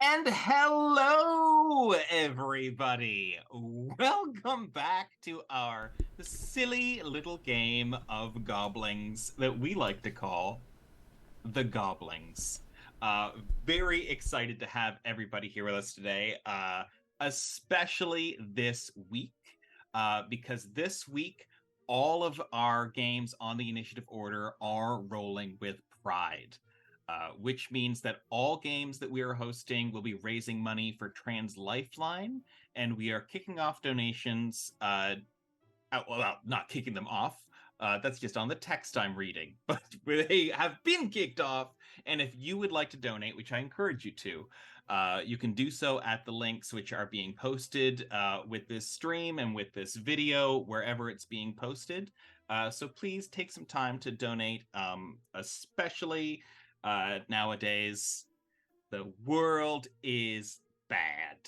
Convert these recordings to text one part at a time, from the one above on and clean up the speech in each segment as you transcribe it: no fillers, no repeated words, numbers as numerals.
And hello, everybody! Welcome back to our silly little game of goblins that we like to call the Goblings. Very excited to have everybody here with us today, especially this week, because this week all of our games on the initiative order are rolling with pride. Which means that all games that we are hosting will be raising money for Trans Lifeline, and we are kicking off donations. Not kicking them off. That's just on the text I'm reading, but they have been kicked off. And if you would like to donate, which I encourage you to, you can do so at the links which are being posted with this stream and with this video, wherever it's being posted. So please take some time to donate, especially nowadays. The world is bad,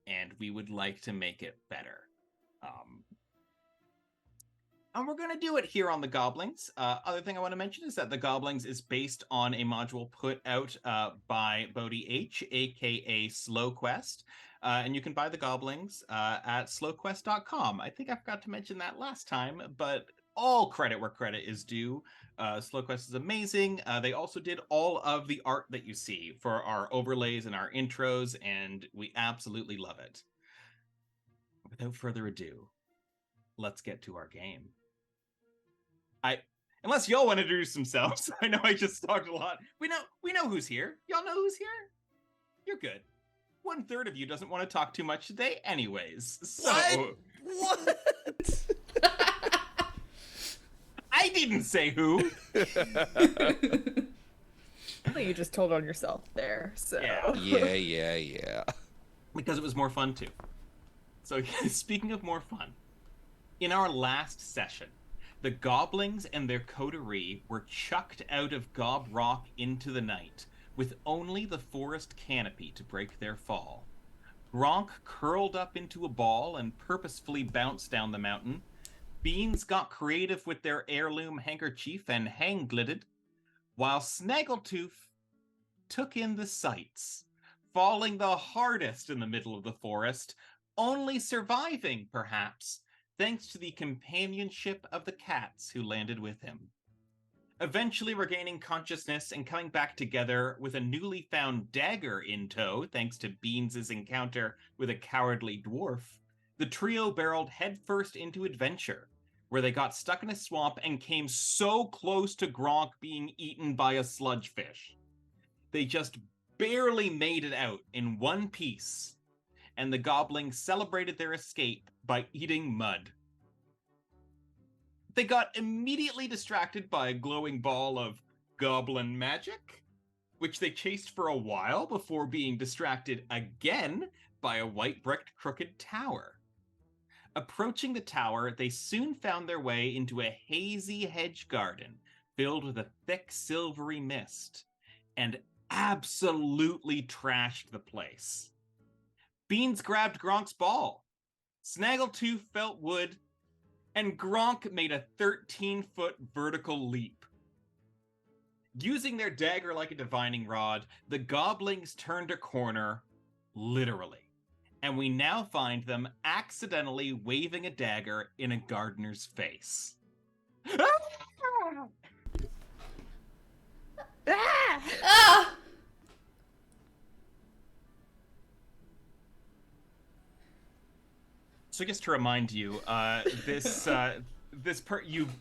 and we would like to make it better. And we're going to do it here on the Goblings. Other thing I want to mention is that the Goblings is based on a module put out by Bodhi H, aka SlowQuest. And you can buy the Goblings at slowquest.com. I think I forgot to mention that last time, but all credit where credit is due. SlowQuest is amazing. They also did all of the art that you see for our overlays and our intros, and we absolutely love it. Without further ado, let's get to our game. Unless y'all want to introduce themselves. I know I just talked a lot. We know who's here. Y'all know who's here? You're good. 1/3 of you doesn't want to talk too much today anyways. So What? I didn't say who. I think you just told on yourself there, so. Yeah. Because it was more fun too. So speaking of more fun, in our last session, the Goblings and their coterie were chucked out of Gob Rock into the night, with only the forest canopy to break their fall. Gronk curled up into a ball and purposefully bounced down the mountain. Beans got creative with their heirloom handkerchief and hang-glitted, while Snaggletoof took in the sights, falling the hardest in the middle of the forest, only surviving, perhaps, thanks to the companionship of the cats who landed with him. Eventually regaining consciousness and coming back together with a newly found dagger in tow, thanks to Beans' encounter with a cowardly dwarf, the trio barreled headfirst into adventure, where they got stuck in a swamp and came so close to Gronk being eaten by a sludgefish. They just barely made it out in one piece, and the Goblins celebrated their escape by eating mud. They got immediately distracted by a glowing ball of goblin magic, which they chased for a while before being distracted again by a white-bricked crooked tower. Approaching the tower, they soon found their way into a hazy hedge garden filled with a thick silvery mist, and absolutely trashed the place. Beans grabbed Gronk's ball. Snaggletooth felt wood, and Gronk made a 13-foot vertical leap. Using their dagger like a divining rod, the Goblings turned a corner, literally, and we now find them accidentally waving a dagger in a gardener's face. Ah! Ah! So just to remind you,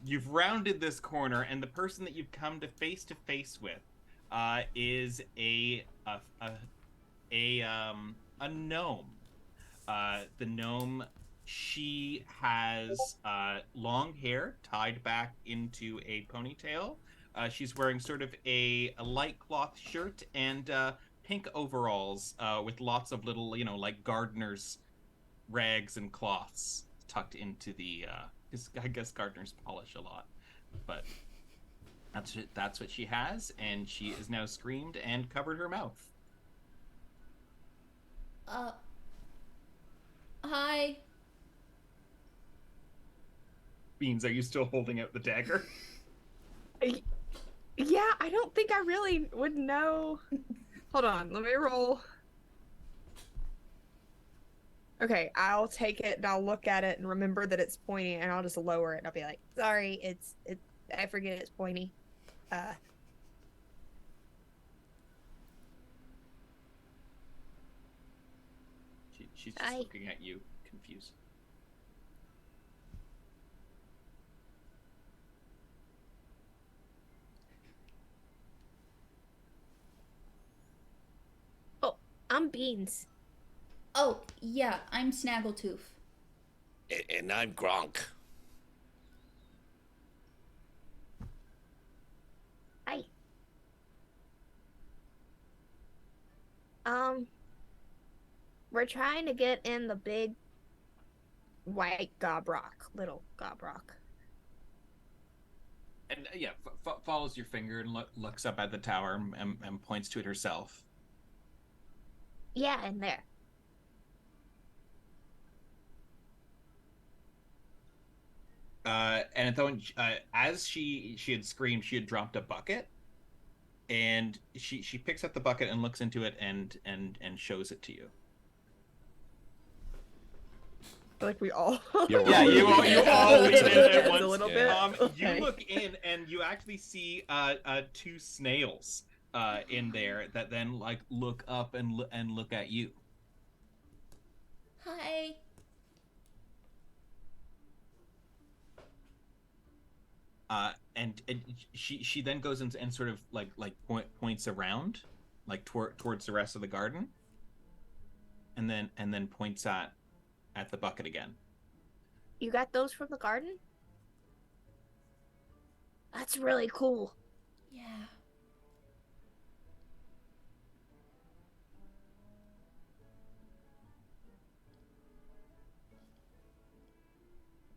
you've rounded this corner, and the person that you've come to face with, is a gnome. The gnome, she has long hair tied back into a ponytail. She's wearing sort of a light cloth shirt and pink overalls with lots of little, like gardeners rags and cloths tucked into the. 'Cause I guess gardeners polish a lot, but that's what she has, and she is now screamed and covered her mouth. Uh. Hi. Beans, are you still holding out the dagger? Yeah, I don't think I really would know. Hold on, let me roll. Okay, I'll take it and I'll look at it and remember that it's pointy, and I'll just lower it and I'll be like, sorry, I forget it's pointy. She's just looking at you, confused. Oh, I'm Beans. Oh, yeah, I'm Snaggletoof. And I'm Gronk. Hi. We're trying to get in the big white little Gobrock. And yeah, follows your finger and looks up at the tower and points to it herself. Yeah, in there. And at the one, as she had screamed, she had dropped a bucket, and she picks up the bucket and looks into it and shows it to you. Like we all. Yeah, you all lean in at once. A little bit. You look in and you actually see two snails in there that then like look up and look at you. Hi. And she then goes and sort of like points around, like towards the rest of the garden, and then points at the bucket again. You got those from the garden? That's really cool. Yeah.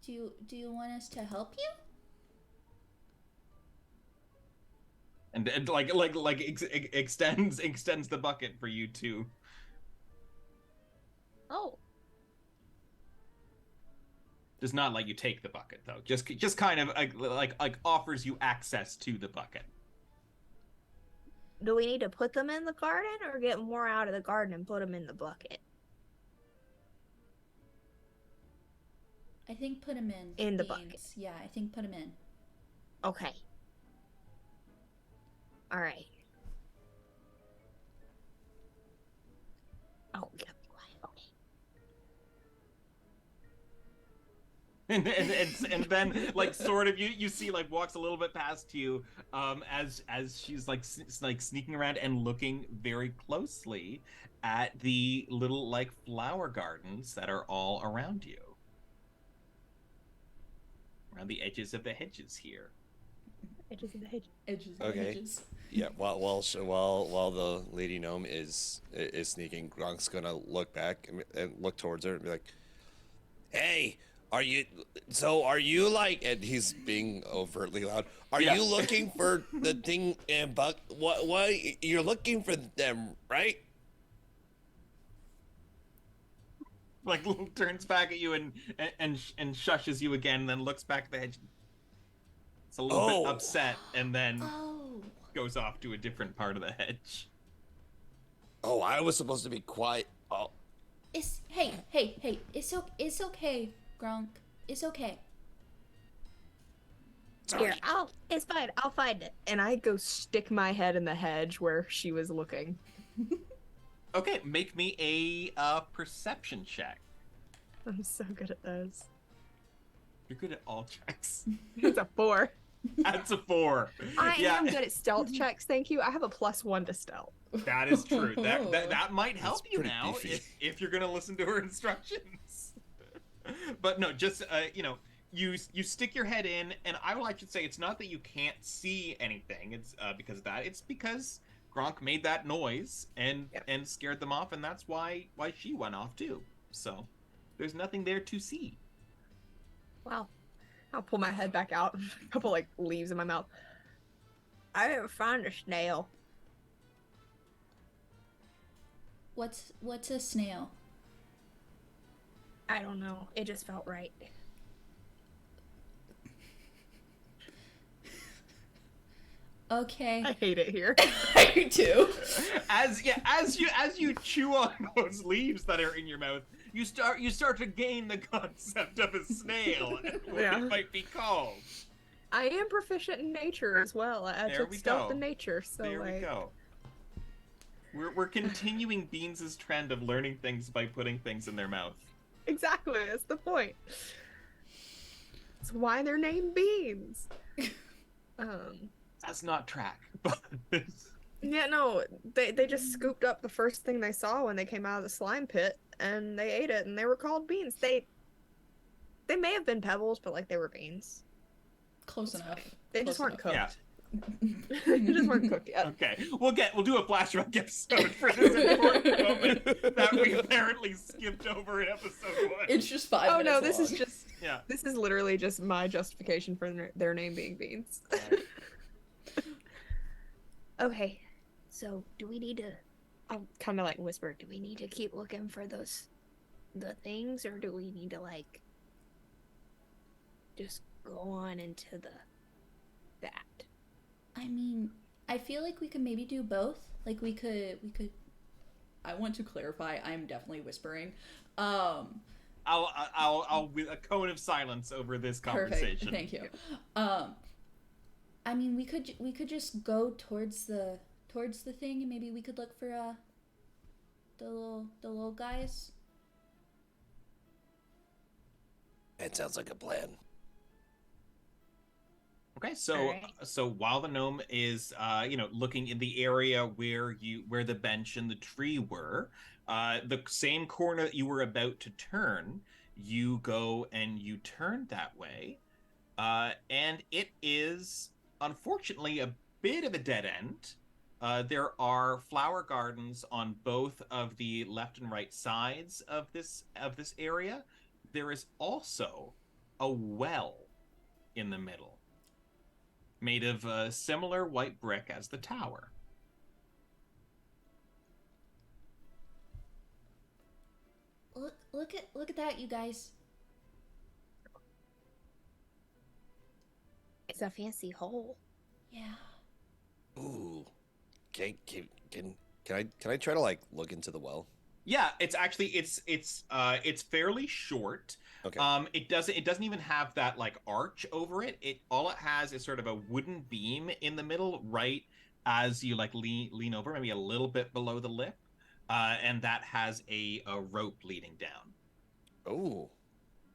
Do you want us to help you? And extends the bucket for you too. Oh. Does not let you take the bucket though. Just kind of like offers you access to the bucket. Do we need to put them in the garden or get more out of the garden and put them in the bucket? I think put him in. In the Beans. bucket. Yeah, I think put him in. Okay. All right. Oh, yeah. Okay. And then like sort of you see like walks a little bit past you as she's like sneaking around and looking very closely at the little like flower gardens that are all around you, around the edges of the hedges here. Edges of the hedge. Edges. Okay. Edges. Yeah. While the lady gnome is sneaking, Gronk's gonna look back and look towards her and be like, "Hey, are you like?" And he's being overtly loud. Are you looking for the thing and buck? What? You're looking for them, right? Like turns back at you and shushes you again, and then looks back at the hedge. It's a little bit upset, and then goes off to a different part of the hedge. Oh, I was supposed to be quiet. Oh. Hey. It's okay, Gronk. It's okay. Sorry. Here, it's fine. I'll find it. And I go stick my head in the hedge where she was looking. Okay, make me a perception check. I'm so good at those. You're good at all checks. It's a 4. That's a 4. I Yeah. am good at stealth checks, thank you. I have a +1 to stealth. That is true. That might help That's you pretty now beefy. if you're gonna listen to her instructions. But no, just you stick your head in, and I should say it's not that you can't see anything. It's because of that. It's because Gronk made that noise and scared them off, and that's why she went off too. So there's nothing there to see. Wow. I'll pull my head back out. A couple like leaves in my mouth. I didn't find a snail. What's a snail? I don't know. It just felt right. Okay. I hate it here. I do. As you chew on those leaves that are in your mouth, you start to gain the concept of a snail and what Yeah. it might be called. I am proficient in nature as well. I There took we stealth go. in nature, so There like we go. We're continuing Beans' trend of learning things by putting things in their mouth. exactly, that's the point. That's why they're named beans. That's not track, but Yeah, no, they just scooped up the first thing they saw when they came out of the slime pit, and they ate it, and they were called beans. They may have been pebbles, but like they were beans. Close enough. They just Close weren't enough. cooked. yeah. They just weren't cooked yet. Okay, we'll do a flashback episode for this important moment that we apparently skipped over in episode 1. It's just 5 Oh minutes no, this is long. just Yeah. this is literally just my justification for their name being beans. Okay. So, do we need to I'll kind of like whisper. do we need to keep looking for the things, or do we need to like just go on into that? I mean, I feel like we could maybe do both. Like we could I want to clarify, I'm definitely whispering. I'll with a cone of silence over this conversation. Perfect. Thank you. I mean, we could just go towards the thing, and maybe we could look for the little guys. That sounds like a plan. Okay, so Alright. so while the gnome is looking in the area where the bench and the tree were, the same corner that you were about to turn, you go and you turn that way, and it is unfortunately a bit of a dead end. There are flower gardens on both of the left and right sides of this area. There is also a well in the middle, made of similar white brick as the tower. Look at that, you guys. It's a fancy hole. Yeah. Ooh. Can I try to like look into the well? Yeah, it's actually it's fairly short. Okay. It doesn't even have that like arch over it. All it has is sort of a wooden beam in the middle, right as you like lean over, maybe a little bit below the lip, and that has a rope leading down. Oh,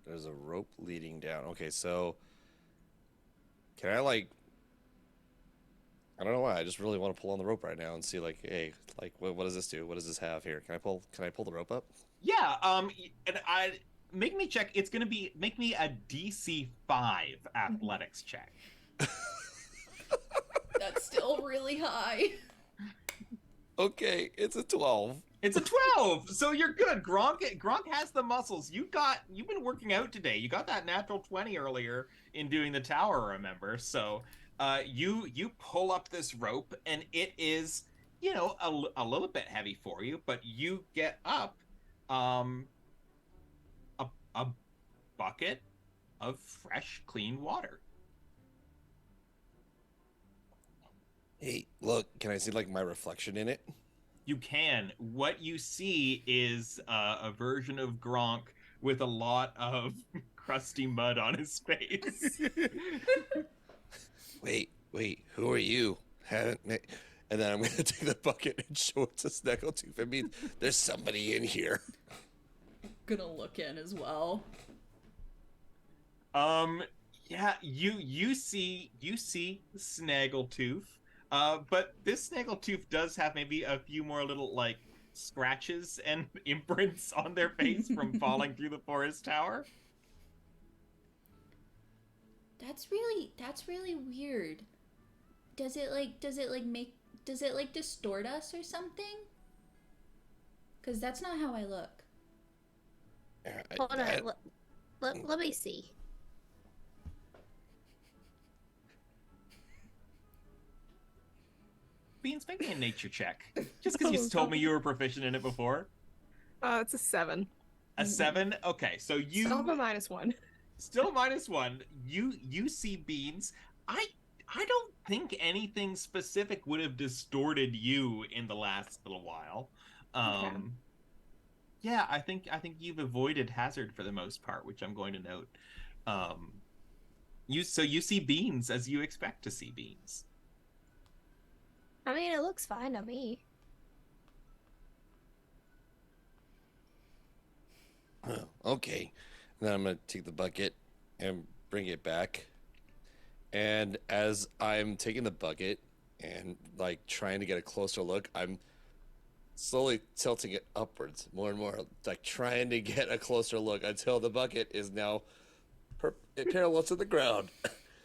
there's a rope leading down. Okay, so can I like? I don't know why. I just really want to pull on the rope right now and see like, hey, like what does this do? What does this have here? Can I pull the rope up? Yeah. And I make me check. It's gonna be make me a DC 5 athletics check. That's still really high. Okay, it's a 12. It's a 12, so you're good. Gronk has the muscles. You've been working out today. You got that natural 20 earlier in doing the tower, remember? So, you pull up this rope, and it is, a little bit heavy for you, but you get up, a bucket of fresh, clean water. Hey, look, can I see like my reflection in it? You can. What you see is a version of Gronk with a lot of crusty mud on his face. wait, who are you? Haven't met... And then I'm gonna take the bucket and show it to Snaggletoof. I mean, there's somebody in here. Gonna look in as well. Yeah, you see Snaggletooth. But this Snaggletooth does have maybe a few more little like scratches and imprints on their face from falling through the forest tower. That's really weird. Does it distort us or something? Cause that's not how I look. Hold on. Let me see. Beans, make me a nature check. Just because you told me you were proficient in it before. It's a 7. A 7? Okay, so you Still have a -1. still -1. You see Beans. I don't think anything specific would have distorted you in the last little while. Okay. Yeah, I think you've avoided hazard for the most part, which I'm going to note. You see Beans as you expect to see Beans. I mean, it looks fine to me. Okay. And then I'm gonna take the bucket and bring it back. And as I'm taking the bucket and like trying to get a closer look, I'm slowly tilting it upwards more and more, like trying to get a closer look until the bucket is now parallel to the ground.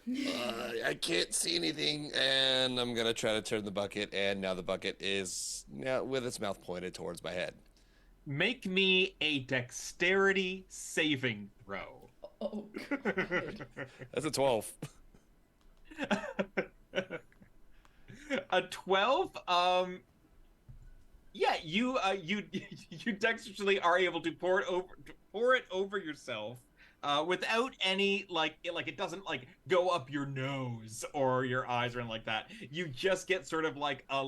I can't see anything, and I'm gonna try to turn the bucket, and now the bucket is now with its mouth pointed towards my head. Make me a dexterity saving throw. Oh, God. That's a 12. A 12. Yeah, you dexterously are able to pour it over yourself. Without any like it doesn't like go up your nose or your eyes or anything like that. You just get sort of like a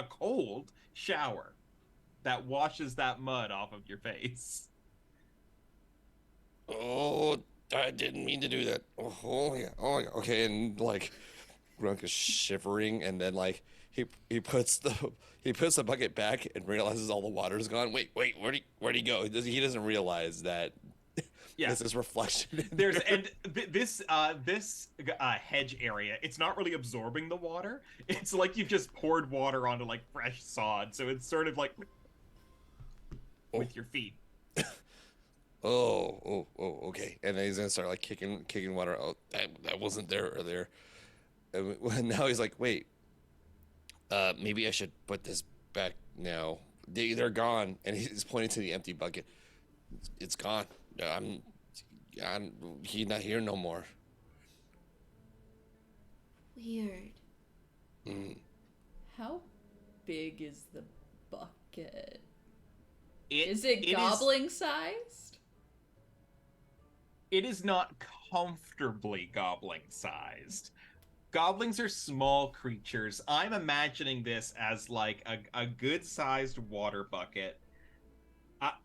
cold shower that washes that mud off of your face. Oh, I didn't mean to do that. Oh yeah. Oh yeah. Okay, and like Gronk is shivering, and then like he puts the bucket back and realizes all the water's gone. Wait, where'd he go? He doesn't realize that. Yeah. There's this reflection. There's this hedge area. It's not really absorbing the water. It's like you've just poured water onto like fresh sod, so it's sort of like with your feet. Oh, okay. And then he's gonna start like kicking water out. That wasn't there earlier. And now he's like, wait, maybe I should put this back now. They're gone, and he's pointing to the empty bucket. It's gone. He's not here no more. Weird. How big is the bucket? It Is it goblin sized? It is not comfortably goblin sized. Goblins are small creatures. I'm imagining this as like a good sized water bucket.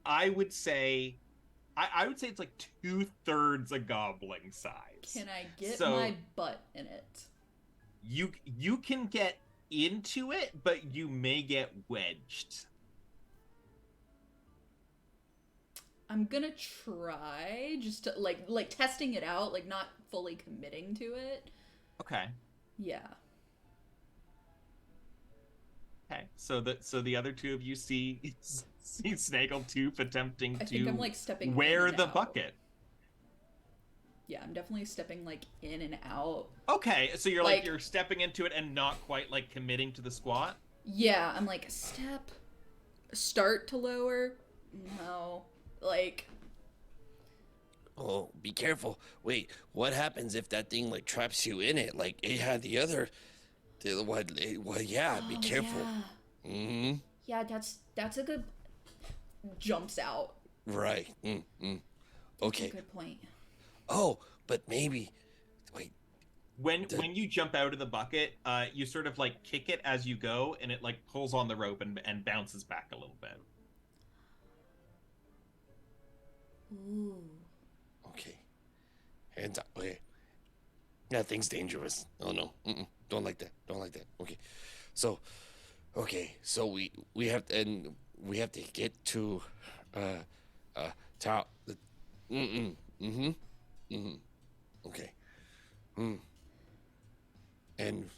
I would say it's like 2/3 a goblin size. Can I get So- my butt in it? You can get into it, but you may get wedged. I'm gonna try just to like testing it out, like not fully committing to it. Okay. Yeah. Okay. So the other two of you see Snaggletooth attempting I think to I'm like stepping wear in and the out. bucket. Yeah, I'm definitely stepping like in and out. Okay, so you're Like- you're stepping into it and not quite like committing to the squat. Yeah, I'm like start to lower. No. Like Oh, be careful. Wait, what happens if that thing like traps you in it? Like it had the other. Well, yeah. Be Oh, careful. Yeah. Mm-hmm. Yeah, that's a good jumps out. Right. Okay. good point. Oh, but maybe. Wait. When you jump out of the bucket, you sort of like kick it as you go, and it like pulls on the rope and bounces back a little bit. Ooh. Okay. Hands up. Okay. That thing's dangerous. Oh no. Don't like that. Don't like that. Okay. So, we have to, and we have to get to top. Okay. And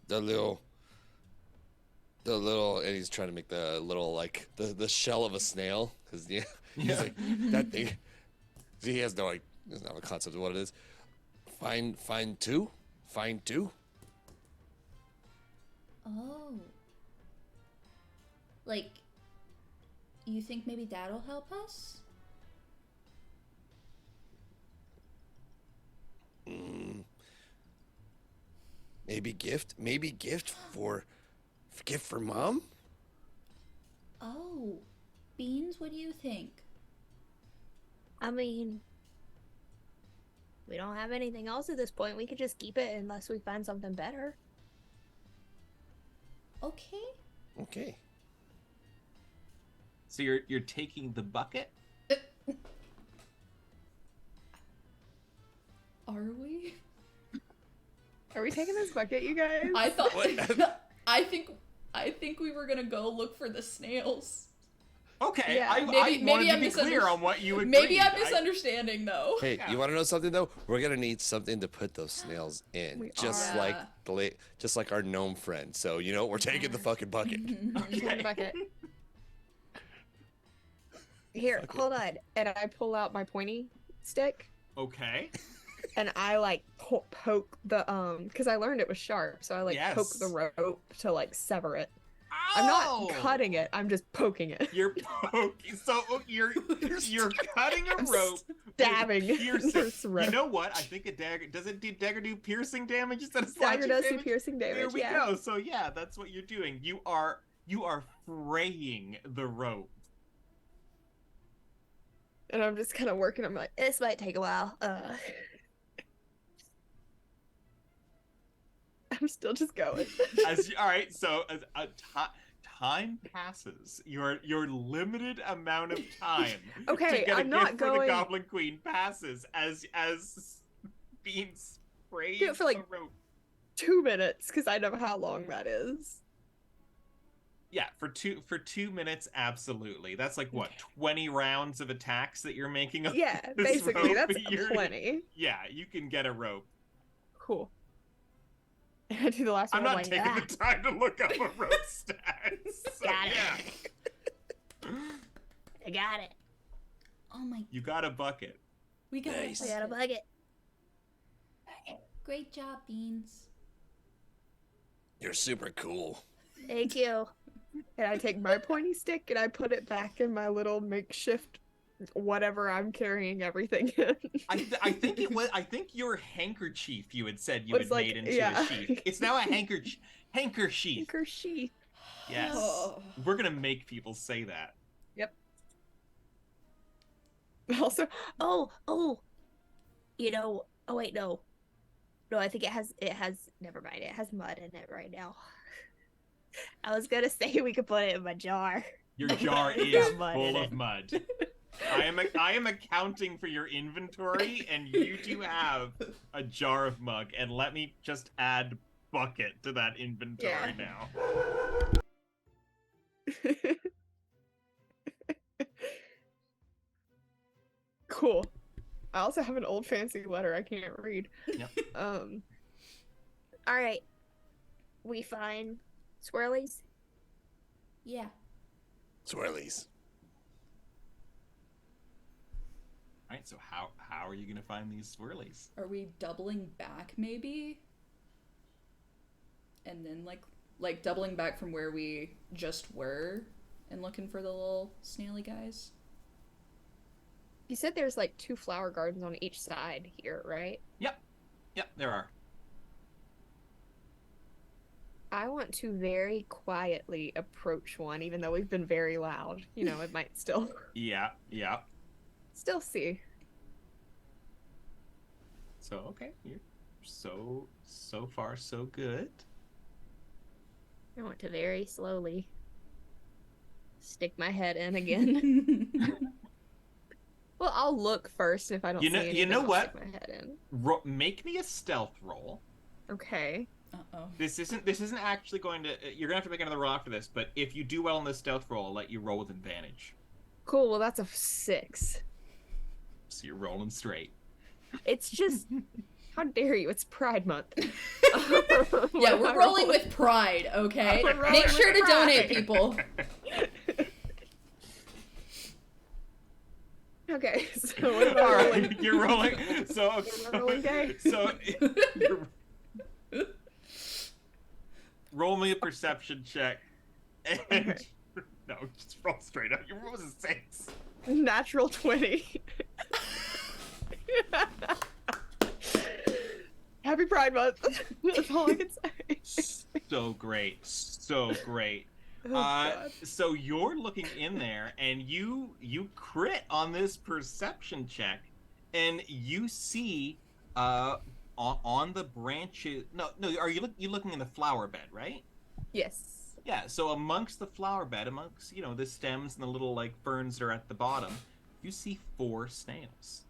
the little, and he's trying to make the little, like, the shell of a snail, because he's like, that thing, he has no, like, doesn't have a concept of what it is. Find two. Oh. Like, you think maybe that'll help us? Maybe gift for mom. Oh. Beans, what do you think? I mean, we don't have anything else at this point. We could just keep it unless we find something better. Okay. So you're taking the bucket? Are we? Are we taking this bucket, you guys? I thought. I think we were gonna go look for the snails. Okay, Yeah. I Maybe wanted to I'm be clear on what you agreed. Maybe I'm misunderstanding though. Hey, Yeah. you want to know something though? We're gonna need something to put those snails in, We just are. like our gnome friend. So we're taking the fucking bucket. Taking Okay. the bucket. Here, Fuck it. hold on. And I pull out my pointy stick Okay. and I like poke the because I learned it was sharp, so I like poke the Yes. rope to like sever it. I'm not Oh! cutting it. I'm just poking it. You're poking. So you're cutting a I'm rope. stabbing Piercing. their throat. You know what? I think a dagger dagger do piercing damage instead of Dagger slashing does do damage? piercing damage. There we yeah. go. So yeah, that's what you're doing. You are fraying the rope. And I'm just kind of working. I'm like, This might take a while. I'm still just going. All right, so as time passes, your limited amount of time Okay, to get a I'm not gift for the going- Goblin Queen passes as being sprayed Do it for, like, the rope. 2 minutes, because I know how long that is. Yeah, for 2 minutes, absolutely. That's like what 20 rounds of attacks that you're making. Of Yeah, this basically, rope. that's You're- plenty. Yeah, you can get a rope. Cool. And I do the last I'm one. not like, taking "Ah." the time to look up a rope stats. So, Got it. yeah. I got it. Oh my, You got a bucket. We got Nice. We got a bucket. great job, Beans. You're super cool. Thank you. And I take my pointy stick and I put it back in my little makeshift whatever I'm carrying everything in. I think it was. I think your handkerchief you had said you Was had like- made into yeah. a sheath. It's now a handkerchief. Sheath. Yes. Oh. We're gonna make people say that. Also, Oh. You know, oh wait, no. No, I think it has never mind, it has mud in it right now. I was gonna say we could put it in my jar. Your jar It's is got mud full in of it. mud. I am accounting for your inventory, and you do have a jar of mug. And let me just add bucket to that inventory Yeah. now. cool. I also have an old fancy letter I can't read. Yep. Alright. We find swirlies. Yeah. Swirlies. All right. So how are you gonna find these swirlies? Are we doubling back maybe? And then like doubling back from where we just were and looking for the little snaily guys? You said there's like 2 flower gardens on each side here, right? Yep, there are. I want to very quietly approach one, even though we've been very loud. You know, it might still Yeah. still see. So okay, you're so far so good. I want to very slowly stick my head in again. Well, I'll look first, and if I don't You know- see you anything, know I'll what? stick my head in. Make me a stealth roll. Okay. Uh-oh. This isn't actually going to. You're gonna have to make another roll after this. But if you do well in this stealth roll, I'll let you roll with advantage. Cool. Well, that's a 6. So you're rolling straight. It's just, how dare you? It's Pride Month. Yeah, we're rolling with pride, okay? We're rolling Make sure with to donate, pride. people. Okay, so what about All rolling? right, you're rolling. So Am I rolling gay? So you're, roll me a perception check. And Okay. no, just roll straight up. Your roll was a 6. Natural 20. Happy Pride Month. That's all I can say. So great, so great. Oh, God. So you're looking in there, and you crit on this perception check, and you see on the branches. No, are you looking in the flower bed, right? Yes. Yeah. So amongst the flower bed, amongst the stems and the little like ferns that are at the bottom, you see 4 snails.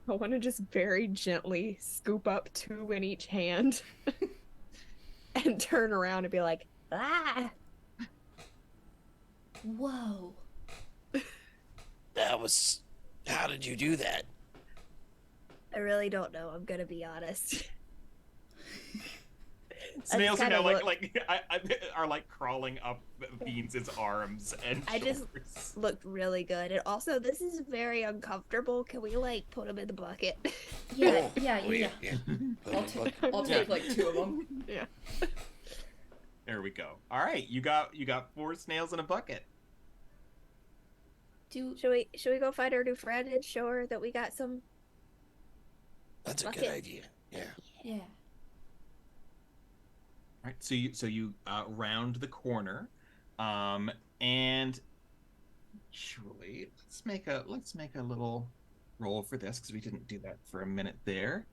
I want to just very gently scoop up 2 in each hand and turn around and be like, ah. Whoa. That was. How did you do that? I really don't know. I'm gonna be honest. Snails are kinda now look- are like crawling up Beans' arms and I just- shoulders. Looked really good, and also this is very uncomfortable. Can we like put them in the bucket? Yeah, Oh, yeah, oh, yeah. Put I'll, it in the ta- I'll take like 2 of them. Yeah. There we go. All right, you got 4 snails in a bucket. Do Should we go find our new friend and show her that we got some? That's a Bucket. good idea. Yeah. yeah. All right, so you round the corner, and actually let's make a little roll for this because we didn't do that for a minute there.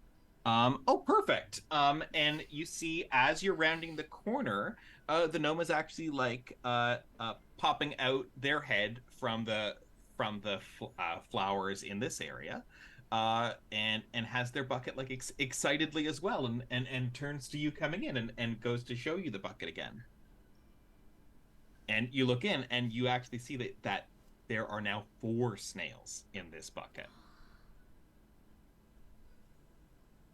Oh, perfect. And you see as you're rounding the corner, the gnome is actually like popping out their head from the flowers in this area. And has their bucket like excitedly as well, and turns to you coming in and goes to show you the bucket again. And you look in, and you actually see that there are now 4 snails in this bucket.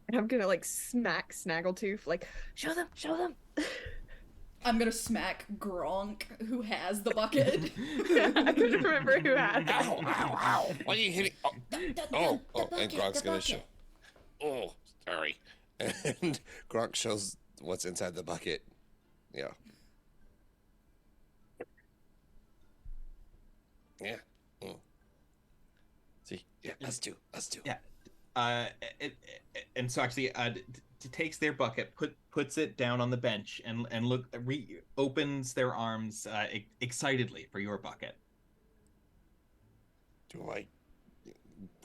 And I'm gonna like smack Snaggletooth, like, Show them. Show them. I'm gonna smack Gronk, who has the bucket. I couldn't remember who had it. Ow, ow, ow. Why are you hitting? Oh, and bucket, Gronk's the gonna bucket. show. Oh, sorry. And Gronk shows what's inside the bucket. Yeah. Yeah. Mm. See? Yeah, us too. Yeah. And so actually takes their bucket, puts it down on the bench, and opens their arms excitedly for your bucket. Do I?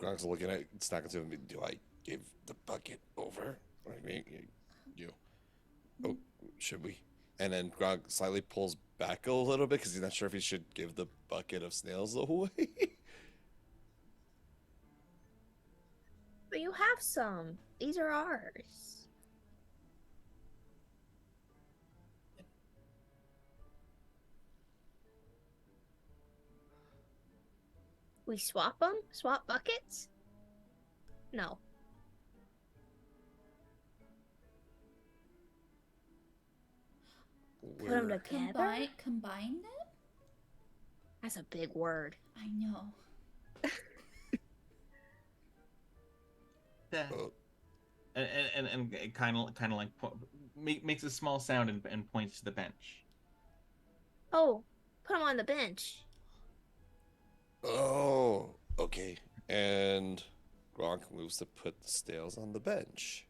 Gronk's looking at Snaggletoof. Do I give the bucket over? I mean, you. Oh, should we? And then Gronk slightly pulls back a little bit because he's not sure if he should give the bucket of snails away. But you have some. These are ours. We swap them? Swap buckets? No. Put them We're- together? Combine them? That's a big word. I know. Yeah. Oh. And it kind of like makes a small sound and points to the bench. Oh, put them on the bench. Oh, okay. And Gronk moves to put the snails on the bench.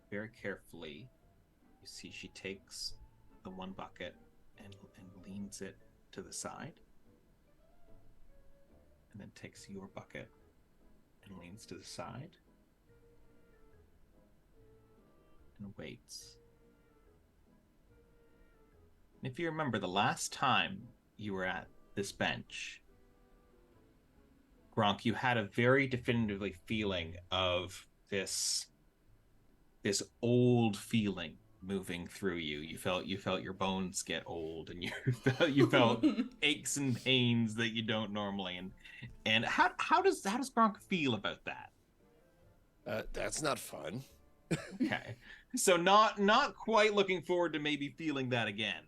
Very carefully, you see she takes the one bucket and leans it to the side, and then takes your bucket and leans to the side, and waits. If you remember the last time you were at this bench, Gronk, you had a very definitively feeling of this old feeling moving through you. You felt your bones get old, and you felt aches and pains that you don't normally. And how does Gronk feel about that? That's not fun. Okay, so not quite looking forward to maybe feeling that again.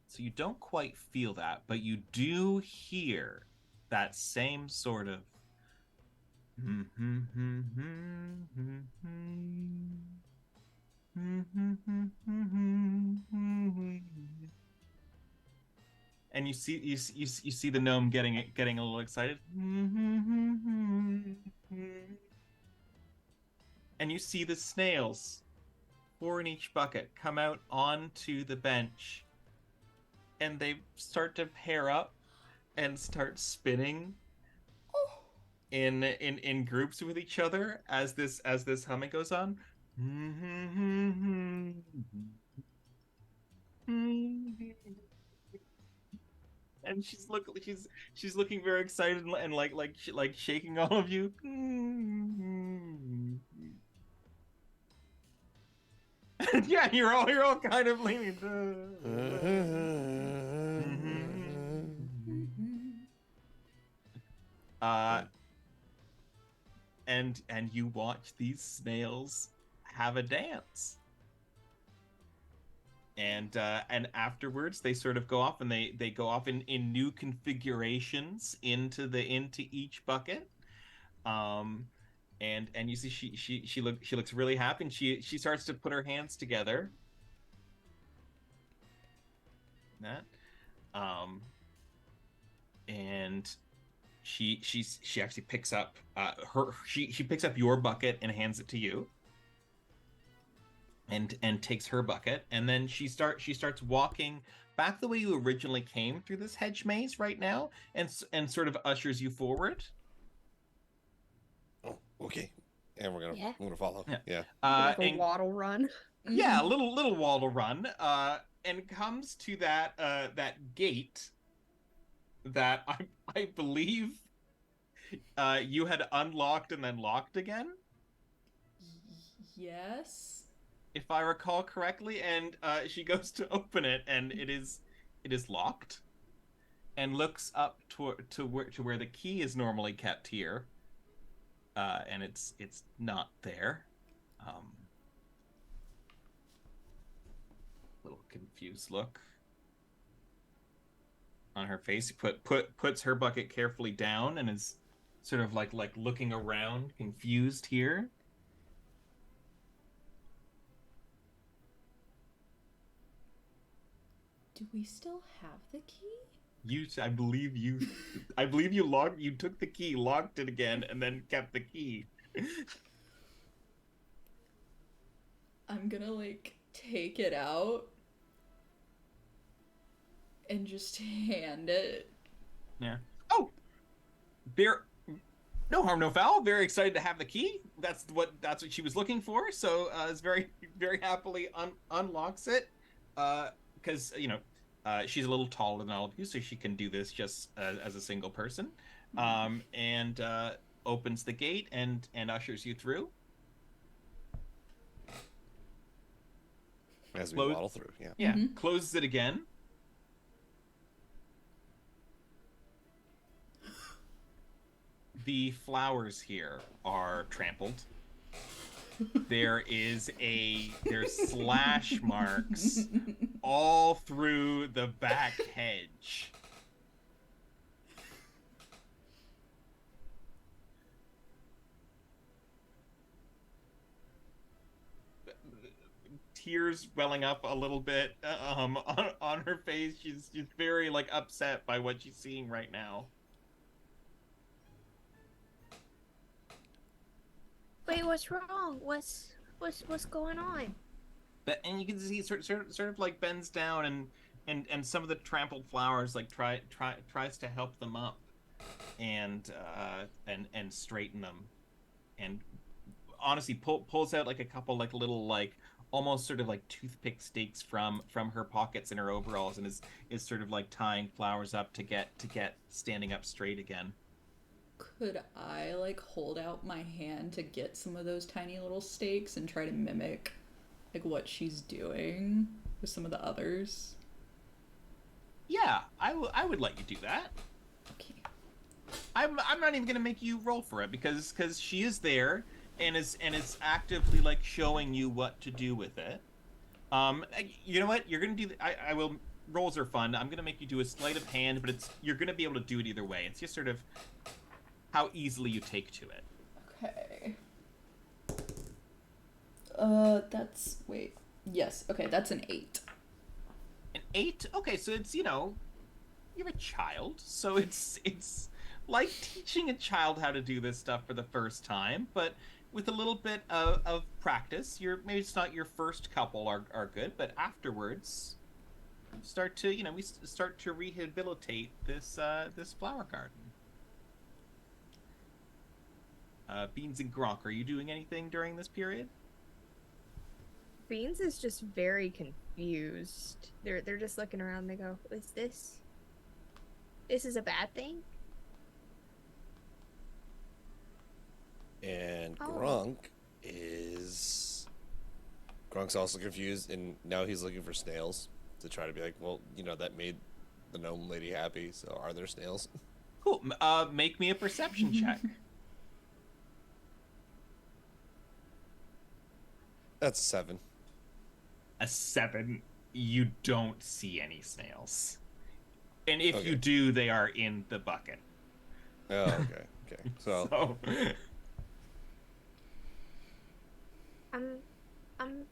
So you don't quite feel that, but you do hear that same sort of and you see the gnome getting a little excited. And you see the snails, 4 in each bucket, come out onto the bench, and they start to pair up and start spinning in groups with each other as this humming goes on. And she's looking very excited and like shaking all of you. Yeah, you're all kind of leaning. Uh, and you watch these snails have a dance. And afterwards they sort of go off, and they go off in new configurations into each bucket. And you see she looks really happy, and she starts to put her hands together. That and she actually picks up she picks up your bucket and hands it to you, and takes her bucket, and then she starts walking back the way you originally came through this hedge maze right now, and sort of ushers you forward. Oh, okay. And I'm gonna follow. Yeah. Like a And waddle run. yeah, a little waddle run, and comes to that gate that I believe you had unlocked and then locked again, Yes. if I recall correctly. And she goes to open it, and it is locked, and looks up to where the key is normally kept here, and it's not there. Little confused look on her face. Puts her bucket carefully down, and is sort of like looking around, confused here. Do we still have the key? I believe you took the key, locked it again, and then kept the key. I'm gonna like take it out and just hand it. Yeah. Oh, no harm, no foul. Very excited to have the key. That's what she was looking for. So is very very happily unlocks it. Because she's a little taller than all of you, so she can do this just as a single person. And opens the gate and ushers you through. As we waddle through, yeah. Yeah. Mm-hmm. Closes it again. The flowers here are trampled. There's slash marks all through the back hedge. Tears welling up a little bit on her face. She's very upset by what she's seeing right now. Wait, what's wrong? What's going on? And you can see sort of bends down, and some of the trampled flowers tries to help them up and straighten them, and honestly pulls out like a couple like little like almost sort of like toothpick stakes from her pockets in her overalls, and is sort of like tying flowers up to get standing up straight again. Could I like hold out my hand to get some of those tiny little stakes and try to mimic like what she's doing with some of the others? Yeah, I would let you do that. Okay. I'm not even gonna make you roll for it because she is there and is actively like showing you what to do with it. You know what? You're gonna do. I will. Rolls are fun. I'm gonna make you do a sleight of hand, but you're gonna be able to do it either way. It's just sort of how easily you take to it. Okay. Wait. Yes. Okay, that's an 8. An 8? Okay, so it's you're a child, so it's like teaching a child how to do this stuff for the first time, but with a little bit of practice. Maybe it's not your first couple are good, but afterwards start to we start to rehabilitate this flower garden. Beans and Gronk, are you doing anything during this period? Beans is just very confused. They're just looking around. They go, "Is this is a bad thing?" And Oh. Gronk's also confused, and now he's looking for snails to try to be like, well, that made the gnome lady happy. So are there snails? Cool. Make me a perception check. That's 7. A 7. You don't see any snails, and if Okay. you do, they are in the bucket. Oh, okay. Okay. So I'm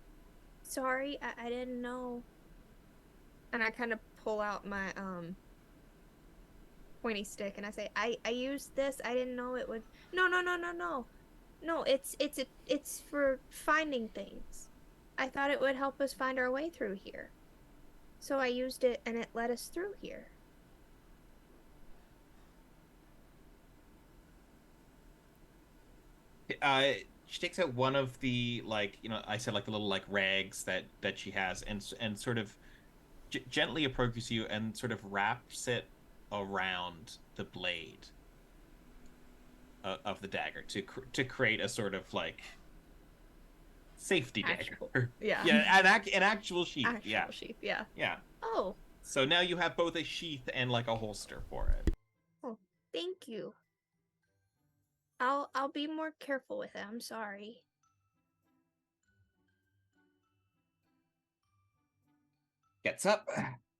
sorry. I didn't know. And I kind of pull out my pointy stick and I say, I used this. I didn't know it would. No. No, it's for finding things. I thought it would help us find our way through here. So I used it and it led us through here. She takes out one of the I said like the little like rags that she has, and sort of gently approaches you and sort of wraps it around the blade of the dagger to create a sort of like safety dagger. Yeah. Yeah, an actual sheath. Actual sheath, yeah. Yeah. Oh, So now you have both a sheath and like a holster for it. thank you. I'll be more careful with it. I'm sorry. Gets up.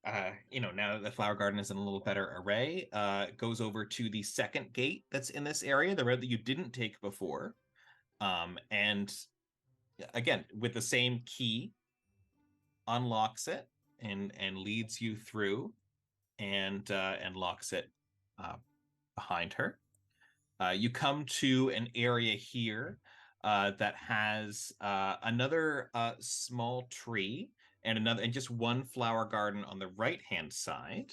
Now that the flower garden is in a little better array, goes over to the second gate that's in this area, the road that you didn't take before. And again, with the same key, unlocks it and leads you through and locks it behind her. You come to an area here that has another small tree and just one flower garden on the right hand side.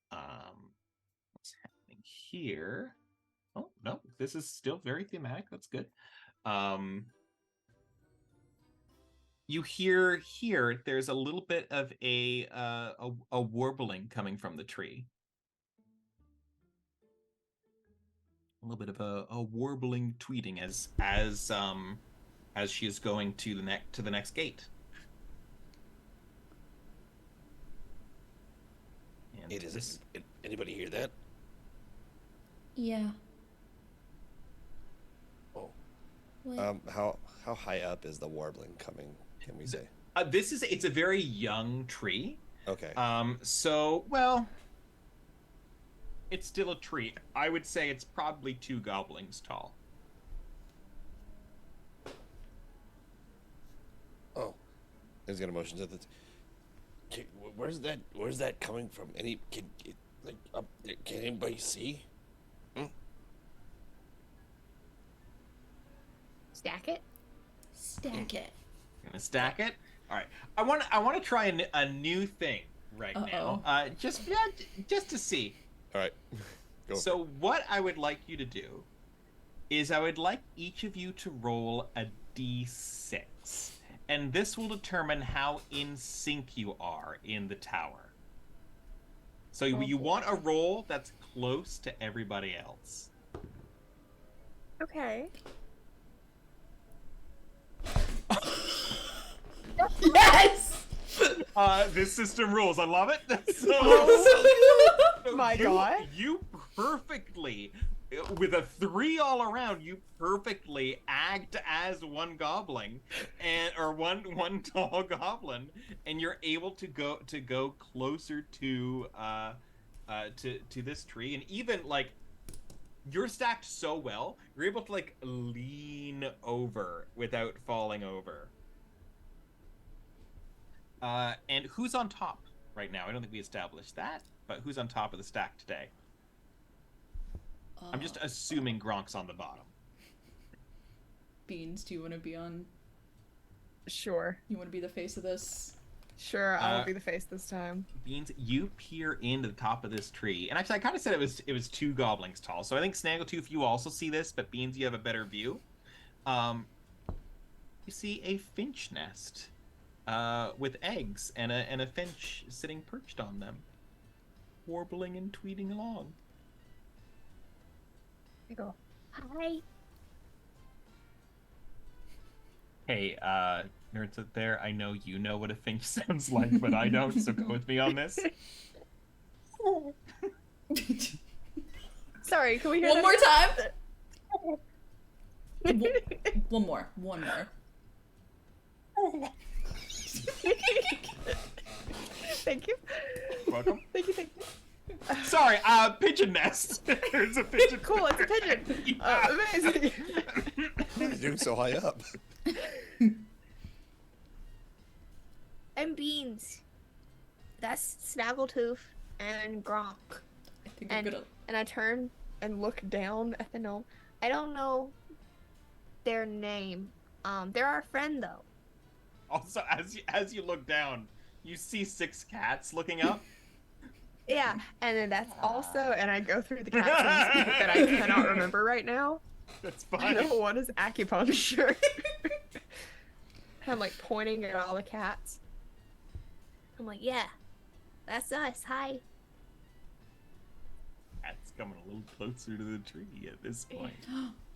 What's happening here? Oh no, this is still very thematic. That's good. You hear here. There's a little bit of a warbling coming from the tree. A little bit of a warbling tweeting as she is going to the next gate. And it is. Anybody hear that? Yeah. Oh. What? How high up is the warbling coming? Can we say? It's a very young tree. Okay. So well, it's still a tree. I would say it's probably 2 goblins tall. Oh, he's gonna motion to the. Where's that coming from? Can anybody see? Stack it? Stack it. Gonna stack it. All right. I want to try a new thing right now. Just to see. All right. Go. So what I would like you to do is I would like each of you to roll a d6. And this will determine how in sync you are in the tower. So you want a roll that's close to everybody else. Okay. Yes! This system rules. I love it. So, My God. You perfectly, with a 3 all around, you perfectly act as one goblin, or one tall goblin, and you're able to go closer to this tree, and even like you're stacked so well, you're able to like lean over without falling over. And who's on top right now? I don't think we established that, but who's on top of the stack today? I'm just assuming Gronk's on the bottom. Beans, do you want to be on? Sure. You want to be the face of this? Sure, I'll be the face this time. Beans, you peer into the top of this tree, and actually, I kind of said it was 2 goblins tall. So I think Snaggletoof, you also see this, but Beans, you have a better view. You see a finch nest, with eggs and a finch sitting perched on them, warbling and tweeting along. I go, hi. Hey, nerds out there, I know you know what a finch sounds like, but I don't, so go with me on this. Sorry, can we hear One that more again? time. One more. Thank you. Welcome. Thank you. Sorry, pigeon nest. There's a pigeon. Cool, it's a pigeon. Amazing. Why are they doing so high up? And Beans. That's Snaggletooth and Gronk. I think I'm gonna. And I turn and look down at the gnome. I don't know their name. They're our friend though. Also, as you look down, you see 6 cats looking up. Yeah, and then that's also, and I go through the captions that I cannot remember right now. That's I fine. know one is acupuncture. I'm like pointing at all the cats. I'm like, yeah, that's us. Hi. Cat's coming a little closer to the tree at this point.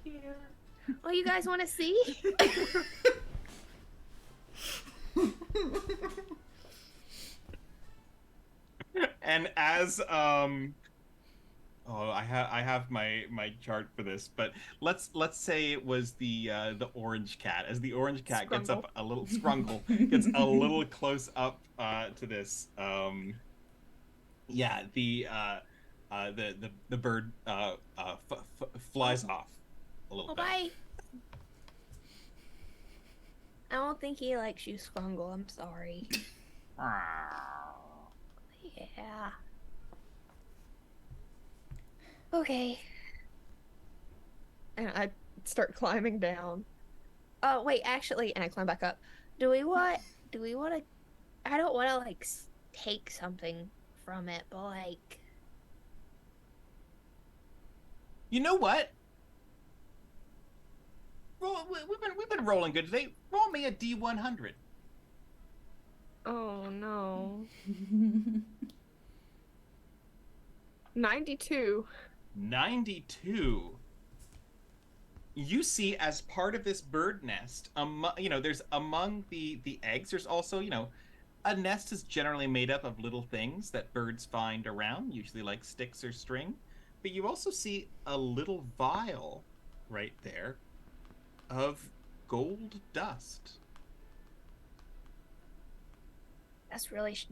Yeah. Oh, you guys want to see? And as I have my chart for this, but let's say it was the orange cat. As the orange cat gets up a little, Scrungle gets a little close up to this. Yeah, the bird flies off a little Oh, bit. bye. I don't think he likes you, Scrungle. I'm sorry. Yeah. Okay. And I start climbing down. Oh, wait, actually, and I climb back up. Do we want to, I don't want to, like, take something from it, but, like... You know what? We've been rolling good today. Roll me a D100. Oh no. 92. 92. You see, as part of this bird nest, there's among the eggs, there's also, a nest is generally made up of little things that birds find around, usually like sticks or string. But you also see a little vial right there of gold dust.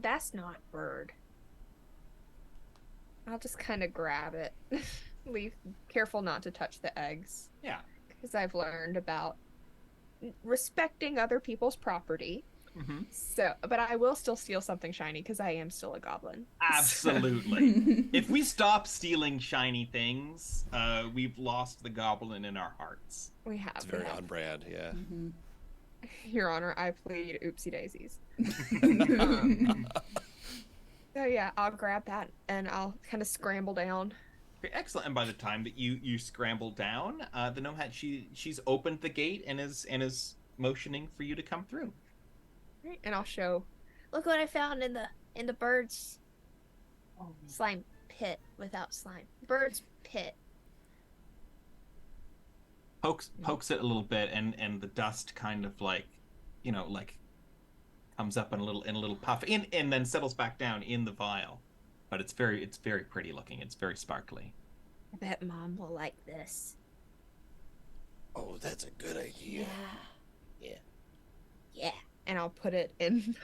That's not bird. I'll just kind of grab it. Careful not to touch the eggs. Yeah. Because I've learned about respecting other people's property. Mm-hmm. So, but I will still steal something shiny because I am still a goblin. Absolutely. If we stop stealing shiny things, we've lost the goblin in our hearts. We have. It's very on brand, yeah. Mm-hmm. Your Honor, I plead oopsie daisies. So yeah, I'll grab that and I'll kind of scramble down Okay, excellent. And by the time that you scramble down, the gnome hat she's opened the gate and is motioning for you to come through. Right, and I'll show. Look what I found in the bird's slime pit without slime. Bird's pit. Pokes it a little bit, and the dust kind of like, like comes up in a little puff, and then settles back down in the vial. But it's very pretty looking. It's very sparkly. I bet Mom will like this. Oh, that's a good idea. Yeah. Yeah. And I'll put it in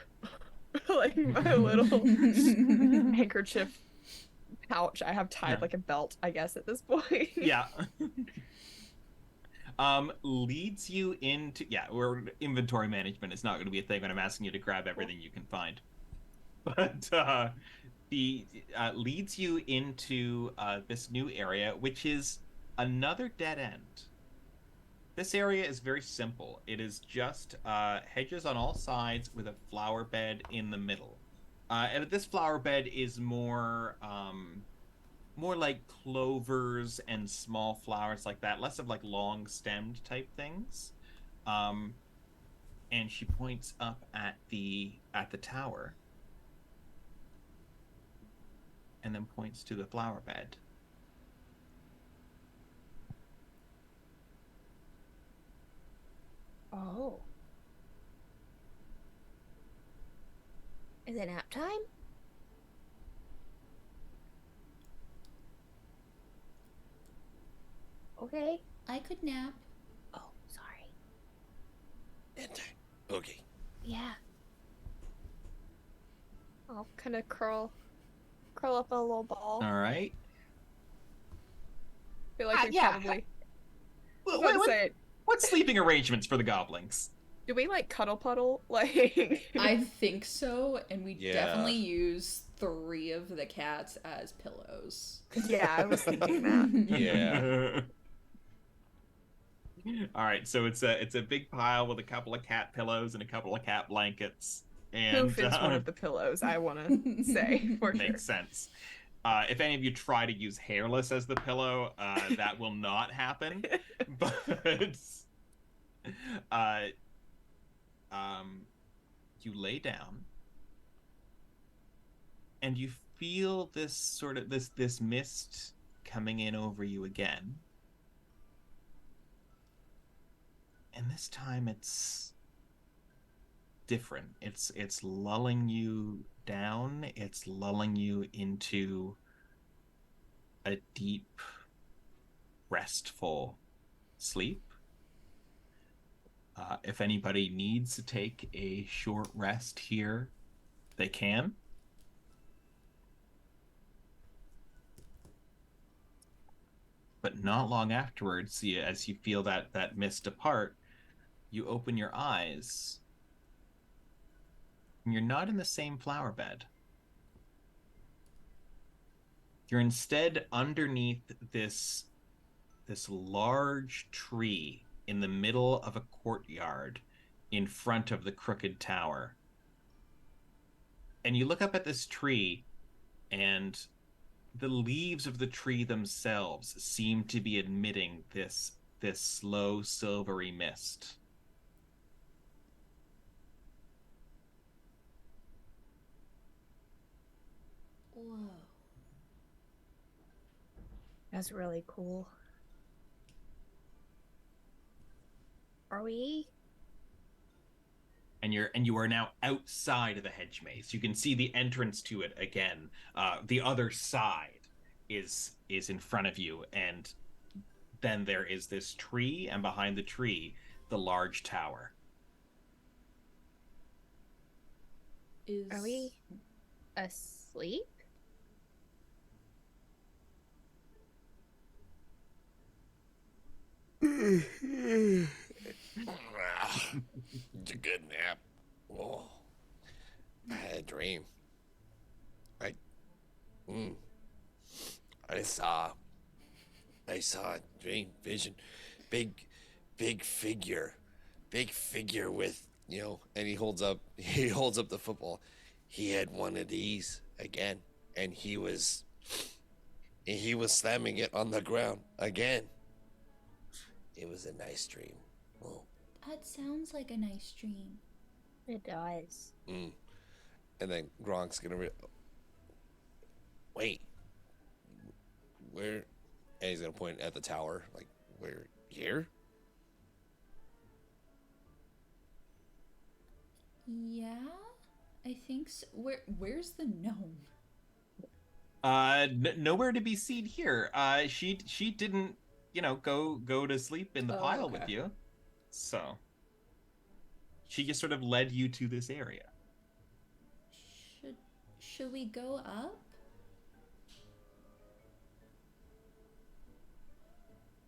like my little handkerchief pouch I have tied like a belt, I guess, at this point. Yeah. Leads you into where inventory management is not going to be a thing when I'm asking you to grab everything you can find. But the leads you into this new area, which is another dead end. This area is very simple. It is just hedges on all sides with a flower bed in the middle. And this flower bed is more like clovers and small flowers like that, less of like long-stemmed type things. And she points up at the tower, and then points to the flower bed. Oh. Is it nap time? Okay. I could nap. Oh, sorry. Enter. Okay. Yeah. I'll kind of curl up in a little ball. All right. I feel like we yeah. probably. What sleeping arrangements for the goblins? Do we like cuddle puddle? Like I think so, and we Yeah. definitely use 3 of the cats as pillows. yeah, I was thinking that. Yeah. All right, so it's a big pile with a couple of cat pillows and a couple of cat blankets. And Who fits one of the pillows? I want to say for sure. makes sense. If any of you try to use hairless as the pillow, that will not happen. But you lay down, and you feel this sort of this mist coming in over you again. And this time it's different. It's lulling you down. It's lulling you into a deep, restful sleep. If anybody needs to take a short rest here, they can. But not long afterwards, as you feel that mist depart, you open your eyes, and you're not in the same flower bed. You're instead underneath this large tree in the middle of a courtyard in front of the crooked tower. And you look up at this tree, and the leaves of the tree themselves seem to be emitting this slow silvery mist. Whoa. That's really cool. Are we? And you are now outside of the hedge maze. You can see the entrance to it again. The other side is in front of you, and then there is this tree, and behind the tree, the large tower. Are we asleep? It's a good nap. Oh, I had a dream. I saw a dream vision, big figure with, and he holds up the football. He had one of these again, and he was and he was slamming it on the ground again. It was a nice dream. Oh. That sounds like a nice dream. It does. Mm. And then Gronk's gonna wait. Where? And he's gonna point at the tower. Like, where? Here? Yeah, I think so. Where's the gnome? Nowhere to be seen here. She didn't, go to sleep in the Oh, pile okay. with you, so she just sort of led you to this area. Should we go up?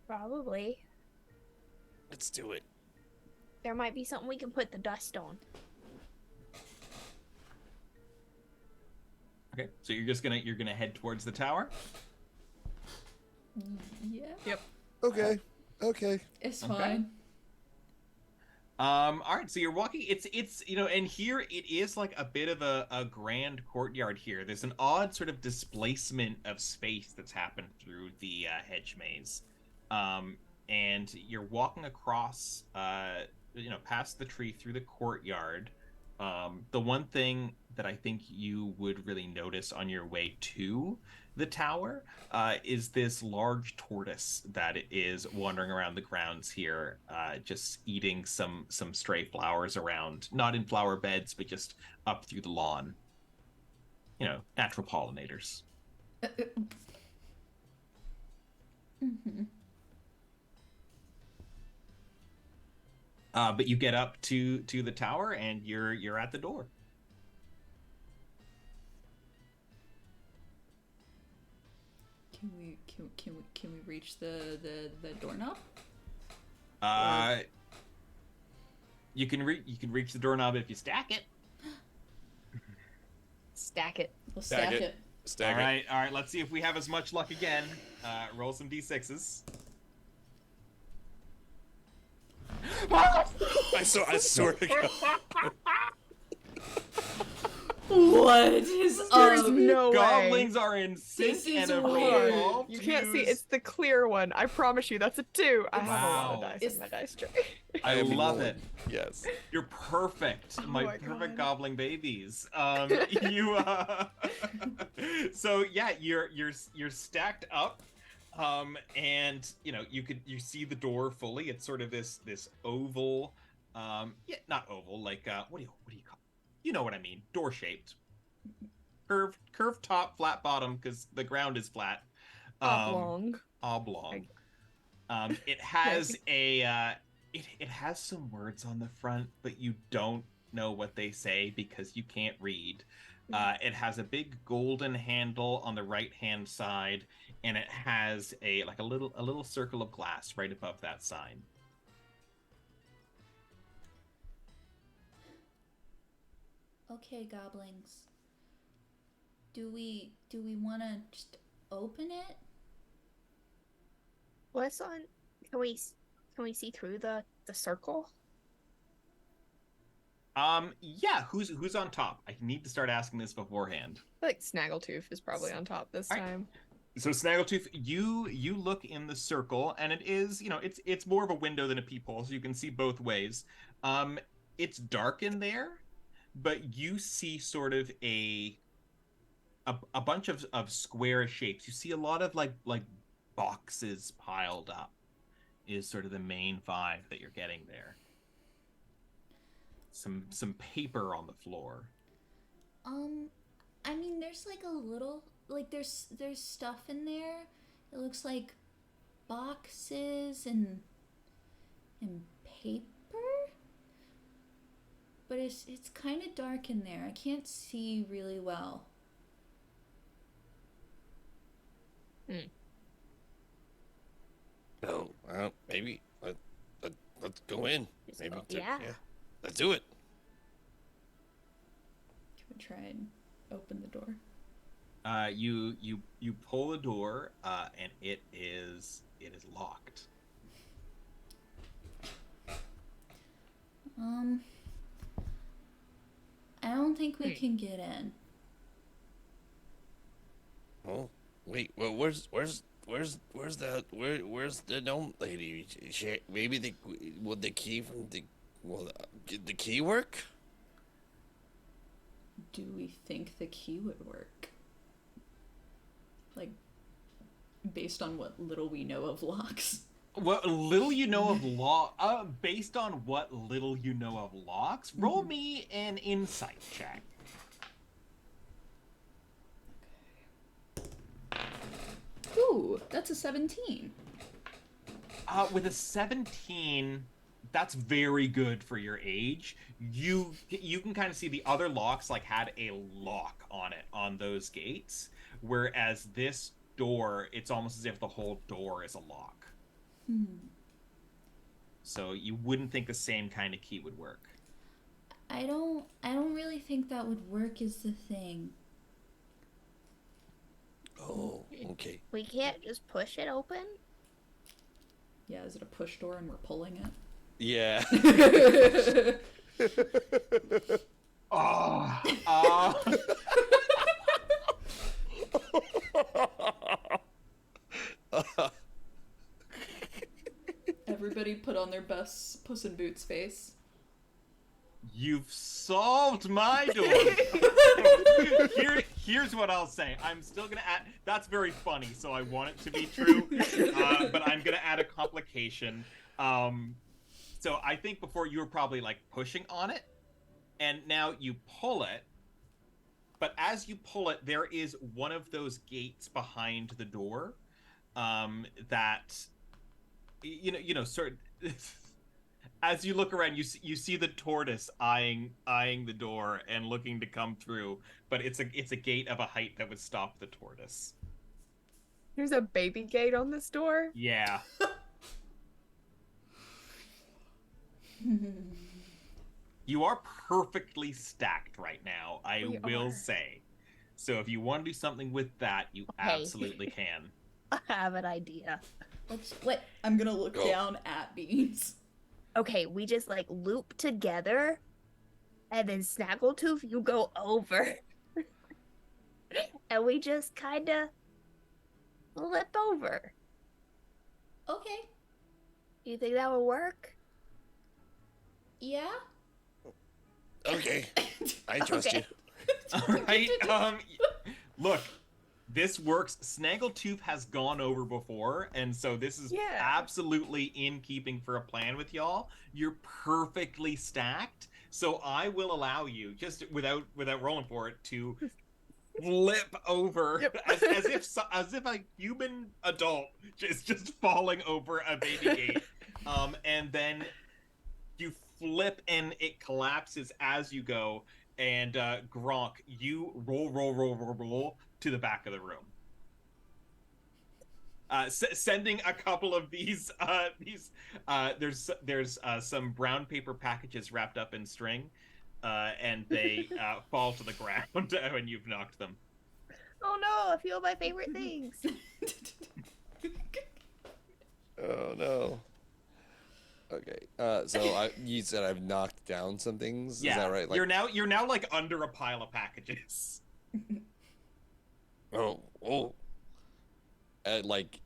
Probably. Let's do it. There might be something we can put the dust on. Okay, so you're gonna head towards the tower. Yeah. Yep. Okay. Okay. It's Okay. fine. All right, so you're walking. It's and here it is like a bit of a grand courtyard here. There's an odd sort of displacement of space that's happened through the hedge maze, and you're walking across, past the tree through the courtyard. The one thing that I think you would really notice on your way to the tower is this large tortoise that is wandering around the grounds here, just eating some stray flowers around, not in flower beds, but just up through the lawn. Natural pollinators. Mm-hmm. But you get up to the tower and you're at the door. Can we reach the doorknob? You can reach the doorknob if you stack it. Stack it. We'll Stack stack it. it. Stack All it. right. Let's see if we have as much luck again. Roll some d6s. I swear to God. What is There's up? no way. Goblings are in sync This is and have hard. evolved You to can't see. use- It's the clear one. I promise you, that's a 2. I have a lot of Wow. dice Is- in my dice tray. I am love rolling. it. Yes. You're perfect. Oh my my perfect God. goblin babies. You so yeah, you're stacked up. And you see the door fully. It's sort of this oval, not oval, like what do you call it? You know what I mean. Door shaped. Curved top, flat bottom, because the ground is flat. Oblong. Oblong. It has it has some words on the front, but you don't know what they say because you can't read. It has a big golden handle on the right hand side, and it has a little circle of glass right above that sign. Okay, goblings. Do we want to just open it? What's on? Can we see through the circle? Yeah, who's on top? I need to start asking this beforehand. I feel like Snaggletoof is probably on top this Alright. time. So Snaggletooth, you look in the circle, and it is, it's more of a window than a peephole, so you can see both ways. It's dark in there, but you see sort of a bunch of square shapes. You see a lot of like boxes piled up. Is sort of the main vibe that you're getting there. Some paper on the floor. I mean, there's like a little, like there's stuff in there. It looks like boxes and paper, but it's kind of dark in there. I can't see really well. No. Well, maybe let's go in. Maybe. Yeah. Let's do it. Can we try and open the door? You pull the door, and it is locked. I don't think we can get in. Well, Wait, well, where's the gnome lady? Maybe will the key from the will the key work? Do we think the key would work? Like, based on what little we know of locks. What little you know of based on what little you know of locks, roll me an insight check. Ooh, that's a 17. With a 17, that's very good for your age. You can kind of see the other locks like had a lock on it on those gates, whereas this door, it's almost as if the whole door is a lock. So you wouldn't think the same kind of key would work. I don't really think that would work is the thing. Oh, okay. We can't just push it open? Yeah, is it a push door and we're pulling it? Yeah. Everybody put on their best Puss in Boots face. You've solved my door. Here's what I'll say. I'm still gonna add. That's very funny, so I want it to be true. But I'm gonna add a complication. So I think before you were probably like pushing on it, and now you pull it. But as you pull it, there is one of those gates behind the door, that sort. As you look around, you see the tortoise eyeing the door and looking to come through, but it's a gate of a height that would stop the tortoise. There's a baby gate on this door. Yeah. You are perfectly stacked right now, I will say. So if you want to do something with that, you absolutely can. I have an idea. What? I'm gonna look down at Beans. Okay, we just like loop together, and then Snaggletoof, you go over, and we just kind of flip over. Okay. You think that would work? Yeah. Okay. I trust you. All right. Look, this works. Snaggletooth has gone over before, and so this is absolutely in keeping for a plan with y'all. You're perfectly stacked, so I will allow you, just without rolling for it, to flip over as if a human adult is just falling over a baby gate, and then you flip and it collapses as you go. And Gronk, you roll to the back of the room, sending a couple of these. There's some brown paper packages wrapped up in string, and they fall to the ground when you've knocked them. Oh no! A few of my favorite things. Oh no. Okay. So you said I've knocked down some things. Yeah. Is that right? Like, you're now like under a pile of packages. Oh. Like,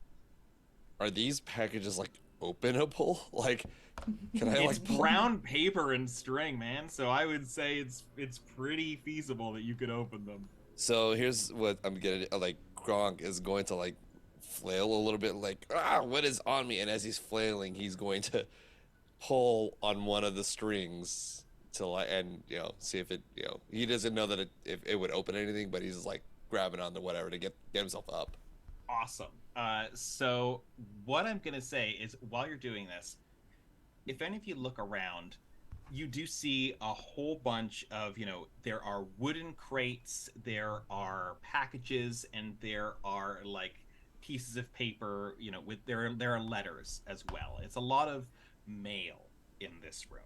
are these packages like openable? Like, can I It's like brown paper and string, man. So I would say it's pretty feasible that you could open them. So here's what I'm getting. Like, Gronk is going to like flail a little bit, like, what is on me? And as he's flailing, he's going to pull on one of the strings to and see if it he doesn't know that if it would open anything, but he's just like grabbing onto whatever to get himself up. Awesome. So what I'm gonna say is, while you're doing this, if any of you look around, you do see a whole bunch of, there are wooden crates, there are packages, and there are like pieces of paper, with there are letters as well. It's a lot of mail in this room.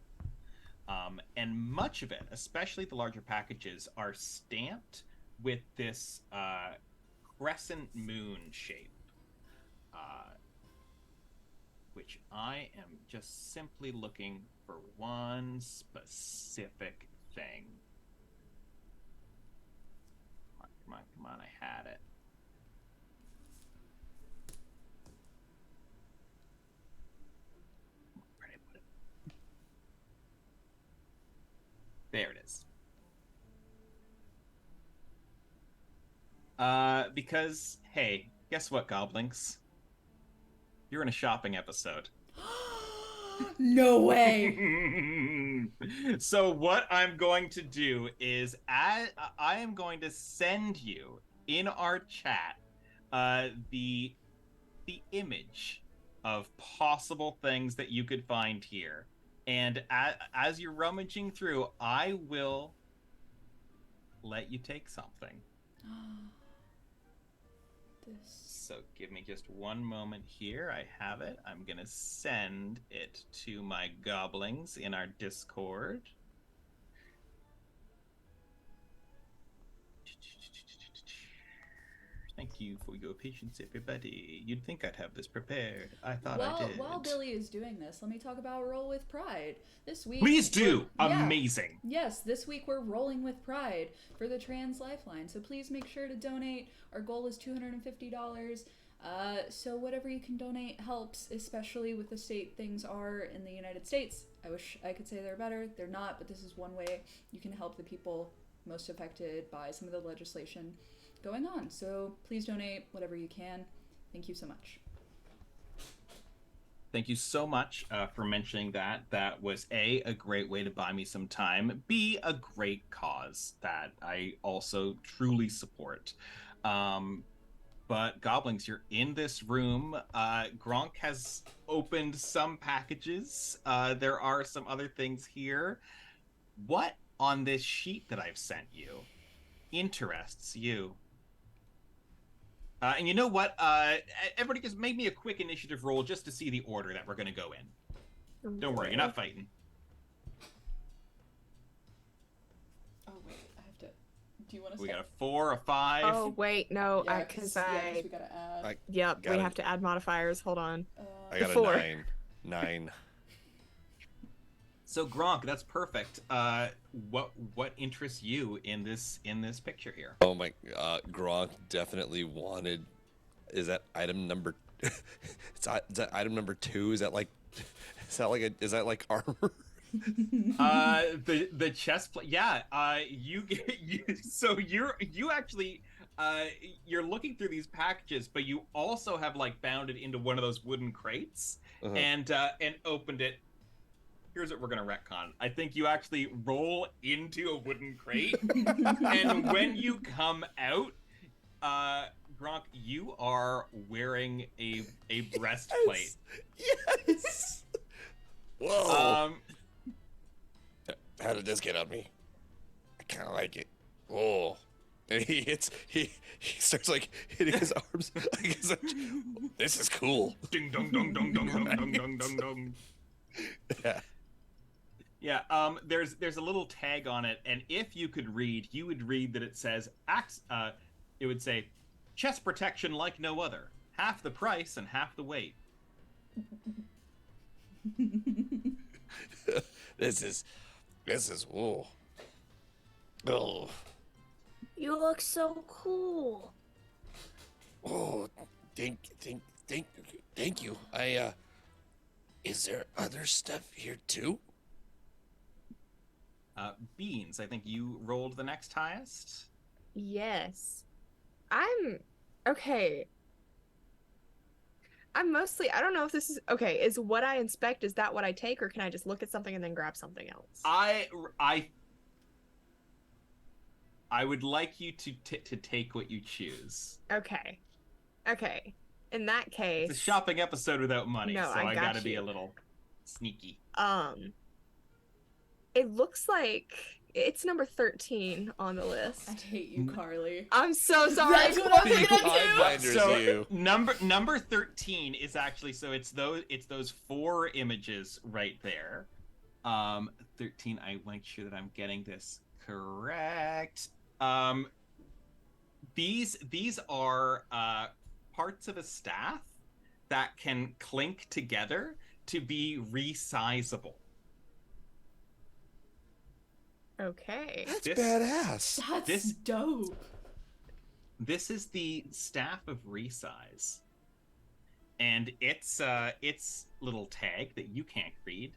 And much of it, especially the larger packages, are stamped with this crescent moon shape, which I am just simply looking for one specific thing. Come on, I had it. Because, hey, guess what, Goblings? You're in a shopping episode. No way. So what I'm going to do is I am going to send you in our chat the image of possible things that you could find here. And as you're rummaging through, I will let you take something. So give me just one moment here. I have it. I'm going to send it to my goblings in our Discord. Thank you for your patience, everybody. You'd think I'd have this prepared. I thought I did. While Billy is doing this, let me talk about Roll with Pride. This week, please do. Amazing. Yes, this week we're rolling with Pride for the Trans Lifeline. So please make sure to donate. Our goal is $250. So whatever you can donate helps, especially with the state things are in the United States. I wish I could say they're better. They're not, but this is one way you can help the people most affected by some of the legislation going on. So please donate whatever you can. Thank you so much. Thank you so much for mentioning that. That was a great way to buy me some time. B, a great cause that I also truly support. But Goblings, you're in this room. Gronk has opened some packages. There are some other things here. What on this sheet that I've sent you interests you? And you know what? Everybody just make me a quick initiative roll just to see the order that we're going to go in. Don't worry, you're not fighting. Oh, wait, I have to... Do you want to We got a 4, a 5. Oh, wait, no, Yeah, because we gotta add. Yep, we have to add modifiers. Hold on. I got a 4. 9. So Gronk, that's perfect. What interests you in this picture here? Oh my, Gronk definitely wanted. Is that item number? Is that item number 2? Is that like armor? The chest plate. Yeah. You so you actually you're looking through these packages, but you also have like bound it into one of those wooden crates and opened it. Here's what we're gonna retcon. I think you actually roll into a wooden crate, and when you come out, Gronk, you are wearing a breastplate. Yes. Whoa. Um, How did this get on me? I kind of like it. Oh. And he starts like hitting his arms. I guess this is cool. ding dong dong dong dong dong dong dong dong dong. Yeah. Yeah, there's a little tag on it, and if you could read, you would read that it says, it would say, chest protection like no other. Half the price and half the weight. This is, whoa. Oh. You look so cool. Oh, thank you. Is there other stuff here too? Beans, I think you rolled the next highest. Yes. Okay. I'm mostly, I don't know if this is, okay, is what I inspect, is that what I take, or can I just look at something and then grab something else? I would like you to take what you choose. Okay. Okay. In that case... It's a shopping episode without money, No, so I got gotta be you. a little sneaky. It looks like it's number 13 on the list. I hate you, Carly. I'm so sorry. That's what I was You gonna do. Pathfinders, So you. number 13 is actually, so it's those 4 images right there. 13, I make sure that I'm getting this correct. These are parts of a staff that can clink together to be resizable. Okay. That's This- badass. That's This- dope. This is the staff of resize, and its little tag that you can't read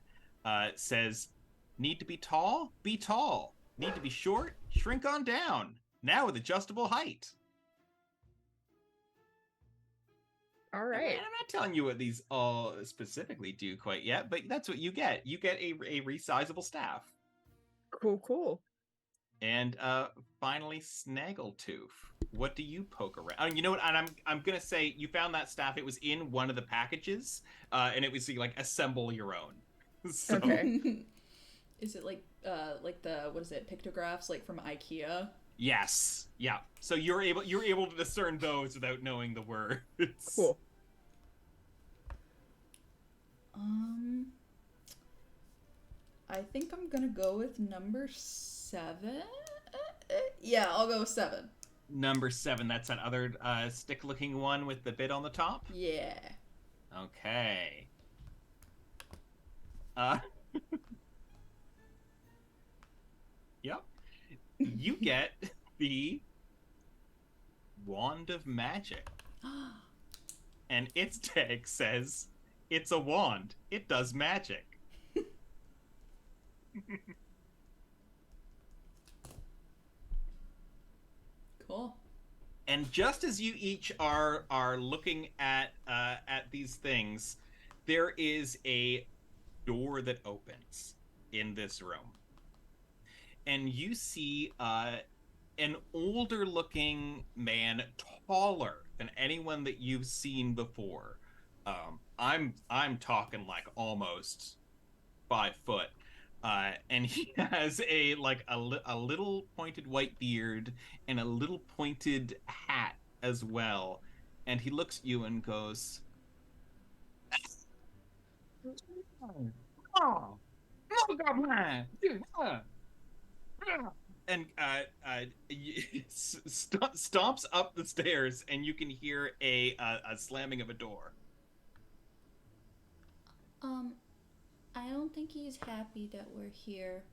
says, "Need to be tall? Be tall. Need to be short? Shrink on down. Now with adjustable height." All And right. I'm not telling you what these all specifically do quite yet, but that's what you get. You get a resizable staff. Cool. And finally, Snaggletoof. What do you poke around? Oh, you know what? And I'm gonna say you found that staff. It was in one of the packages, and it was like assemble your own. So, Okay. Is it like the what is it, pictographs like from IKEA? yes, yeah. So you're able to discern those without knowing the words. Cool. I think I'm gonna go with number 7. Yeah, I'll go with 7. Number 7. That's that other stick-looking one with the bit on the top. Yeah. Okay. Yep. You get the Wand of Magic. And its tag says, it's a wand. It does magic. Cool. And just as you each are looking at these things, there is a door that opens in this room. And you see an older looking man, taller than anyone that you've seen before. I'm talking like almost 5 foot. And he has a little pointed white beard and a little pointed hat as well. And he looks at you and goes, "Oh, Goblin! And stomps up the stairs, and you can hear a slamming of a door. I don't think he's happy that we're here.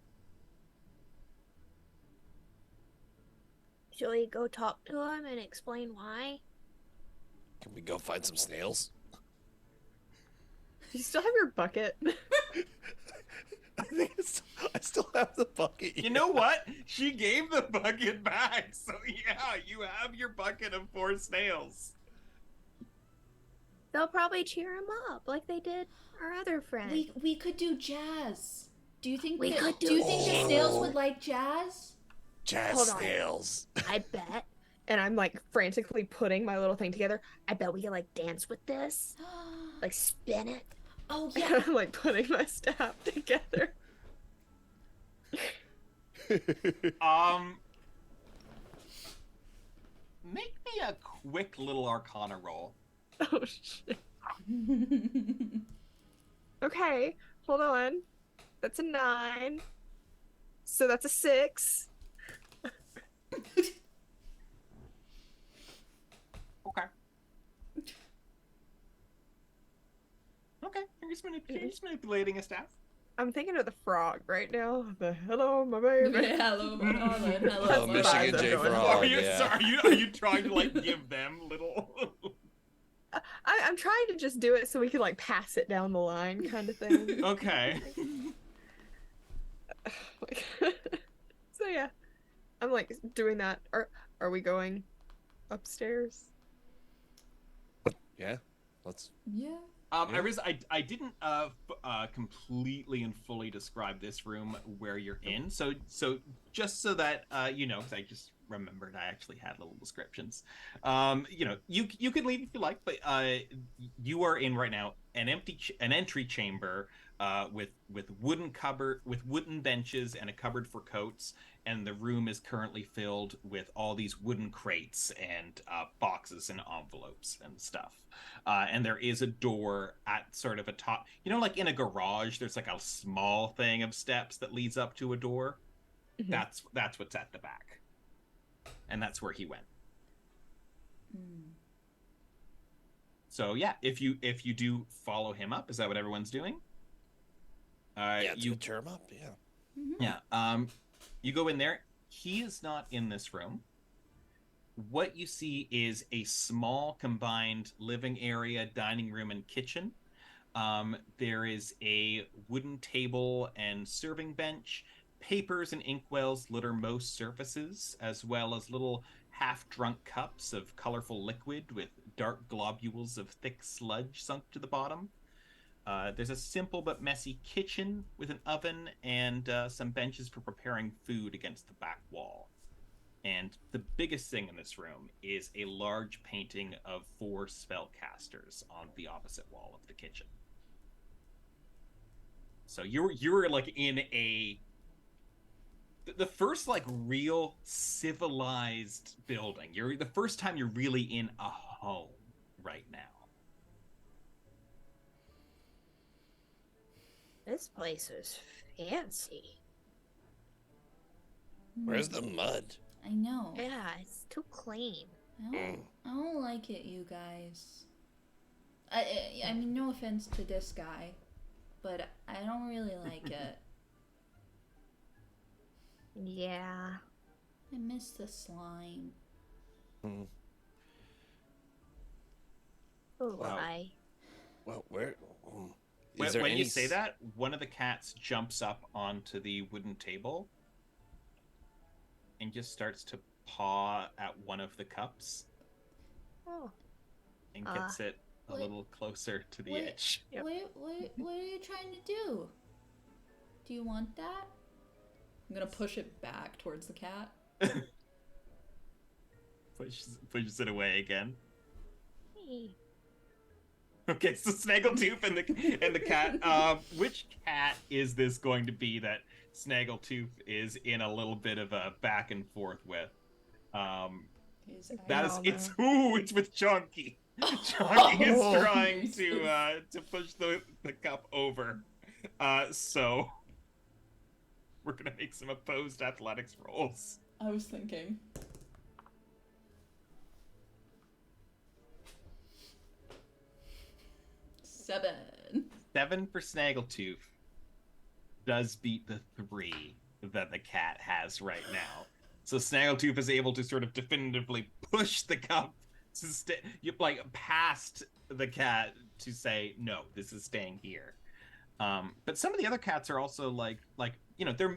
Shall we go talk to him and explain why? Can we go find some snails? Do you still have your bucket? I think I still have the bucket. You know what? She gave the bucket back, so yeah, you have your bucket of 4 snails. They'll probably cheer him up like they did our other friend. We could do jazz. Do you think We could do you do think the snails would like jazz? Jazz Hold on. snails. I bet. And I'm like frantically putting my little thing together. I bet we can like dance with this. Like spin it. Oh And yeah. I'm like putting my staff together. Make me a quick little Arcana roll. Oh shit. Okay, hold on. That's a 9. So that's a 6. Okay. Okay, you're just manipulating a staff. I'm thinking of the frog right now. The hello, my baby. Hello, my darling. Hello, Oh, my Michigan vibes J. are going. Frog. Are you yeah. are you trying to like give them little? I'm trying to just do it so we can like pass it down the line, kind of thing. Okay. So yeah, I'm like doing that. Are we going upstairs? Yeah. Let's. Yeah. I didn't completely and fully describe this room where you're in. So just so that you know, because I just remembered I actually had little descriptions. You know, you can leave if you like, but you are in right now an entry chamber with wooden benches and a cupboard for coats, and the room is currently filled with all these wooden crates and boxes and envelopes and stuff. And there is a door at sort of a top. You know, like in a garage, there's like a small thing of steps that leads up to a door. Mhm. That's what's at the back, and that's where he went. So yeah, if you do follow him up, is that what everyone's doing? Yeah, You cheer him up. Yeah. Yeah. You go in there. He is not in this room. What you see is a small combined living area, dining room, and kitchen. There is a wooden table and serving bench. Papers and inkwells litter most surfaces, as well as little half-drunk cups of colorful liquid with dark globules of thick sludge sunk to the bottom. There's a simple but messy kitchen with an oven and some benches for preparing food against the back wall. And the biggest thing in this room is a large painting of 4 spellcasters on the opposite wall of the kitchen. So you're like in the first like real civilized building. You're the first time you're really in a home right now. This place is fancy. Where's the mud? I know. Yeah, it's too clean. I don't like it, you guys. I mean, no offense to this guy, but I don't really like it. Yeah. I miss the slime. Hmm. Oh, Wow. hi. Well, where? When you say that, one of the cats jumps up onto the wooden table and just starts to paw at one of the cups Oh. and gets it a what- little closer to the what- edge. Yep. What are you trying to do? Do you want that? I'm gonna push it back towards the cat. Pushes it away again. Hey. Okay, so Snaggletoof and the cat. Which cat is this going to be that Snaggletoof is in a little bit of a back and forth with? It's with Chunky. Chunky is trying to push the cup over. So we're gonna make some opposed athletics rolls. I was thinking. Seven. 7 for Snaggletooth does beat the 3 that the cat has right now. So Snaggletooth is able to sort of definitively push the cup to past the cat to say, no, this is staying here. But some of the other cats are also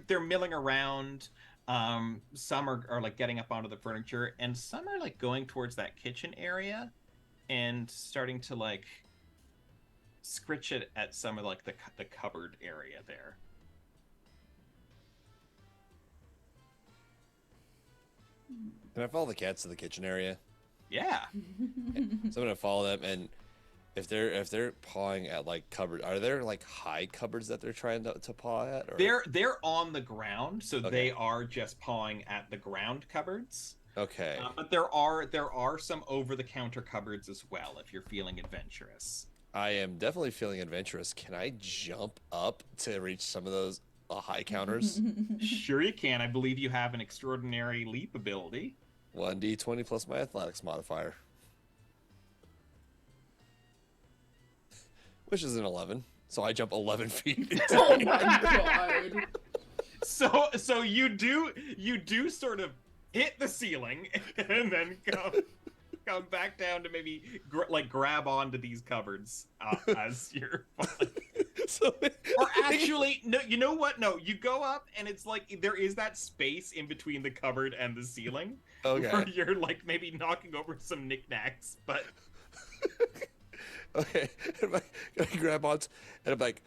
they're milling around. Some are like getting up onto the furniture, and some are like going towards that kitchen area and starting to like scritch it at some of like the cupboard area there. Can I follow the cats to the kitchen area? Yeah. So I'm gonna follow them, and if they're pawing at like cupboard, are there like high cupboards that they're trying to paw at? Or? They're on the ground, so Okay. they are just pawing at the ground cupboards. Okay. But there are some over-the-counter cupboards as well if you're feeling adventurous. I am definitely feeling adventurous. Can I jump up to reach some of those high counters? Sure you can. I believe you have an extraordinary leap ability. 1d20 plus my athletics modifier. Which is an 11. So I jump 11 feet. Oh my god. So you do sort of hit the ceiling and then come back down to maybe grab onto these cupboards as you're falling. Or actually, no. You know what? No, you go up and it's like there is that space in between the cupboard and the ceiling. Okay. Where you're like maybe knocking over some knickknacks, but Okay. And I grab on, and I'm like,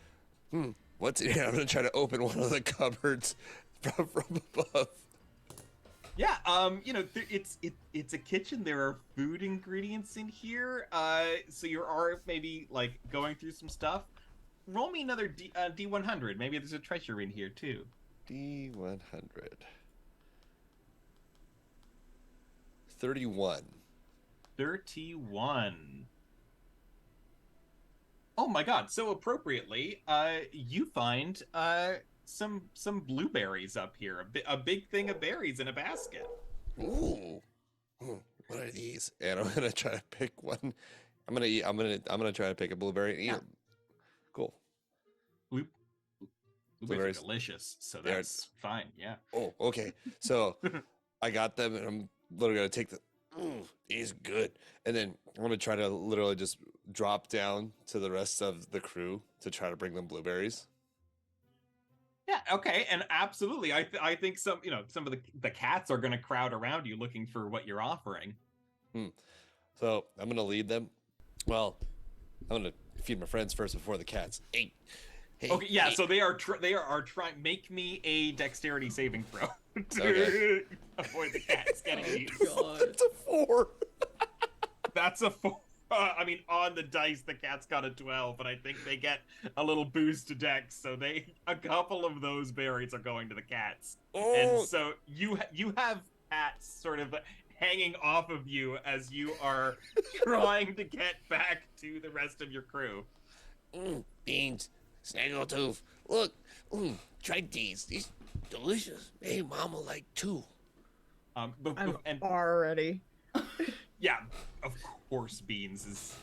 what's in here? I'm gonna try to open one of the cupboards from above. yeah, it's a kitchen. There are food ingredients in here. So you are maybe like going through some stuff. Roll me another D100. Maybe there's a treasure in here too. D100. 31. 31. Oh my god, so appropriately, you find some blueberries up here. A big thing of berries in a basket. Ooh. What are these? And I'm gonna try to pick one. I'm gonna try to pick a blueberry and eat Yeah. it. Cool. Blueberries Blueberries. are delicious, so They're- that's fine, yeah. Oh, okay. So I got them, and I'm literally gonna take the. He's good. And then I'm gonna try to literally just drop down to the rest of the crew to try to bring them blueberries. Yeah, okay, and absolutely. I think some of the cats are going to crowd around you looking for what you're offering. So I'm gonna lead them. Well, I'm gonna feed my friends first before the cats. Hey. Okay, yeah. hey. So they are trying. Make me a dexterity saving throw to Okay. avoid the cats getting you. God. It's a 4. That's a 4. I mean, on the dice, the cat's got a 12, but I think they get a little boost to dex, so a couple of those berries are going to the cats, and so you have cats sort of hanging off of you as you are trying to get back to the rest of your crew. Beans, Snaggletoof. Look, try these. These delicious. Hey, Mama, like 2. I'm already. Yeah, of course Beans is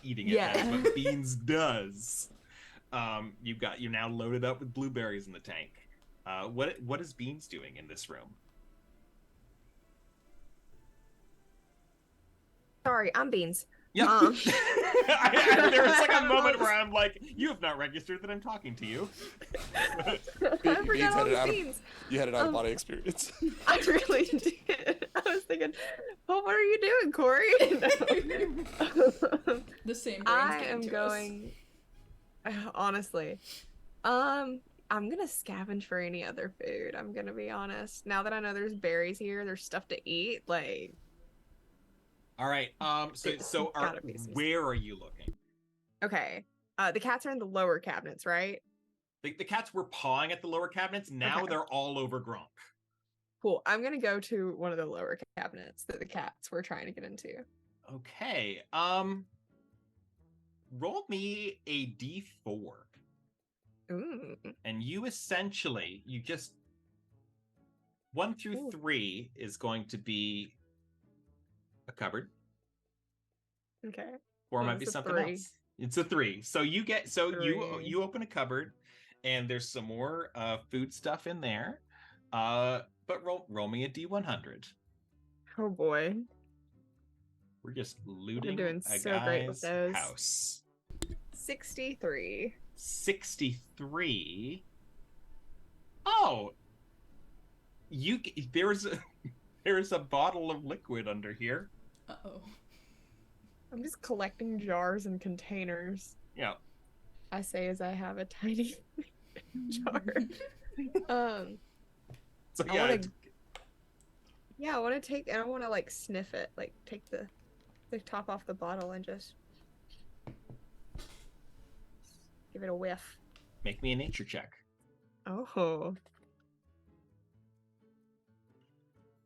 eating it, Yeah. now, but Beans does. You're now loaded up with blueberries in the tank. What is Beans doing in this room? Sorry, I'm Beans. Yeah. Um. There's like a moment where I'm like, you have not registered that I'm talking to you. I Beans forgot had all it the out of- Beans. You had an out-of-body experience. I really did. I was thinking, well, what are you doing, Cori? The same brain's I getting am to going. Honestly, I'm gonna scavenge for any other food. I'm gonna be honest. Now that I know there's berries here, there's stuff to eat. Like, All right. It's gotta be some Where are you looking? okay, the cats are in the lower cabinets, right? The cats were pawing at the lower cabinets. Now Okay. they're all over Gronk. Cool. I'm gonna go to one of the lower cabinets that the cats were trying to get into. Okay. Roll me a d4. Ooh. And you essentially, you just 1 through Ooh. 3 is going to be a cupboard. Okay. 4 Oh, might be it's a something 3. else. It's a 3. So you 3. you open a cupboard, and there's some more food stuff in there. But roll me a d100. Oh boy. We're just looting doing a so great with guy's those. house. 63. 63. Oh, there's a bottle of liquid under here. Uh-oh. I'm just collecting jars and containers. Yeah. I say as I have a tiny jar. So I yeah, wanna- Yeah, I want to take, and I want to like sniff it, like take the top off the bottle and just give it a whiff. make me a nature check. Oh.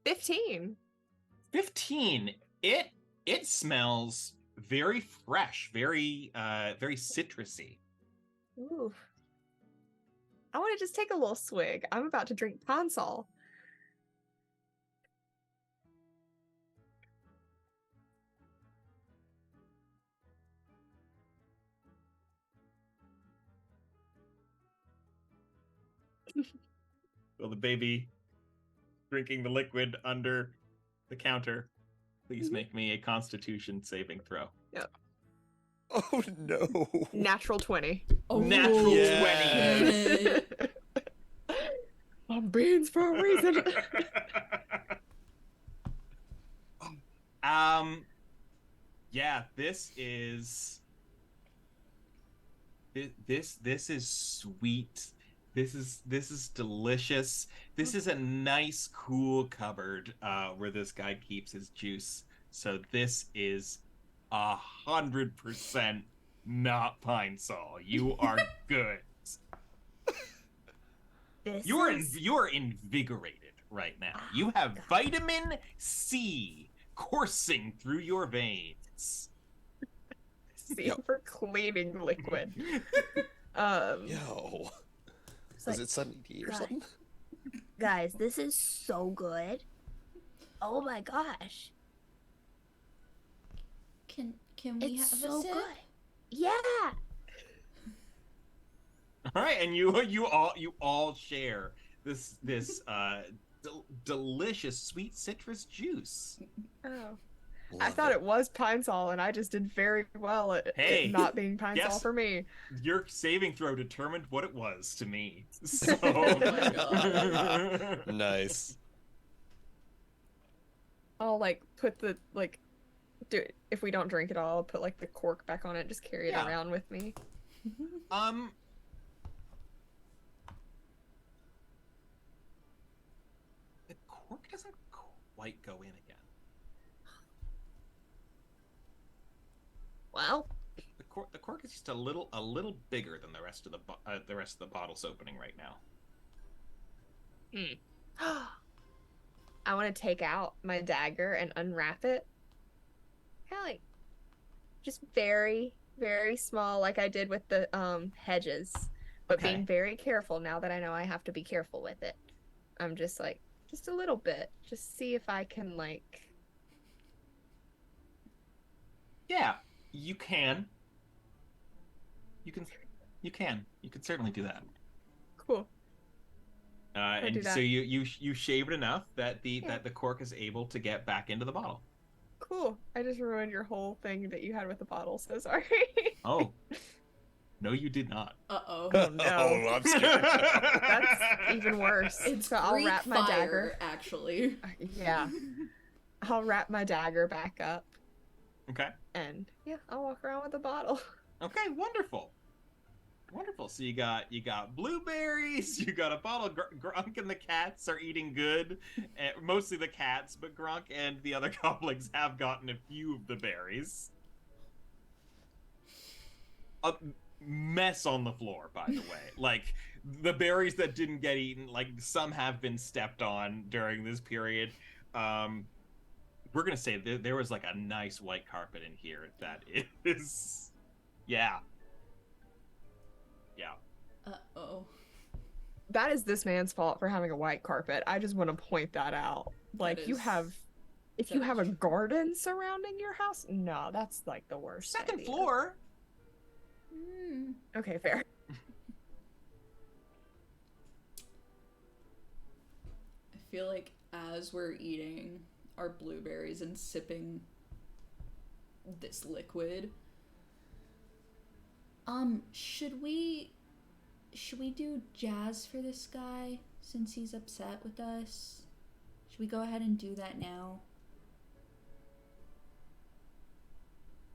15. 15. It smells very fresh, very citrusy. Ooh. I want to just take a little swig. I'm about to drink Ponsol. Well, the baby drinking the liquid under the counter. Please make me a Constitution saving throw. Oh no. Natural 20. Oh, Natural yeah. 20. I'm beans for a reason. Yeah, this is sweet. This is delicious. This is a nice, cool cupboard where this guy keeps his juice. So this is 100% not Pine Sol. You are good. You're invigorated right now. You have vitamin C coursing through your veins. See for cleaning liquid. Yo. Is it Sunny D or God. something? Guys, this is so good. Oh my gosh. Can we It's have so a sip? good. Yeah. All right, and you all share this delicious sweet citrus juice. Oh. I thought it was Pine Sol, and I just did very well at Hey, it not being Pine Sol guess- for me. Your saving throw determined what it was to me. So Oh my God. Nice. I'll like put the like If we don't drink it all, I'll put like the cork back on it, just carry it Yeah. around with me. The cork doesn't quite go in again. Well, The cork is just a little bigger than the rest of the bottle's opening right now. I want to take out my dagger and unwrap it. Kind of like just very, very small, like I did with the hedges, but Okay. being very careful now that I know I have to be careful with it. I'm just like, just a little bit, just see if I can like. Yeah, you can. You can certainly do that. Cool. And do so that. you shave it enough that Yeah. the cork is able to get back into the bottle. Cool. I just ruined your whole thing that you had with the bottle, so sorry. Oh, no, you did not. Uh-oh. Oh, no. Oh, I'm scared. That's even worse. It's So I'll Greek wrap my fire, dagger. actually. Yeah. I'll wrap my dagger back up, Okay. and yeah, I'll walk around with the bottle. Okay. Wonderful. Wonderful. So you got blueberries. You got a bottle. Gronk and the cats are eating good, mostly the cats, but Gronk and the other goblins have gotten a few of the berries. A mess on the floor, by the way. Like the berries that didn't get eaten, like some have been stepped on during this period. We're gonna say there was like a nice white carpet in here that is, yeah. Uh-oh. That is this man's fault for having a white carpet. I just want to point that out. Like, That you is- have. If you have a garden surrounding your house, no, that's like the worst. Second idea. floor. Hmm. Okay, fair. I feel like as we're eating our blueberries and sipping this liquid, should we do jazz for this guy since he's upset with us? Should we go ahead and do that now?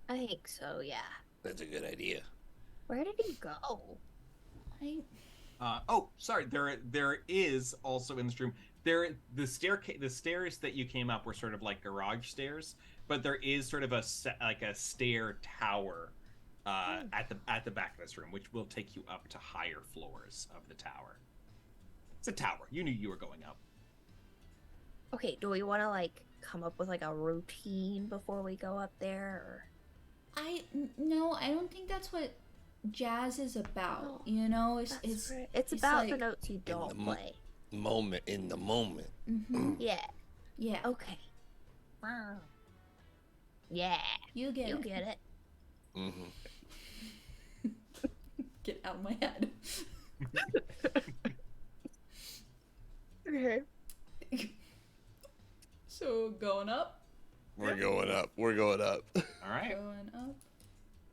I think so, yeah. That's a good idea. Where did he go? Oh, sorry. There is also in this room. The stairs that you came up were sort of like garage stairs, but there is sort of a stair tower at the back of this room, which will take you up to higher floors of the tower. It's a tower. You knew you were going up. Okay, do we want to like come up with like a routine before we go up there? No, I don't think that's what jazz is about. No, You know, It's about the like- notes you don't the play. Moment in the moment. Mhm. Yeah. Yeah, Okay. Wow. Yeah. you get You it. get it. Mm-hmm. get out of my head. Okay. So going up, We're going up. We're going up. All right. going up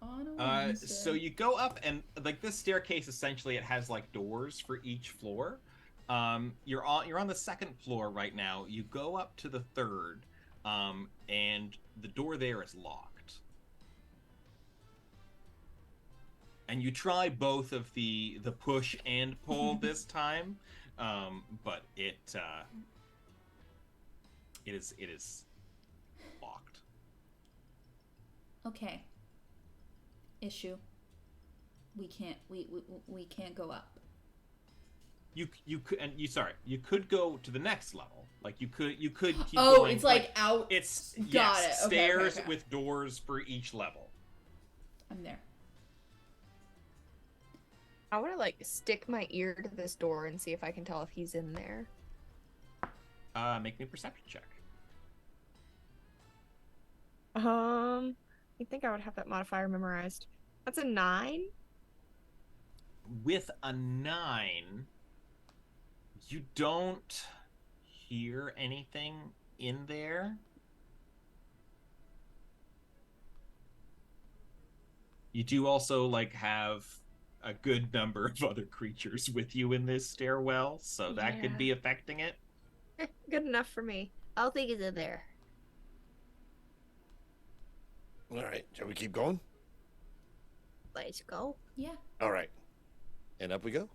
on a Wednesday. So you go up, and like this staircase, essentially, it has like doors for each floor. You're on the second floor right now. You go up to the third, and the door there is locked. And you try both of the push and pull this time, but it is locked. Okay. Issue. We can't go up. You could, and you could go to the next level. Like you could keep Oh, going. it's like out. It's Got yes, it. Okay, stairs okay. with doors for each level. I'm there. I want to like stick my ear to this door and see if I can tell if he's in there. Make me a perception check. You think I would have that modifier memorized? That's a 9. With a 9, you don't hear anything in there. You do also like have a good number of other creatures with you in this stairwell, so that could Yeah. be affecting it. Good enough for me. I don't think he's in there. All right, shall we keep going? Let's go. Yeah. All right, and up we go.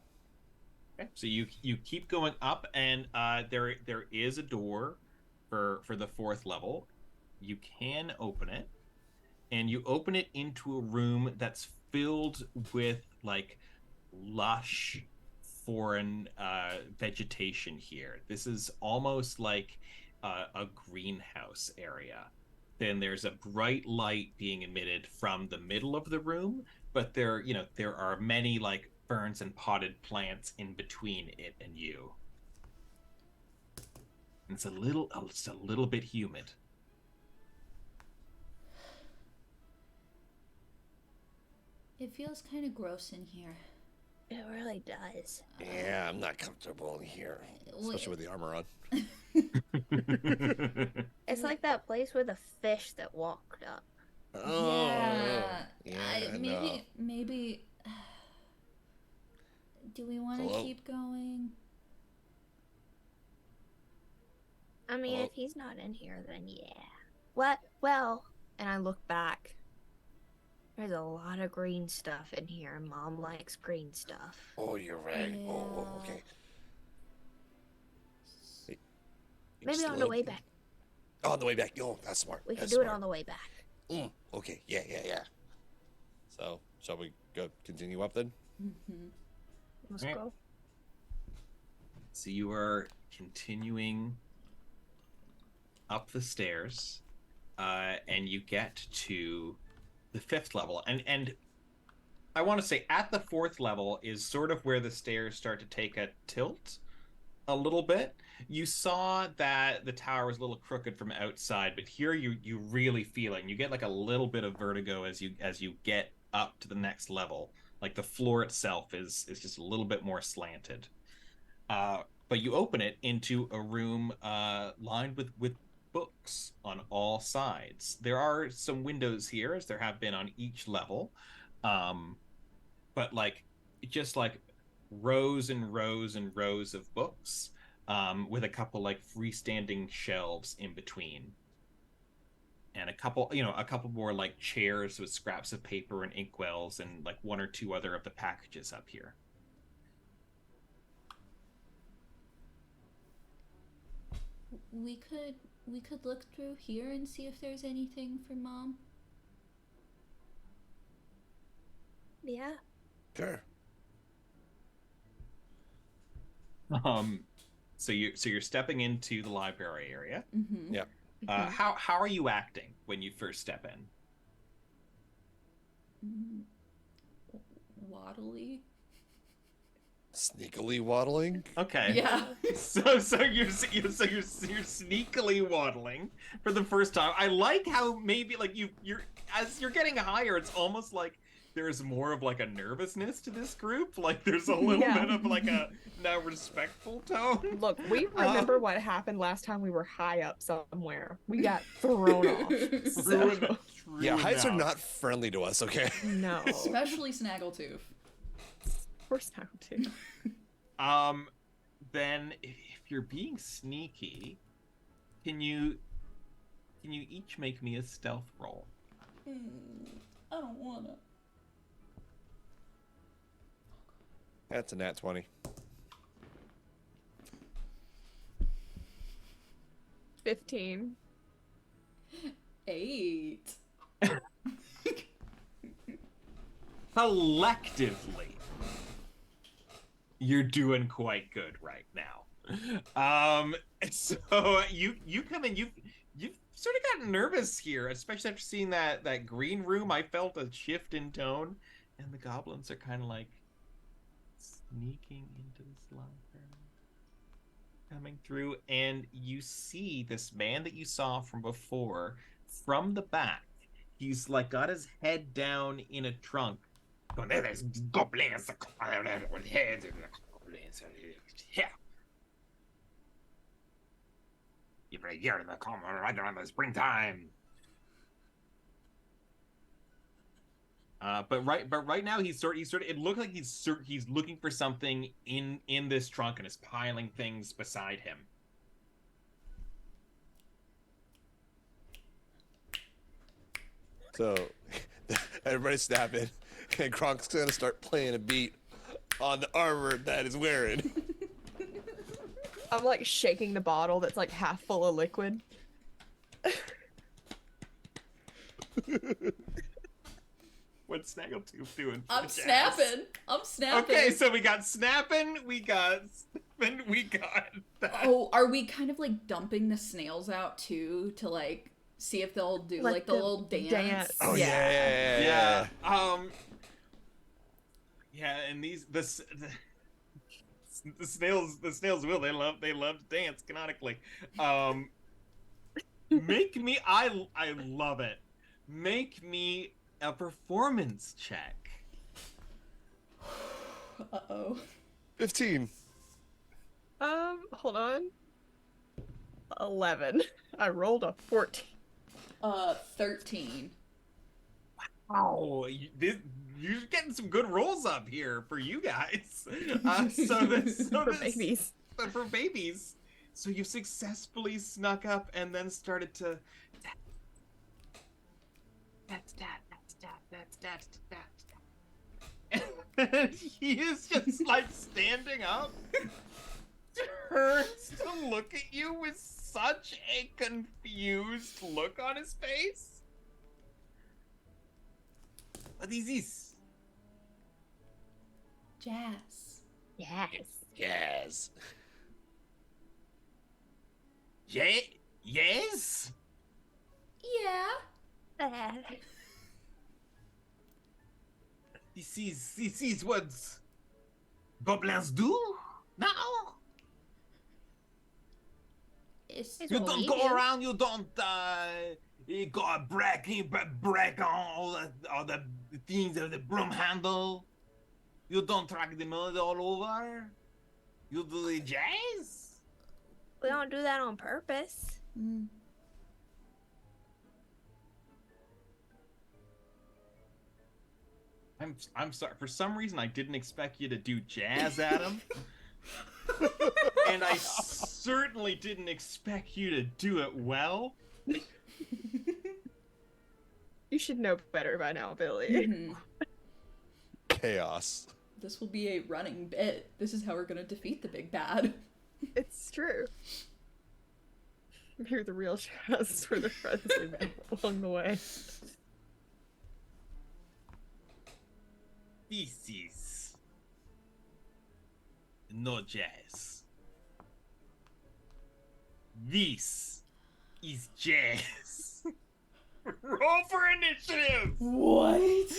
Okay. So you keep going up, and there is a door for the fourth level. You can open it, and you open it into a room that's filled with like lush foreign vegetation here. This is almost like a greenhouse area. Then there's a bright light being emitted from the middle of the room, but there are many like ferns and potted plants in between it and you. It's a little bit humid. It feels kind of gross in here. It really does. Yeah, I'm not comfortable in here, especially with the armor on. It's like that place with the fish that walked up. Oh, yeah. Maybe. Do we want to Hello? keep going? I mean, Hello? if he's not in here, then yeah. What? Well, And I look back. There's a lot of green stuff in here, and Mom likes green stuff. Oh, you're right. Oh, Yeah. okay. Hey, you maybe still on the in? way back. Oh, on the way back. Oh, that's smart. We can That's do it smart. on the way back. Okay. Yeah. So, shall we go continue up then? Mm-hmm. Let's Right. go. So you are continuing up the stairs, and you get to the fifth level. And I want to say at the fourth level is sort of where the stairs start to take a tilt a little bit. You saw that the tower was a little crooked from outside, but here you really feel it. And you get like a little bit of vertigo as you get up to the next level. Like the floor itself is just a little bit more slanted. But you open it into a room lined with books on all sides. There are some windows here, as there have been on each level, but like just like rows and rows and rows of books, with a couple like freestanding shelves in between, and a couple more like chairs with scraps of paper and inkwells, and like one or two other of the packages up here. We could look through here and see if there's anything for Mom. Yeah. Sure. So you're stepping into the library area. Mm-hmm. Yeah. How are you acting when you first step in? Waddly. Sneakily waddling. Okay. Yeah. So you're sneakily waddling for the first time. I like how maybe like you're as you're getting higher, it's almost like there's more of like a nervousness to this group. Like there's a little Yeah. bit of like a now respectful tone. Look, we remember what happened last time we were high up somewhere. We got thrown off. True So, Yeah, heights are enough. not friendly to us. Okay. no. Especially Snaggletoof. We're down too. Then if you're being sneaky, can you each make me a stealth roll? I don't wanna. That's a nat 20. 15. 8. Collectively, you're doing quite good right now. So you come in, you've sort of gotten nervous here, especially after seeing that green room. I felt a shift in tone, and the goblins are kind of like sneaking into this library, coming through, and you see this man that you saw from before from the back. He's like got his head down in a trunk. Going, there's goblins with heads. Yeah. You're here in the common right around the springtime. But right now he's sort of it looked like he's looking for something in this trunk and is piling things beside him. So everybody's snapping, and Gronk's gonna start playing a beat on the armor that is wearing. I'm like shaking the bottle that's like half full of liquid. What's Snaggletoof doing? I'm snapping. I'm snapping. Okay, so we got snapping, we got snapping, we got that. Oh, are we kind of like dumping the snails out too to like see if they'll do like the little dance? Oh Yeah. yeah. Yeah, and the snails will they love to dance canonically. Make me I love it. Make me a performance check. Uh-oh. 15. Hold on. 11. I rolled a 14. 13. Oh, you're getting some good rolls up here for you guys. Babies. For babies. So you successfully snuck up and then started to. That's that. And he is just like standing up, turns to look at you with such a confused look on his face. What is this? Jazz. Yes. Yes. Yes? Yeah. This is what goblins do now? It's You what don't we go do. around, you don't you go break on all the things of the broom handle. You don't track the mud all over. You do the jazz. We don't do that on purpose. Mm. I'm sorry. For some reason, I didn't expect you to do jazz, Adam. And I certainly didn't expect you to do it well. You should know better by now, Billy. Mhm. Chaos. This will be a running bit. This is how we're gonna defeat the big bad. It's true. You're the real jazz for the friends we met along the way. This is no jazz. This is jazz. Roll for initiative. What?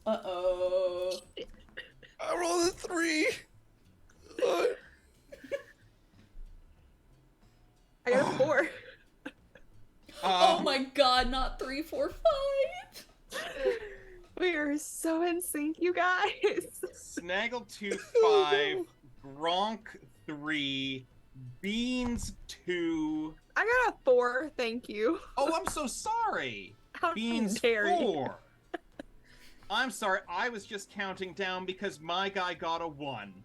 Uh-oh. I rolled a 3. What? I got a 4. Oh my god, not 3, 4, 5. We are so in sync, you guys. Snaggletooth 5, Gronk 3, Beans 2. I got a 4, thank you. Oh, I'm so sorry. How Beans dare you. 4. I'm sorry, I was just counting down because my guy got a 1.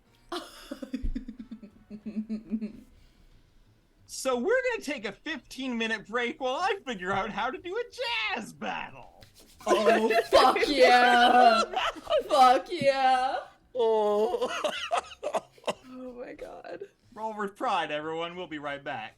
So we're gonna take a 15-minute break while I figure out how to do a jazz battle. Oh, fuck yeah! Fuck yeah! Oh. Oh my god. Roll with pride, everyone. We'll be right back.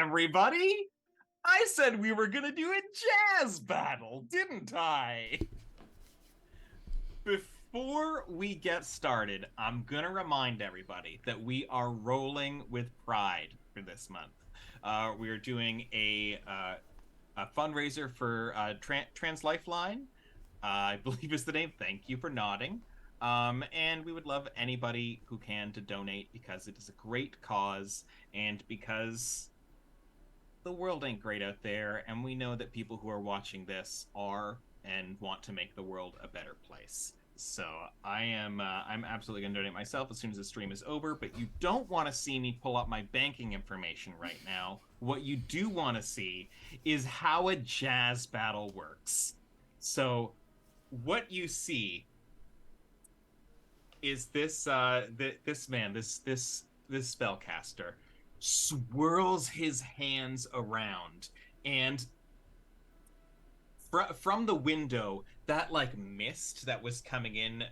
everybody! I said we were gonna do a jazz battle, didn't I? Before we get started, I'm gonna remind everybody that we are rolling with pride for this month. We are doing a fundraiser for Trans Lifeline. I believe is the name. Thank you for nodding. And we would love anybody who can to donate because it is a great cause and because the world ain't great out there, and we know that people who are watching this are and want to make the world a better place. So I'm absolutely gonna donate myself as soon as the stream is over, but you don't want to see me pull up my banking information right now. What you do want to see is how a jazz battle works. So what you see is this this spellcaster swirls his hands around, and from the window, that like mist that was coming in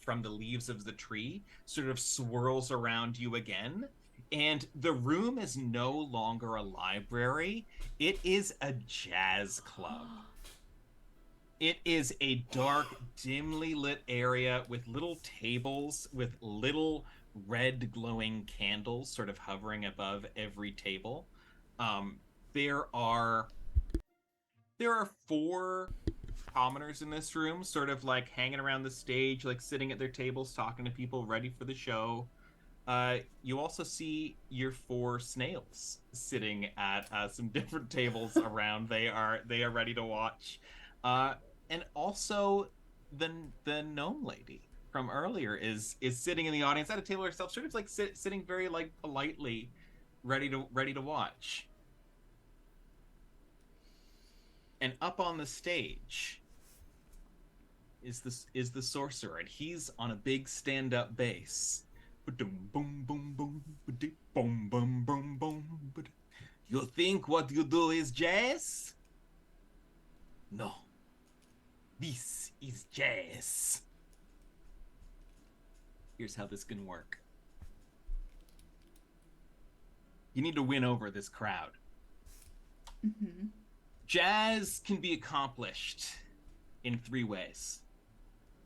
from the leaves of the tree sort of swirls around you again, and the room is no longer a library. It is a jazz club. It is a dark, dimly lit area with little tables with little red glowing candles sort of hovering above every table. There are 4 commoners in this room, sort of like hanging around the stage, like sitting at their tables, talking to people ready for the show. You also see your 4 snails sitting at some different tables around. They are ready to watch. And also the gnome lady from earlier is sitting in the audience at a table herself, sort of like sitting very like politely, ready to watch. And up on the stage is the sorcerer, and he's on a big stand-up bass. You think what you do is jazz? No. This is jazz. Here's how this can work. You need to win over this crowd. Mm-hmm. Jazz can be accomplished in 3 ways: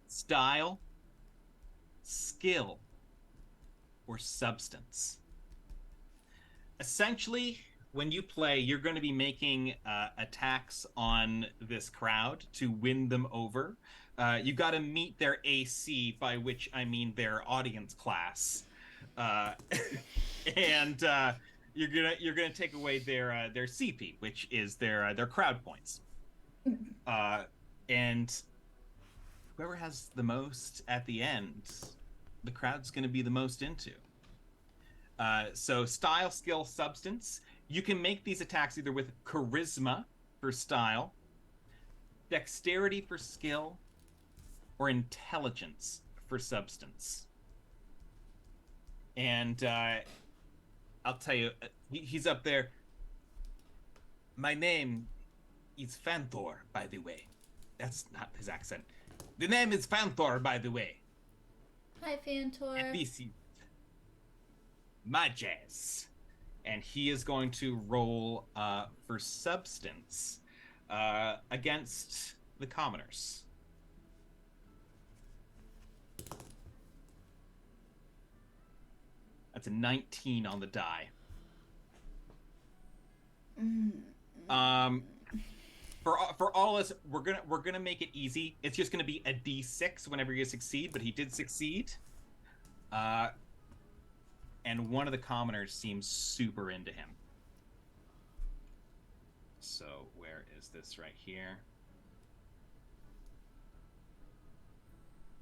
style, skill, or substance. Essentially, when you play, you're going to be making attacks on this crowd to win them over. You got to meet their AC, by which I mean their audience class, and you're gonna take away their CP, which is their crowd points. And whoever has the most at the end, the crowd's going to be the most into. So style, skill, substance. You can make these attacks either with charisma for style, dexterity for skill, or intelligence for substance. And I'll tell you, he's up there. My name is Fanthor, by the way. That's not his accent. The name is Fanthor, by the way. Hi, Fantor. And this is my jazz. And he is going to roll for substance against the commoners. That's a 19 on the die. For all us, we're gonna make it easy. It's just gonna be a D6 whenever you succeed, but he did succeed. And one of the commoners seems super into him. So where is this? Right here.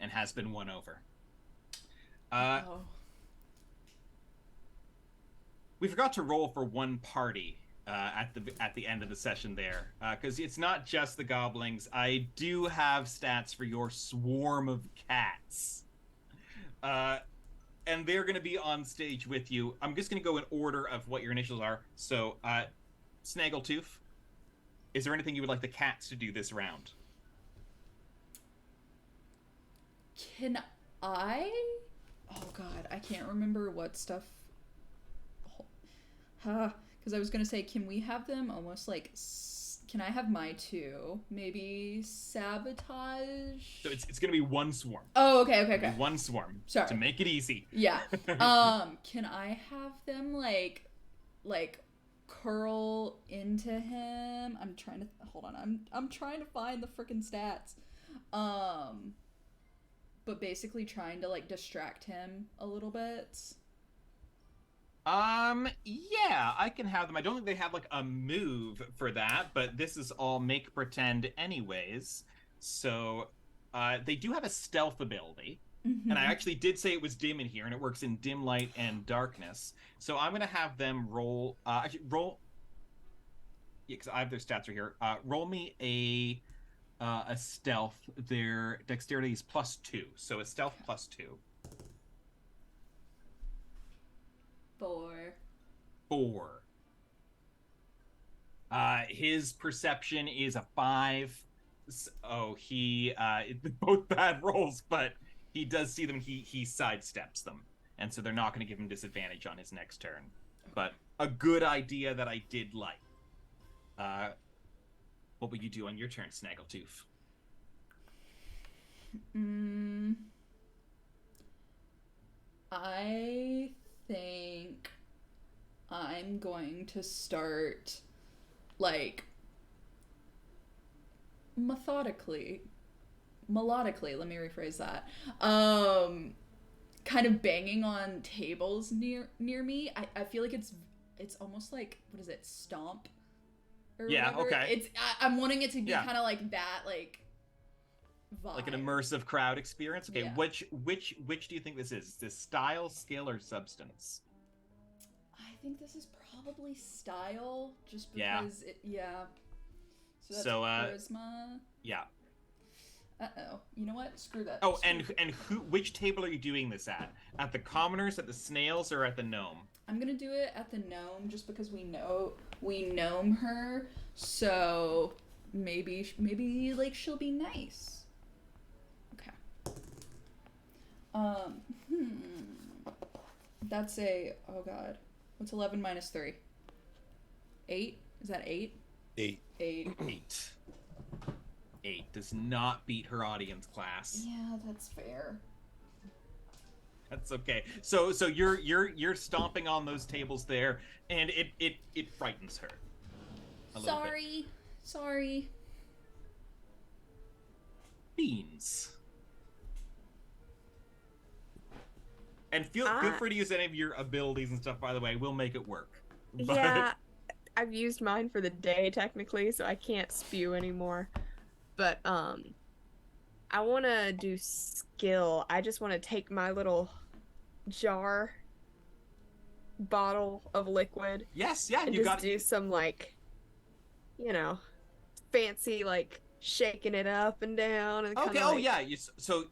And has been won over. We forgot to roll for one party at the end of the session there, because it's not just the goblins. I do have stats for your swarm of cats. And they're going to be on stage with you. I'm just going to go in order of what your initials are. So, Snaggletoof, is there anything you would like the cats to do this round? Can I? Oh god, I can't remember what stuff. Because Because I was gonna say, can we have them almost like? Can I have my two? Maybe sabotage. So it's gonna be one swarm. Oh, okay. One swarm. Sorry. To make it easy. Yeah. Can I have them like curl into him? I'm trying to hold on. I'm trying to find the freaking stats. But basically trying to like distract him a little bit. Yeah, I can have them. I don't think they have like a move for that, but this is all make pretend anyways. So, they do have a stealth ability. Mm-hmm. And I actually did say it was dim in here, and it works in dim light and darkness. So I'm gonna have them roll. Actually, roll. Yeah, because I have their stats right here. Roll me a stealth. Their dexterity is +2, so a stealth +2. 4. His perception is a 5. Oh, he both bad rolls, but he does see them. He sidesteps them, and so they're not going to give him disadvantage on his next turn. But a good idea that I did like. What will you do on your turn, Snaggletoof? I think I'm going to start like melodically, let me rephrase that. Kind of banging on tables near me. I feel like it's almost like, what is it, stomp or Yeah, whatever. okay. I'm wanting it to be kind of like that, like vibe. Like an immersive crowd experience. Okay, Yeah. which do you think this is? Is this style, skill, or substance? I think this is probably style, just Yeah. because So that's So, charisma. Yeah. Uh-oh. You know what? Screw that. Oh, Screw and which table are you doing this at? At the commoners, at the snails, or at the gnome? I'm gonna do it at the gnome just because we gnome her, so maybe like she'll be nice. Okay. That's oh god. What's 11 minus 3? 8? Is that 8? 8. 8. 8 does not beat her audience class. Yeah, that's fair. That's okay. So you're stomping on those tables there, and it frightens her. A little bit. Sorry. Beans. And feel free to use any of your abilities and stuff. By the way, we'll make it work. But... Yeah, I've used mine for the day technically, so I can't spew anymore. But I want to do skill. I just want to take my little bottle of liquid. Yes, yeah, And you just got do some like, fancy like shaking it up and down and Okay. kinda, Oh like, yeah. So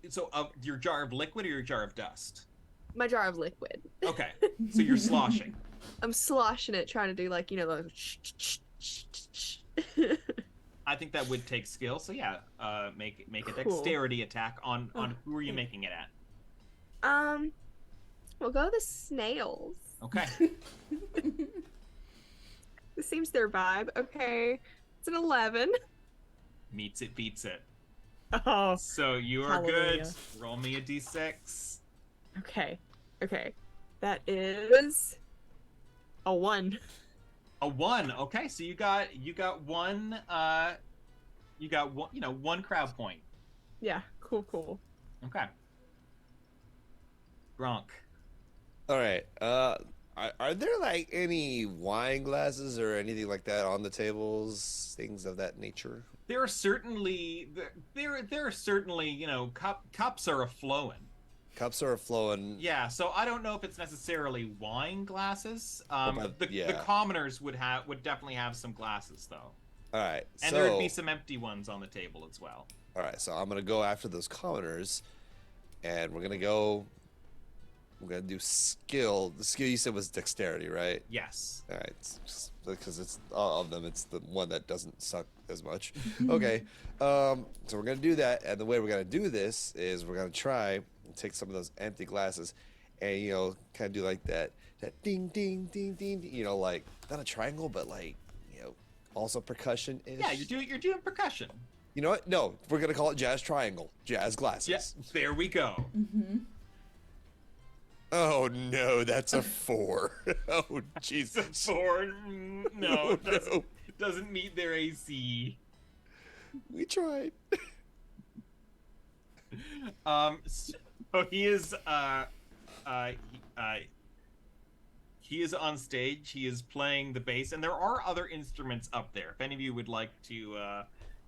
your jar of liquid or your jar of dust? my jar of liquid. Okay. So you're sloshing. I'm sloshing it, trying to do like those. I think that would take skill. So yeah, make a Cool. dexterity attack on who are you making it at? We'll go the snails. Okay. This seems their vibe. Okay, it's an 11. Meets it, beats it. Oh. So you are Hallelujah. good. Roll me a d6. Okay. That is a 1. A 1. Okay, so you got one. You got one crowd point. Yeah. Cool. Okay. Gronk. All right. Are there like any wine glasses or anything like that on the tables, things of that nature? There are certainly cups are a flowing. Cups are flowing. Yeah, so I don't know if it's necessarily wine glasses. The yeah. commoners would definitely have some glasses though. All right. And there would be some empty ones on the table as well. All right, so I'm gonna go after those commoners, and we're gonna do skill. The skill you said was dexterity, right? Yes. All right, because it's all of them. It's the one that doesn't suck as much. Okay, so we're gonna do that, and the way we're gonna do this is we're gonna try and take some of those empty glasses, and you know, kind of do like that ding ding ding ding. You know, like not a triangle, but like you know, also percussion ish. Yeah, you're doing percussion. You know what? No, we're gonna call it jazz triangle, jazz glasses. Yeah, there we go. Mm-hmm. Oh no, that's a 4. Oh Jesus. 4, no, Oh, no. doesn't meet their AC. We tried. So he is he is on stage. He is playing the bass, and there are other instruments up there. If any of you would like to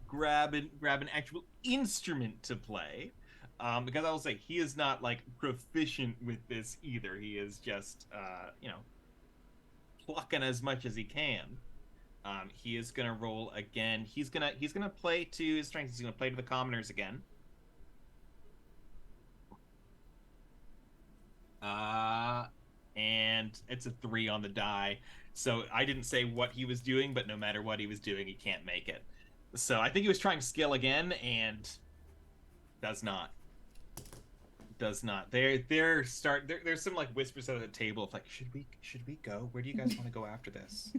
grab an actual instrument to play, because I will say he is not like proficient with this either. He is just you know, plucking as much as he can. He is gonna roll again. He's gonna play to his strengths. He's gonna play to the commoners again. And it's a 3 on the die. So I didn't say what he was doing, but no matter what he was doing, he can't make it. So I think he was trying skill again, and does not. There's some like whispers at the table of like, should we go? Where do you guys want to go after this?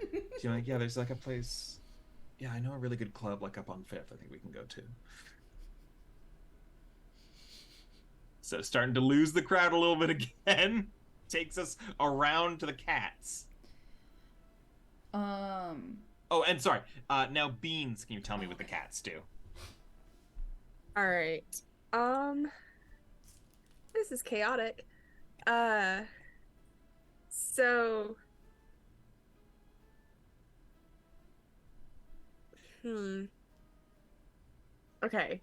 So you're like, yeah, there's like a place. Yeah, I know a really good club like up on 5th. I think we can go to. So starting to lose the crowd a little bit again. Takes us around to the cats. Oh, and sorry. Now, Beans, can you tell me what the cats do? All right. This is chaotic. So. Okay.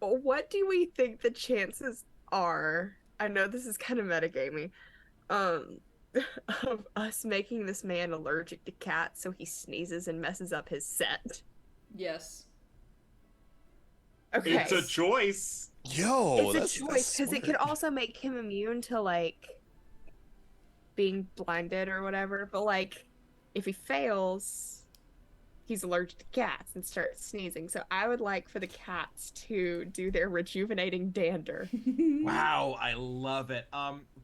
What do we think the chances are? I know this is kind of metagaming. Of us making this man allergic to cats so he sneezes and messes up his set. Yes. Okay. It's a choice. Yo, It's a choice because it could also make him immune to like being blinded or whatever. But like, if he fails, he's allergic to cats and starts sneezing. So I would like for the cats to do their rejuvenating dander. Wow, I love it.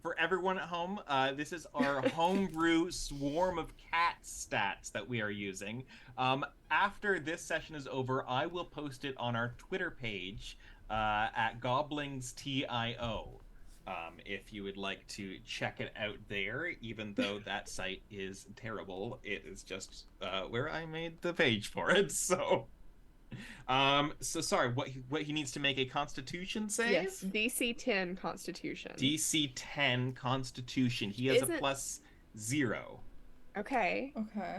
For everyone at home, this is our homebrew swarm of cat stats that we are using. After this session is over, I will post it on our Twitter page at Goblings TIO. If you would like to check it out there, even though that site is terrible, it is just where I made the page for it. So sorry, what he needs to make a Constitution save? Yes, DC 10 Constitution. DC 10 Constitution. He has a +0. Okay. Okay.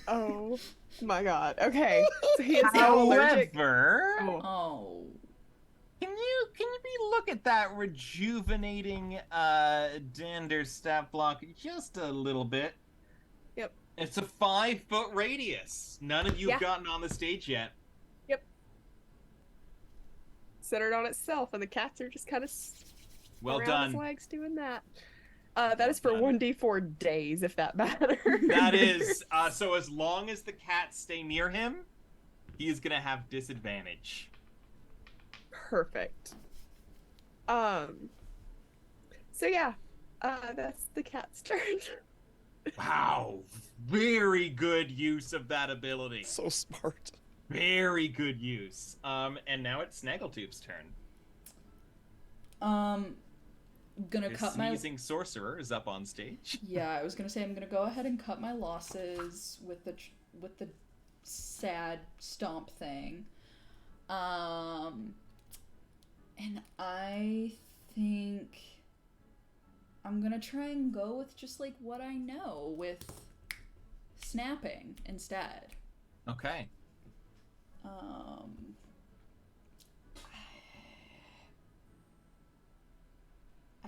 Oh my god. Okay. So he is now allergic. However, Oh. can you look at that rejuvenating dander stat block just a little bit? Yep. It's a 5-foot radius. None of you have gotten on the stage yet. Yep. Centered on itself, and the cats are just kind of Well around done. his legs doing that. That is for 1d4 days, if that matters. That is so. As long as the cats stay near him, he is gonna have disadvantage. Perfect. So yeah, that's the cat's turn. Wow, very good use of that ability. So smart. Very good use. And now it's Snaggletoof's turn. Gonna The cut my sneezing sorcerer is up on stage. Yeah, I was gonna say I'm gonna go ahead and cut my losses with the sad stomp thing, and I think I'm gonna try and go with just like what I know with snapping instead. Okay.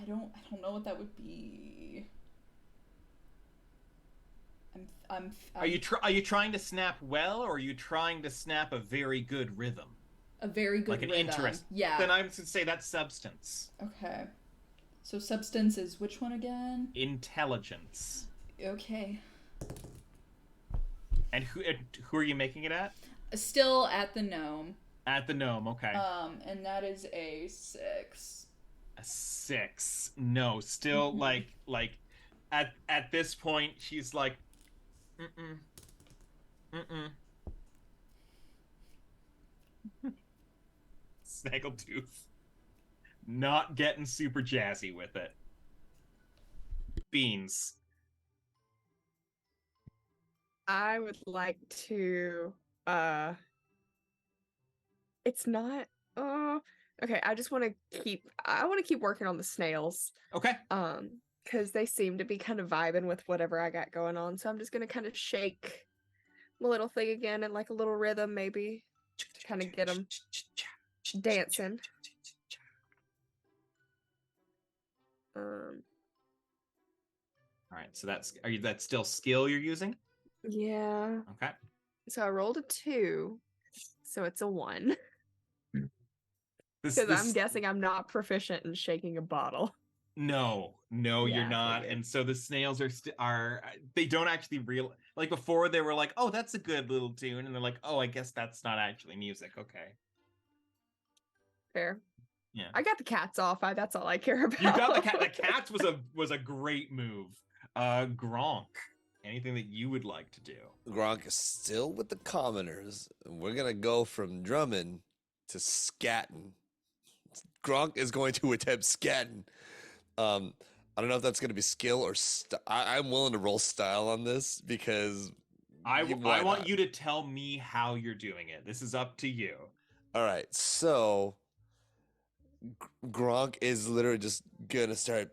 I don't know what that would be. Are you trying to snap well, or are you trying to snap a very good rhythm? A very good like an rhythm. interest. Yeah. Then I'm going to say that's substance. Okay. So substance is which one again? Intelligence. Okay. And who are you making it at? Still at the gnome. At the gnome, okay. And that is a 6. A 6. No, still like at this point she's like, Snaggletooth. Not getting super jazzy with it. Beans. I would like to it's not okay, I just want to keep working on the snails. Okay. Cuz they seem to be kind of vibing with whatever I got going on. So I'm just going to kind of shake my little thing again in like a little rhythm maybe to kind of get them dancing. All right, so that's that's still skill you're using? Yeah. Okay. So I rolled a 2. So it's a 1. Because I'm guessing I'm not proficient in shaking a bottle. No, Yeah, you're not. figured. And so the snails are they don't actually like before they were like, oh, that's a good little tune, and they're like, oh, I guess that's not actually music. Okay. Fair. Yeah. I got the cats off. That's all I care about. You got the cat. The cats was a great move. Gronk. Anything that you would like to do? Gronk is still with the commoners. We're gonna go from drumming to scatting. Gronk is going to attempt scatting. I don't know if that's gonna be skill or I'm willing to roll style on this because I want you to tell me how you're doing it. This is up to you. All right, so Gronk is literally just gonna start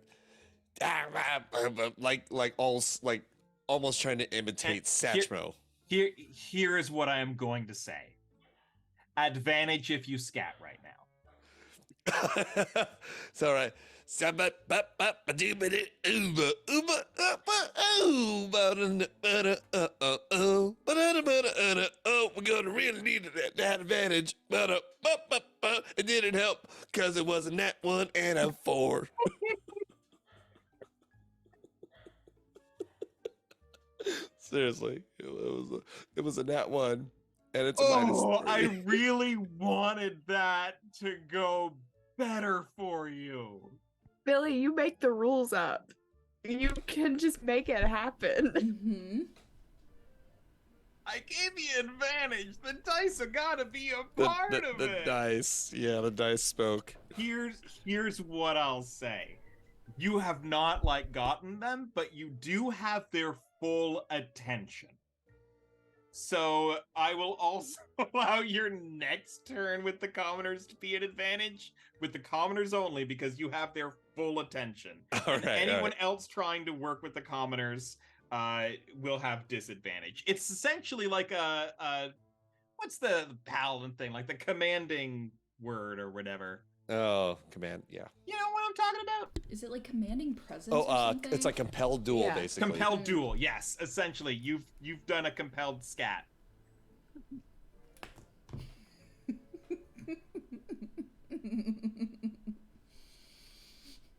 almost trying to imitate Satchmo. Here is what I am going to say. Advantage if you scat right now. It's all right. We're gonna really need that advantage, but it didn't help because it was a nat 1 and a 4. Seriously, it was a nat 1, and it's a -3. I really wanted that to go better for you. Billy, you make the rules up. You can just make it happen. Mm-hmm. I gave you advantage. The dice have got to be a part of the it. dice, yeah, the dice spoke. Here's what I'll say. You have not gotten them, but you do have their full attention. So I will also allow your next turn with the commoners to be an advantage, with the commoners only, because you have their full attention. Anyone else trying to work with the commoners will have disadvantage. It's essentially like a what's the paladin thing, like the commanding word or whatever. Oh, command, yeah. You know what I'm talking about? Is it like commanding presence or something? It's like compelled duel, Yeah. basically. Compelled duel, yes. Essentially, you've done a compelled scat.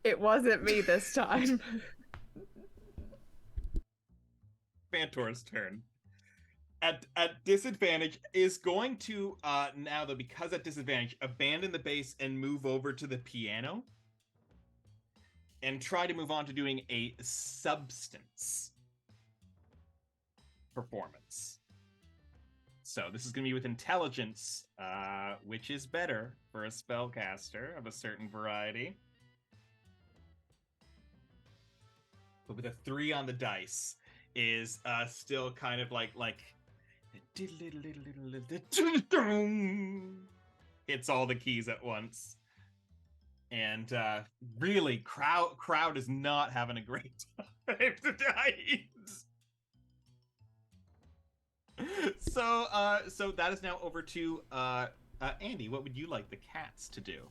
It wasn't me this time. Fantor's turn. At disadvantage is going to now though, because at disadvantage, abandon the base and move over to the piano and try to move on to doing a substance performance. So this is going to be with intelligence, which is better for a spellcaster of a certain variety. But with a 3 on the dice is still kind of like hits all the keys at once. And really, crowd is not having a great time tonight. So that is now over to Andy. What would you like the cats to do?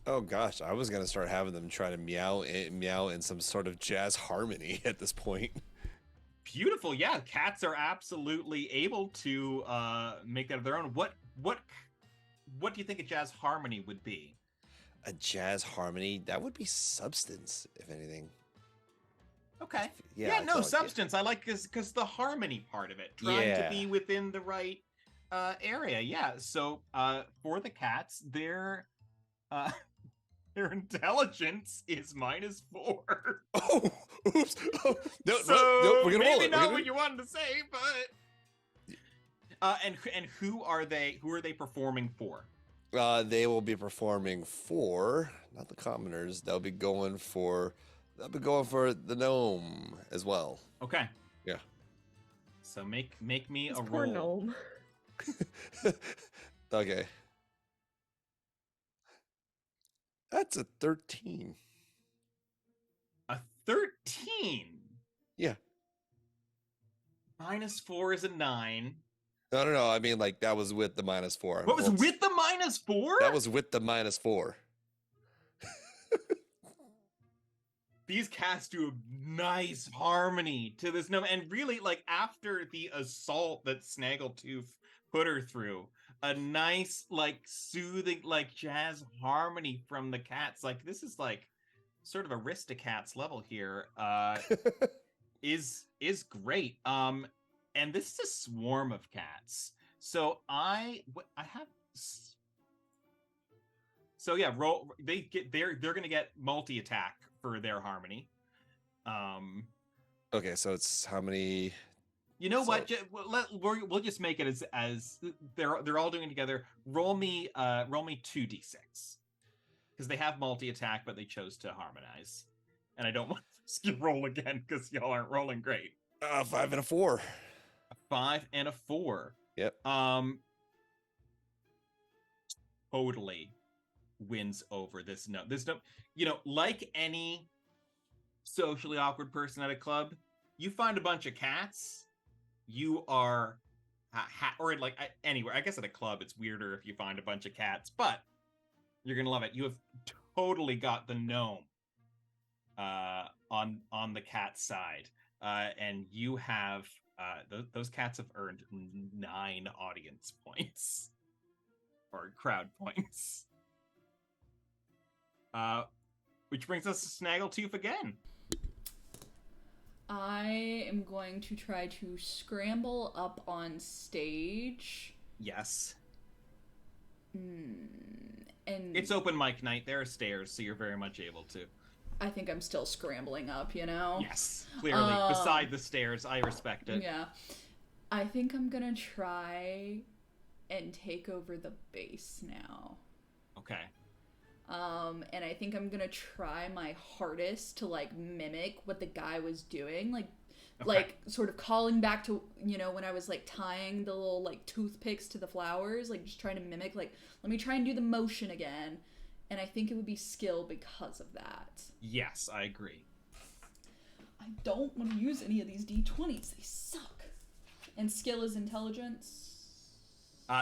Oh gosh, I was gonna start having them try to meow in some sort of jazz harmony at this point. Beautiful. Yeah, cats are absolutely able to make that of their own. What do you think a jazz harmony would be? A jazz harmony, that would be substance, if anything. Okay. Yeah, Yeah, I no, feel like, yeah. substance. I like this because the harmony part of it, trying to be Yeah. within the right area. Yeah. So for the cats, their intelligence is -4. Oh, oops. Oh, no, So no, we're gonna roll maybe it. not what you wanted to say, but and who are they performing for? They will be performing for not the commoners. They'll be going for the gnome as well. Okay. Yeah. So make me This a poor roll. gnome. Okay. That's a 13. A 13. Yeah. -4 is a 9. No. I mean, like that was with the -4. What was with the -4? That was with the -4. These cats do a nice harmony to this gnome, and really, like after the assault that Snaggletoof put her through, a nice, like soothing, like jazz harmony from the cats. Like this is like sort of Aristocats level here. Is great. And this is a swarm of cats. So I have. So yeah, roll. They're gonna get multi-attack for their harmony. Okay, so it's how many? You know So- what? We'll just make it as they're all doing it together. Roll me 2d6 because they have multi-attack, but they chose to harmonize, and I don't want to roll again because y'all aren't rolling great. 5 and a 4. A 5 and a 4. Yep. Totally wins over this no. Like any socially awkward person at a club, you find a bunch of cats, you are or like anywhere. I guess at a club it's weirder if you find a bunch of cats, but you're gonna love it. You have totally got the gnome on the cat side, and you have those cats have earned 9 audience points or crowd points. Which brings us to Snaggletoof again. I am going to try to scramble up on stage. Yes. And It's open mic night. There are stairs, so you're very much able to. I think I'm still scrambling up, you know? Yes, clearly. Beside the stairs, I respect it. Yeah. I think I'm gonna try and take over the base now. Okay. And I think I'm gonna try my hardest to like mimic what the guy was doing, like sort of calling back to, you know, when I was like tying the little like toothpicks to the flowers, like just trying to mimic, like let me try and do the motion again. And I think it would be skill because of that. Yes, I agree. I don't want to use any of these D20s. They suck. And skill is intelligence.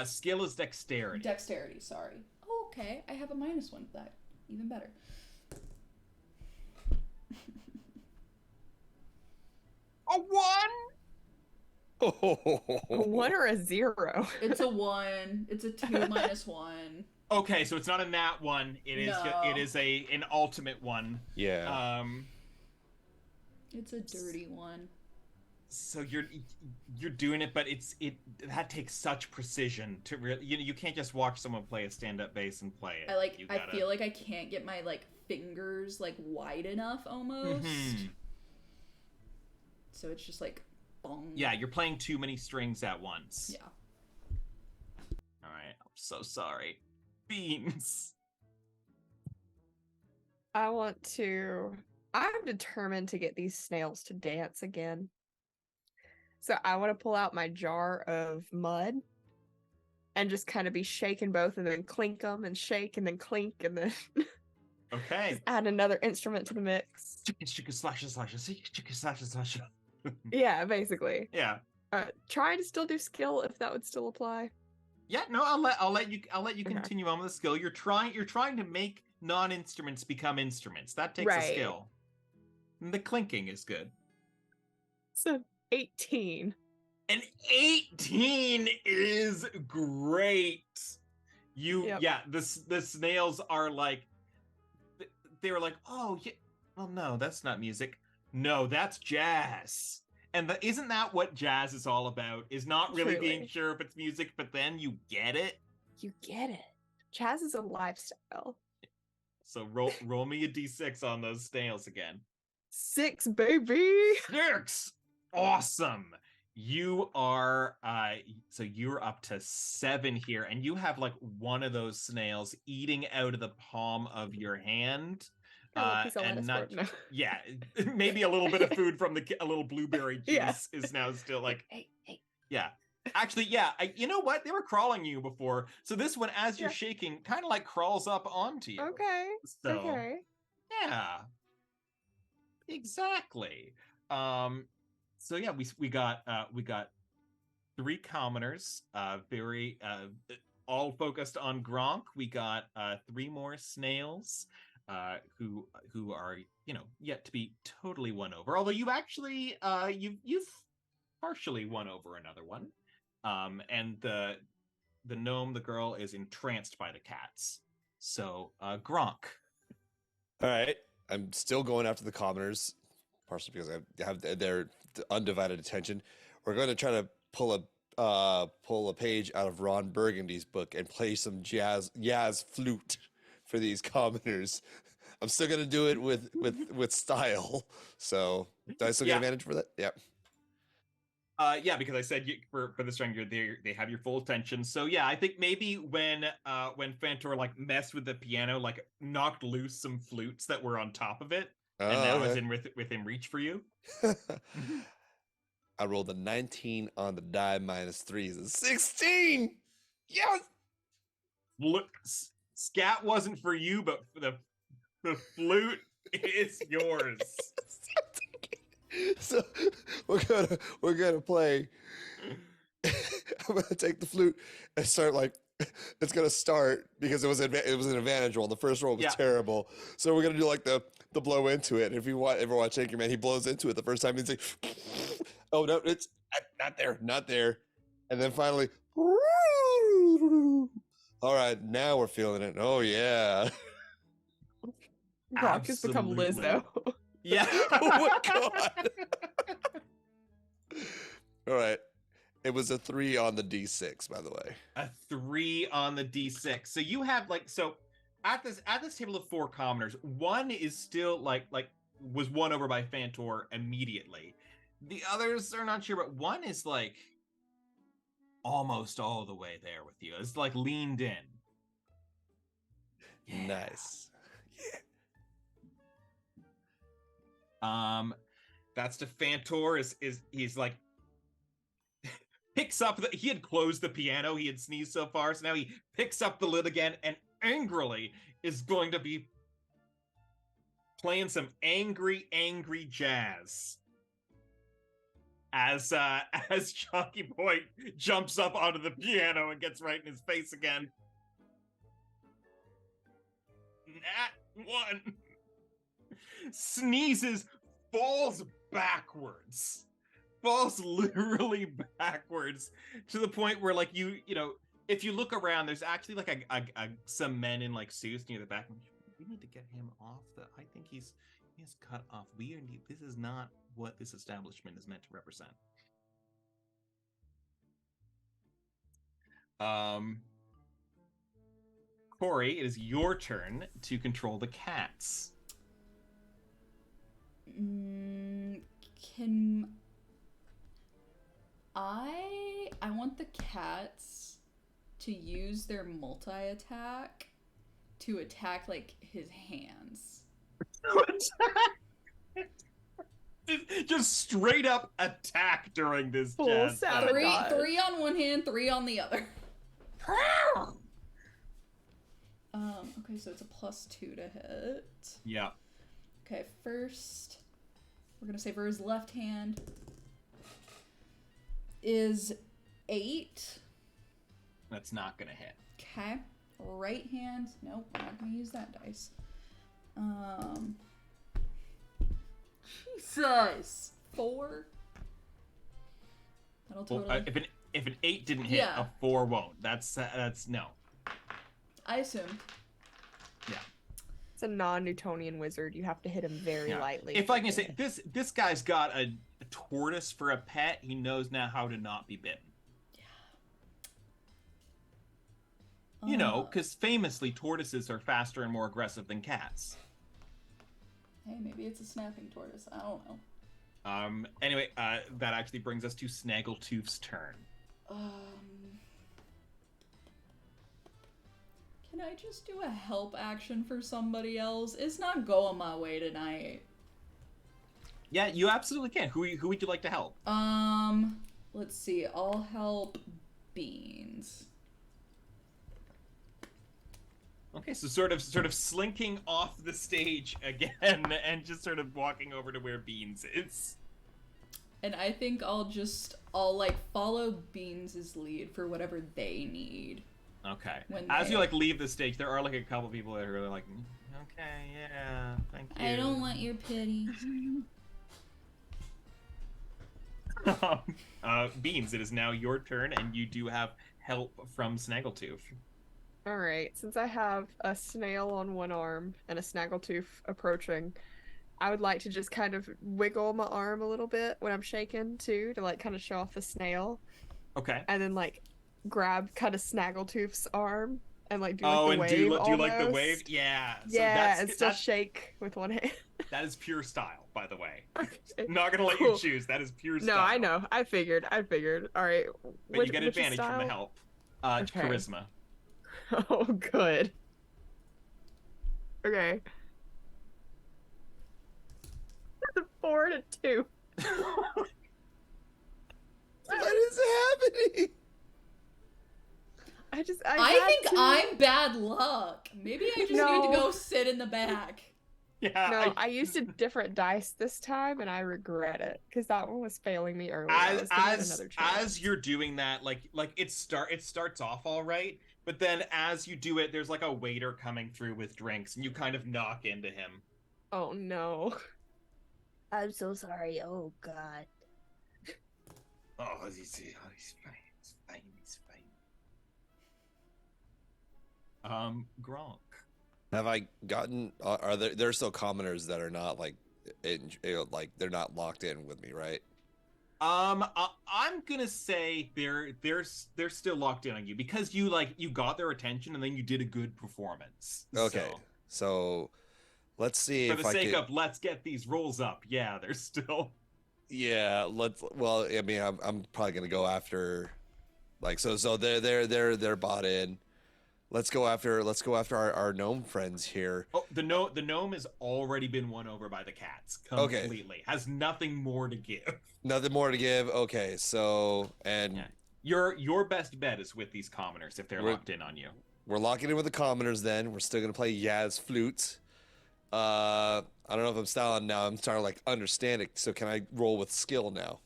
Skill is dexterity. Dexterity, sorry. Oh, okay. I have a -1 for that. Even better. A 1? A 1 or a 0? It's a 1. It's a 2 -1. Okay, so it's not a nat 1. It is No. it is an ultimate 1. Yeah. It's a dirty 1. So you're doing it, but that takes such precision to really. You can't just watch someone play a stand-up bass and play it. I feel like I can't get my like fingers like wide enough almost. Mhm. So it's just like bong. Yeah, you're playing too many strings at once. Yeah. All right, I'm so sorry. Beans. I'm determined to get these snails to dance again. So I want to pull out my jar of mud and just kind of be shaking both and then clink them and shake and then clink and then Okay. add another instrument to the mix. Slash. Yeah, basically. Yeah. Trying to still do skill if that would still apply. Yeah, no, I'll let you Okay. continue on with the skill. You're trying to make non-instruments become instruments. That takes a Right. skill. And the clinking is good. So 18. An 18 is great. Yep. Yeah, the snails are like, they were like, oh, yeah, well, no, that's not music. No, that's jazz. And isn't that what jazz is all about? Is not really being Truly. sure if it's music, but then you get it. You get it. Jazz is a lifestyle. So roll me a d6 on those snails again. 6, baby. 6! Awesome. You are so you're up to 7 here, and you have like one of those snails eating out of the palm of your hand. And not yeah, maybe a little bit of food from a little blueberry juice is now still like hey. Yeah. Actually, yeah, you know what? They were crawling you before. So this one, as you're shaking, kind of like crawls up onto you. Okay. So, okay. yeah. Exactly. So yeah, we got 3 commoners, very all focused on Gronk. We got 3 more snails, who are, you know, yet to be totally won over. Although you actually you've partially won over another one. And the gnome, the girl, is entranced by the cats. So Gronk. All right, I'm still going after the commoners, partially because I have their undivided attention. We're going to try to pull a page out of Ron Burgundy's book and play some jazz flute for these commoners. I'm still going to do it with style. So, do I still get advantage for that? Yeah. Yeah, because I said for this round they have your full attention. So yeah, I think maybe when Fantor like messed with the piano, like knocked loose some flutes that were on top of it, and now is in within reach for you. I rolled a 19 on the die -3 is a 16. Yes. Look, scat wasn't for you, but the flute is yours. So we're gonna play. I'm gonna take the flute and start like it's gonna start because it was an advantage roll. The first roll was terrible, so we're gonna do like the blow into it. And if you ever watch Anchorman, he blows into it the first time. He's like, "Oh no, it's not there," and then finally, all right, now we're feeling it. Oh yeah, Gronk has become Lizzo. Yeah. Oh my god. All right. It was a 3 on the D6, by the way. A 3 on the D6. So you have like at this table of 4 commoners, one is still like was won over by Fantor immediately. The others are not sure, but one is like almost all the way there with you. It's like leaned in. Yeah. Nice. That's to Fantor is he's like picks up he had closed the piano, he had sneezed so far, so now he picks up the lid again and angrily is going to be playing some angry jazz as Chunky Boy jumps up onto the piano and gets right in his face again. Nat 1. Sneezes, falls backwards, falls literally backwards to the point where like you know, if you look around, there's actually like some men in like suits near the back. We need to get him off I think he's cut off. This is not what this establishment is meant to represent. Cori, it is your turn to control the cats. Can I want the cats to use their multi-attack to attack like his hands. Just straight up attack during this Full jazz. sabotage. Three on one hand, 3 on the other. Okay, so it's a +2 to hit. Yeah. Okay, first we're gonna say for his left hand is 8. That's not gonna hit. Okay. Right hand, nope, not gonna use that dice. Jesus. 4. That'll Well, totally. if an 8 didn't hit, Yeah. a 4 won't. That's no. I assume. Yeah. It's a non-Newtonian wizard. You have to hit him very Yeah. lightly. If for I it can to say hit. this guy's got a tortoise for a pet. He knows now how to not be bitten. You know, because famously tortoises are faster and more aggressive than cats. Hey, maybe it's a snapping tortoise. I don't know. Anyway, that actually brings us to Snaggletooth's turn. Can I just do a help action for somebody else? It's not going my way tonight. Yeah, you absolutely can. Who would you like to help? Let's see. I'll help Beans. Okay, so sort of slinking off the stage again and just sort of walking over to where Beans is. And I think I'll like follow Beans' lead for whatever they need. Okay. When As they- you like leave the stage, there are like a couple people that are like, okay, yeah, thank you. I don't want your pity. Beans, it is now your turn, and you do have help from Snaggletooth. All right, since I have a snail on one arm and a Snaggletooth approaching, I would like to just kind of wiggle my arm a little bit when I'm shaking too, to like kind of show off the snail, Okay. and then like grab kind of Snaggletooth's arm and like do like Oh, the and wave do you like the almost. wave? Yeah. So Yeah, and still that's shake with one hand. that is pure style, by the way. Okay. Not gonna let Cool. you choose. That is pure No, style. I know. I figured. All right. But you get which advantage from the style? help. Okay. Charisma. Oh, good. Okay. 4 to 2. What is happening? I I had think to. I'm bad luck. Maybe I just need No. to go sit in the back. Yeah. No, I used a different dice this time, and I regret it because that one was failing me earlier. I was giving it another chance. As you're doing that, like it starts off all right, but then as you do it, there's like a waiter coming through with drinks, and you kind of knock into him. Oh no. I'm so sorry. Oh God. Oh, he's fine. He's fine. He's fine. Gronk. Have I gotten? Are there still commoners that are not like, like they're not locked in with me, right? I'm gonna say they're still locked in on you because you got their attention and then you did a good performance. Okay, so let's see For if the I sake can. of let's get these rolls up, yeah, they're still. Yeah, let's. Well, I mean, I'm probably gonna go after, like, so they're bought in. Let's go after our gnome friends here. Oh, the gnome has already been won over by the cats completely. Has nothing more to give. Nothing more to give. Okay, so and Yeah. Your best bet is with these commoners if they're We're- locked in on you. we're locking in with the commoners. Then we're still gonna play Yaz flute. I don't know if I'm styling now. I'm starting to like understand it. So can I roll with skill now?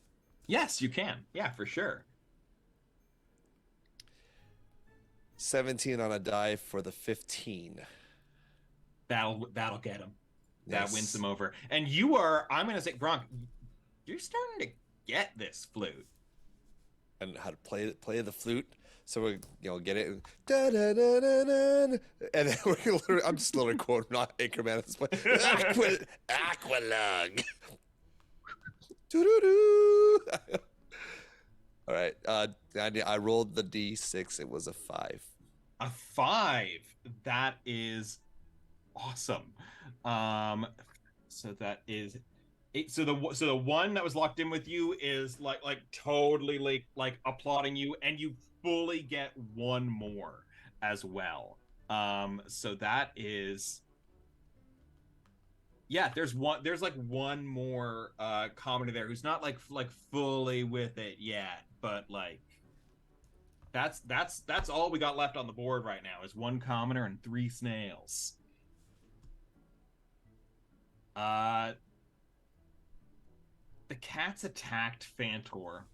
Yes, you can. Yeah, for sure. 17 on a die for the 15. That'll get him. That Nice. wins them over. And I'm gonna say, Gronk, you're starting to get this flute. And how to play the flute. So we get it, da, da, da, da, da, and then we're literally, I'm just literally quoting not Anchorman at this point. Aqualung. Doo-doo-doo. All right. I rolled the D6. It was a 5. A 5. That is awesome. So that is 8. So the one that was locked in with you is like totally like applauding you, and you fully get one more as well. So that is. Yeah, there's like one more commoner there who's not like fully with it yet, but like that's all we got left on the board right now is one commoner and 3 snails. The cats attacked Fantor.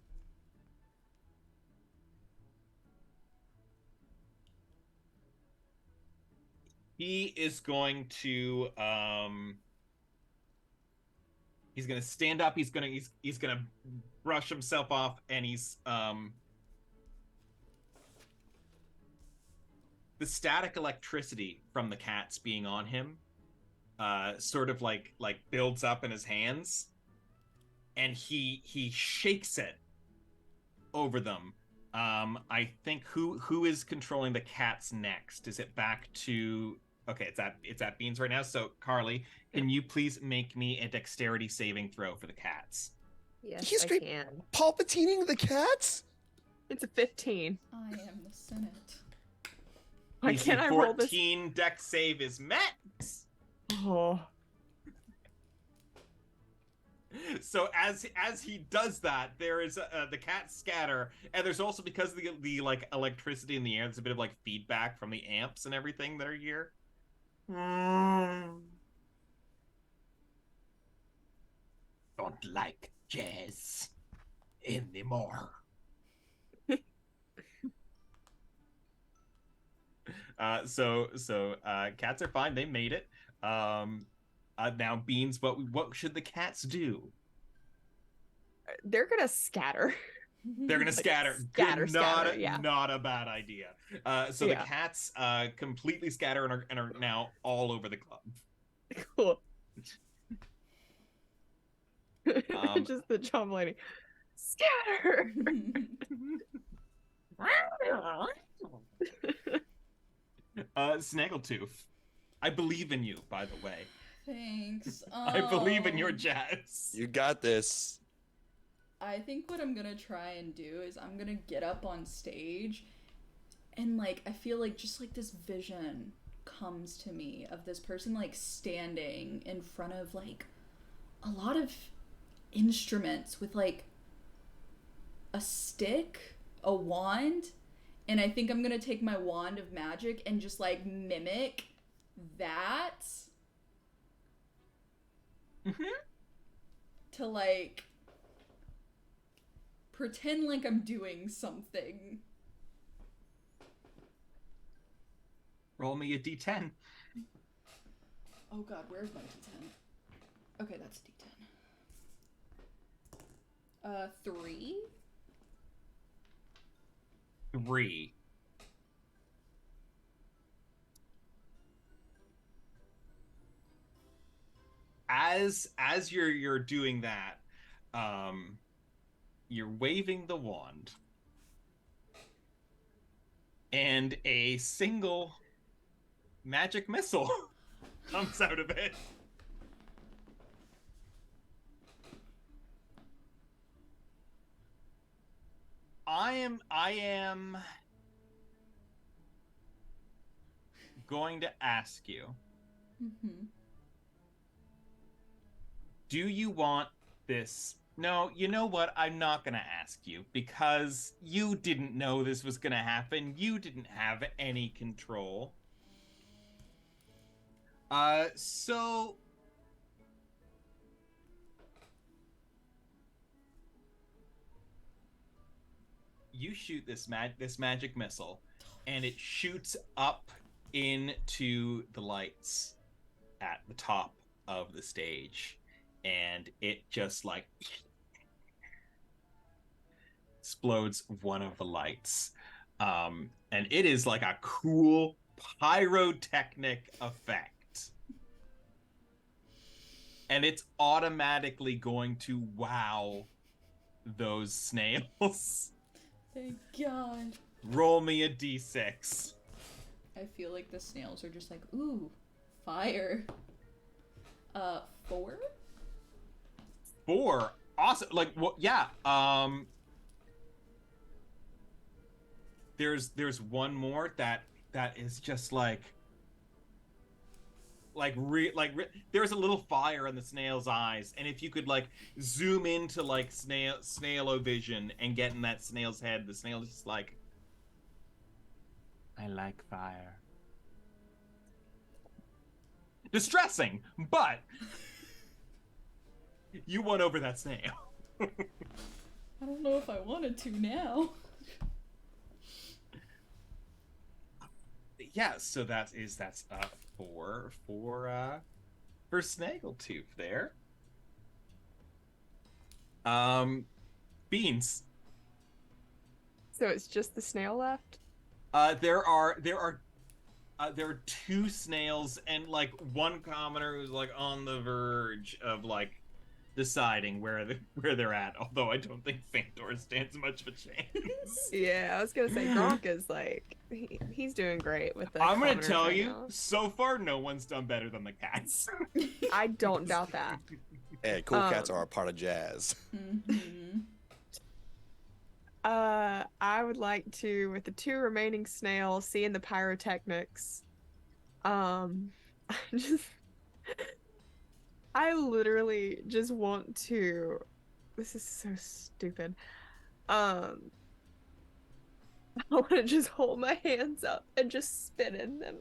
He is going to He's gonna stand up. He's gonna brush himself off, and he's the static electricity from the cats being on him, sort of like builds up in his hands, and he shakes it over them. I think who is controlling the cats next? Is it back to? Okay, it's at Beans right now. So Carly, can you please make me a dexterity saving throw for the cats? Yes, He's I straight can. Palpatining the cats? It's a 15. I am the Senate. Why DC can't I roll this? 14 dex save is met. Oh. So as he does that, there is the cats scatter, and there's also, because of the like electricity in the air, there's a bit of like feedback from the amps and everything that are here. Don't like jazz anymore. So cats are fine. They made it. Now Beans, what should the cats do? They're gonna scatter. They're gonna Like, scatter. scatter, Not yeah. not a bad idea. So Yeah. the cats completely scatter and are now all over the club. Cool. Um, Just the chum lady. Scatter! Snaggletooth, I believe in you, by the way. Thanks. I believe in your jazz. You got this. I think what I'm gonna try and do is I'm gonna get up on stage and like I feel like just like this vision comes to me of this person like standing in front of like a lot of instruments with like a stick, a wand, and I think I'm gonna take my wand of magic and just like mimic that to like pretend like I'm doing something. Roll me a d10. Oh god, where's my d10? Okay, that's d10. 3? 3. As you're doing that, you're waving the wand, and a single magic missile comes out of it. I am going to ask you, do you want this? No, you know what? I'm not going to ask you, because you didn't know this was going to happen. You didn't have any control. So you shoot this magic missile, and it shoots up into the lights at the top of the stage, and it just like explodes one of the lights, and it is like a cool pyrotechnic effect, and it's automatically going to wow those snails. Thank God. Roll me a d6. I feel like the snails are just like, ooh, fire. 4? 4. Awesome. Like, what? Yeah. There's one more that is just there's a little fire in the snail's eyes, and if you could like zoom into like snail-o-vision and get in that snail's head, the snail is just like, I like fire. Distressing, but you won over that snail. I don't know if I wanted to now. Yeah, so that's 4 for Snaggletooth there. Beans. So it's just the snail left? There are two snails and like one commoner who's like on the verge of like deciding where they're at. Although I don't think Fantor stands much of a chance. Yeah, I was gonna say Gronk is like he's doing great with the I'm gonna commoners tell right you, now. so far no one's done better than the cats. I don't doubt that. Hey, cool cats are a part of jazz. Mm-hmm. I would like to, with the two remaining snails, seeing the pyrotechnics. I just, I literally just want to. This is so stupid. I want to just hold my hands up and just spin in them.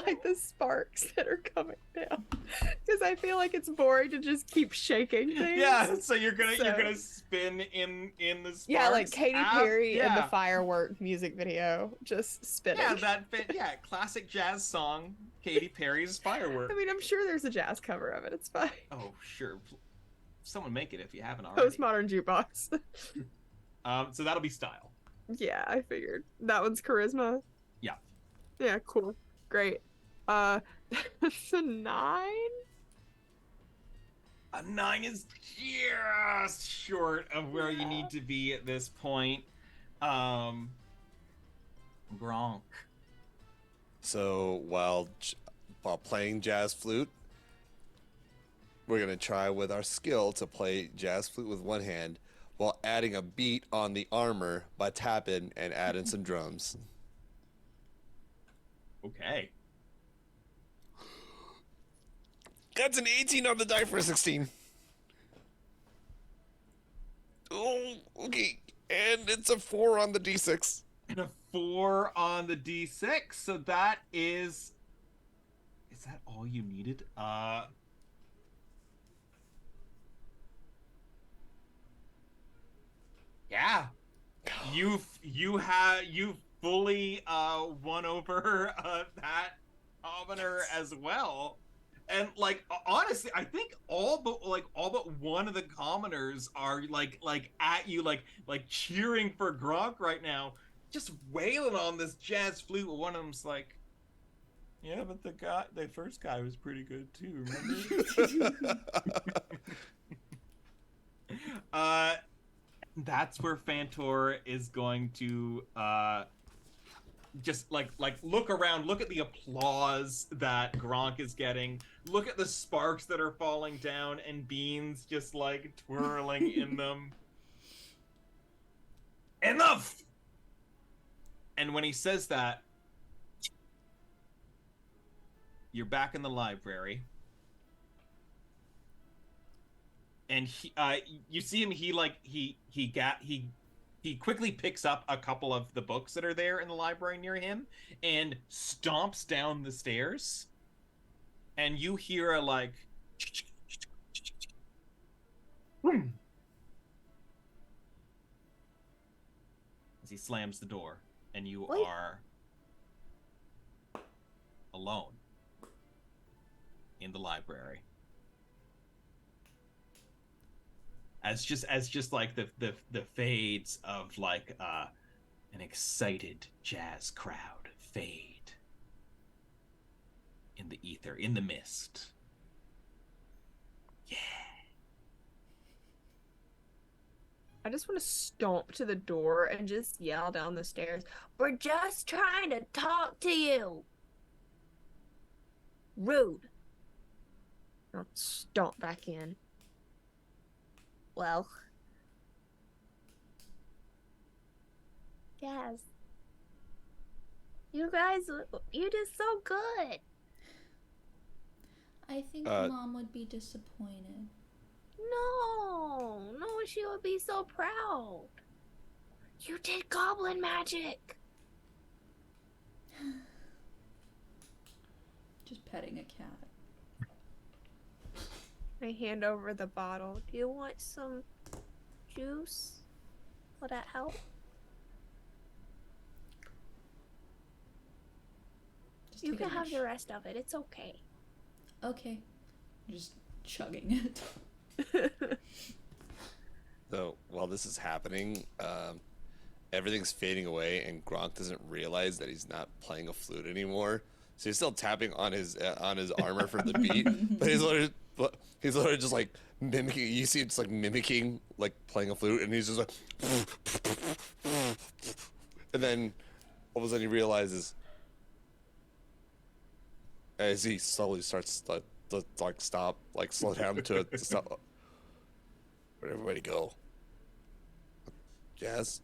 Like the sparks that are coming down, because I feel like it's boring to just keep shaking things. Yeah, so you're gonna spin in the sparks. Yeah, like Katy Perry in the yeah. firework music video, just spinning. Yeah, classic jazz song, Katy Perry's Firework. I mean, I'm sure there's a jazz cover of it. It's fine. Oh, sure. Someone make it if you haven't already. Postmodern jukebox. So that'll be style. Yeah, I figured that one's charisma. Yeah. Yeah, cool, great. It's a 9. A 9 is just short of where you need to be at this point. Gronk. So while playing jazz flute, we're gonna try with our skill to play jazz flute with one hand while adding a beat on the armor by tapping and adding some drums. Okay. That's an 18 on the die for a 16. Oh, okay. And it's a 4 on the d6. And a 4 on the d6. So that is that all you needed? Yeah. You've fully won over that commoner as well. And like honestly, I think all but one of the commoners are like at you like cheering for Gronk right now, just wailing on this jazz flute. One of them's like, yeah, but the first guy was pretty good too, remember? That's where Fantor is going to just like look around, look at the applause that Gronk is getting, look at the sparks that are falling down, and Beans just like twirling in them. Enough! And when he says that, you're back in the library. And you see him. He quickly picks up a couple of the books that are there in the library near him and stomps down the stairs. And you hear a like as he slams the door, and you are alone in the library. As just like the fades of like an excited jazz crowd fade in the ether, in the mist. Yeah. I just want to stomp to the door and just yell down the stairs. We're just trying to talk to you. Rude. I'll stomp back in. Well, Jazz, you guys, you did so good. I think Mom would be disappointed. No, she would be so proud. You did goblin magic. Just petting a cat. I hand over the bottle. Do you want some juice? Will that help? You can have the rest of it. It's okay. Okay. Just chugging it. So while this is happening, everything's fading away, and Gronk doesn't realize that he's not playing a flute anymore. So he's still tapping on his armor for the beat, but he's literally just like mimicking. You see, it's like mimicking like playing a flute, and he's just like, and then all of a sudden he realizes as he slowly starts to like stop, like slow down to stop. Where'd everybody go? Jazz?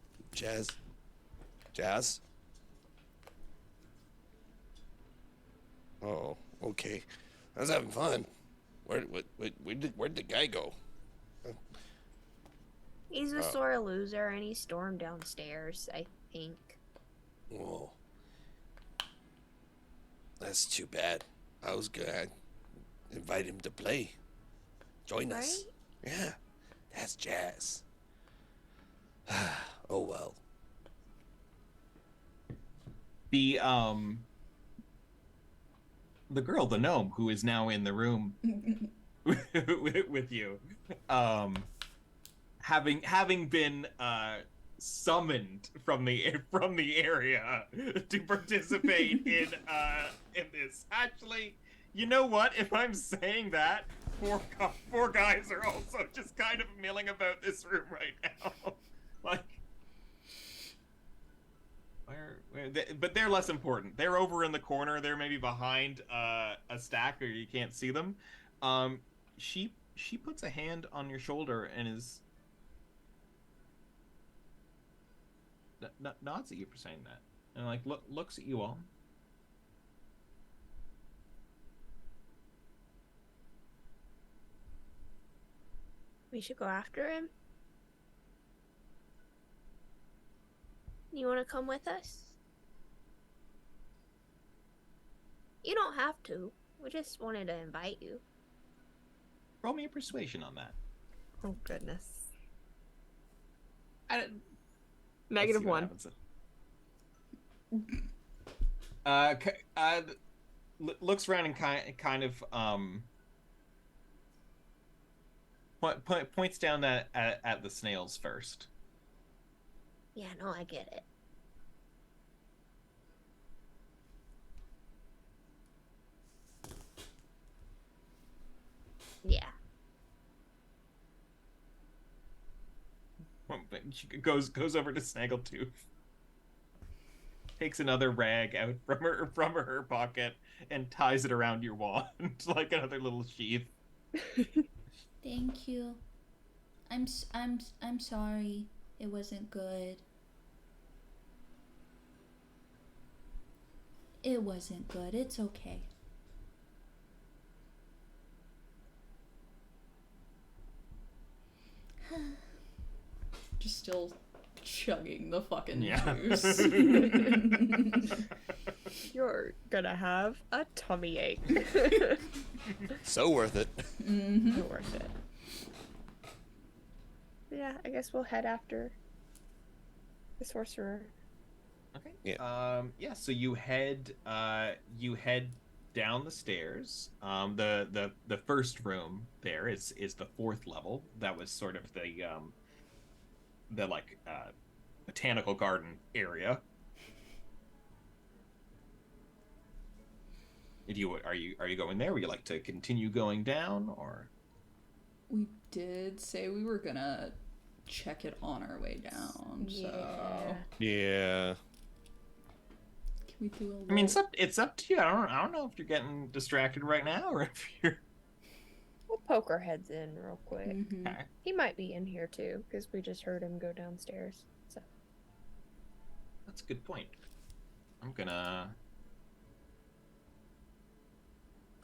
Oh, okay. I was having fun. Where'd the guy go? He's a sore loser and he stormed downstairs, I think. Oh, that's too bad. I was gonna invite him to play. Join us. Yeah, that's jazz. Oh well. The girl, the gnome, who is now in the room with you, having been summoned from the area to participate in this. Actually, you know what? If I'm saying that, four guys are also just kind of milling about this room right now, like. But they're less important. They're over in the corner. They're maybe behind a stack, or you can't see them. She puts a hand on your shoulder and is nods at you for saying that, and like looks at you all. We should go after him. You want to come with us? You don't have to. We just wanted to invite you. Roll me a persuasion on that. Oh goodness. Let's Negative see what 1. happens. Looks around and kind of points down at the snails first. Yeah, no, I get it. Yeah. She goes over to Snaggletoof, takes another rag out from her pocket and ties it around your wand like another little sheath. Thank you. I'm sorry. It wasn't good. It wasn't good. It's okay. Just still chugging the fucking Yeah. juice. You're gonna have a tummy ache. So worth it. Mm-hmm. So worth it. Yeah, I guess we'll head after the sorcerer. Okay. Yeah. Yeah. So you head down the stairs. The first room there is the fourth level. That was sort of the like botanical garden area. Are you going there? Would you like to continue going down, or? We did say we were gonna check it on our way down, so Yeah. can we do a I mean, little- it's up to you. I don't know if you're getting distracted right now or if you're. We'll poke our heads in real quick. Mhm. Okay. He might be in here too, because we just heard him go downstairs. So That's a good point. I'm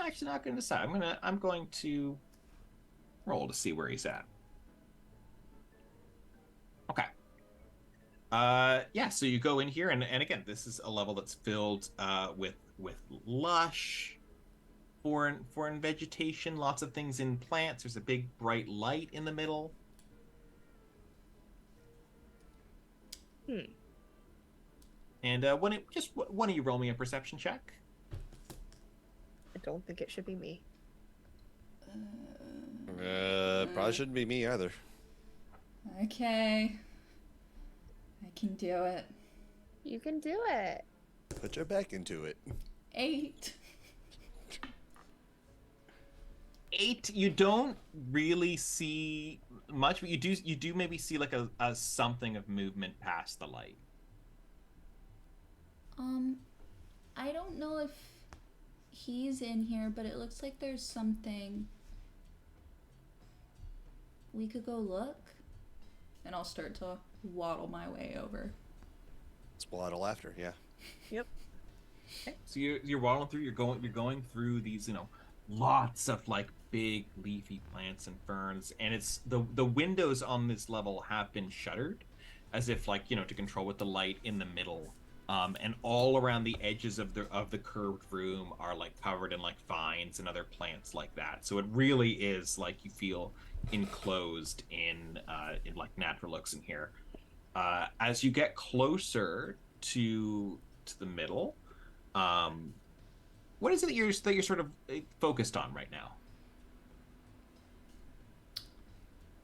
actually not gonna decide. I'm going to roll to see where he's at. Okay. Yeah, so you go in here and again, this is a level that's filled with lush foreign vegetation, lots of things in plants. There's a big bright light in the middle. And one of you roll me a perception check. I don't think it should be me. Probably shouldn't be me either. Okay. I can do it. You can do it. Put your back into it. 8. 8, you don't really see much, but you do maybe see like a something of movement past the light. I don't know if he's in here, but it looks like there's something. We could go look. And I'll start to waddle my way over. Spladdle after, yeah. Okay. So you're waddling through. You're going through these, lots of like big leafy plants and ferns, and it's the windows on this level have been shuttered, as if like to control with the light in the middle. And all around the edges of the curved room are like covered in like vines and other plants like that. So it really is like you feel enclosed in like natural looks in here. As you get closer to the middle, what is it that you're sort of focused on right now?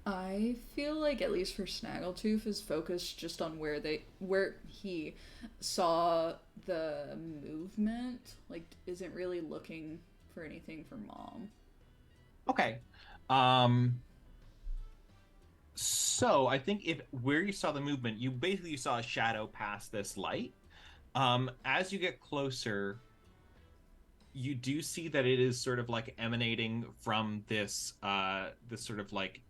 I feel like, at least for Snaggletooth, is focused just on where he saw the movement. Like, isn't really looking for anything for Mom. Okay. So I think where you saw the movement, you basically saw a shadow pass this light. As you get closer, you do see that it is sort of like emanating from this sort of like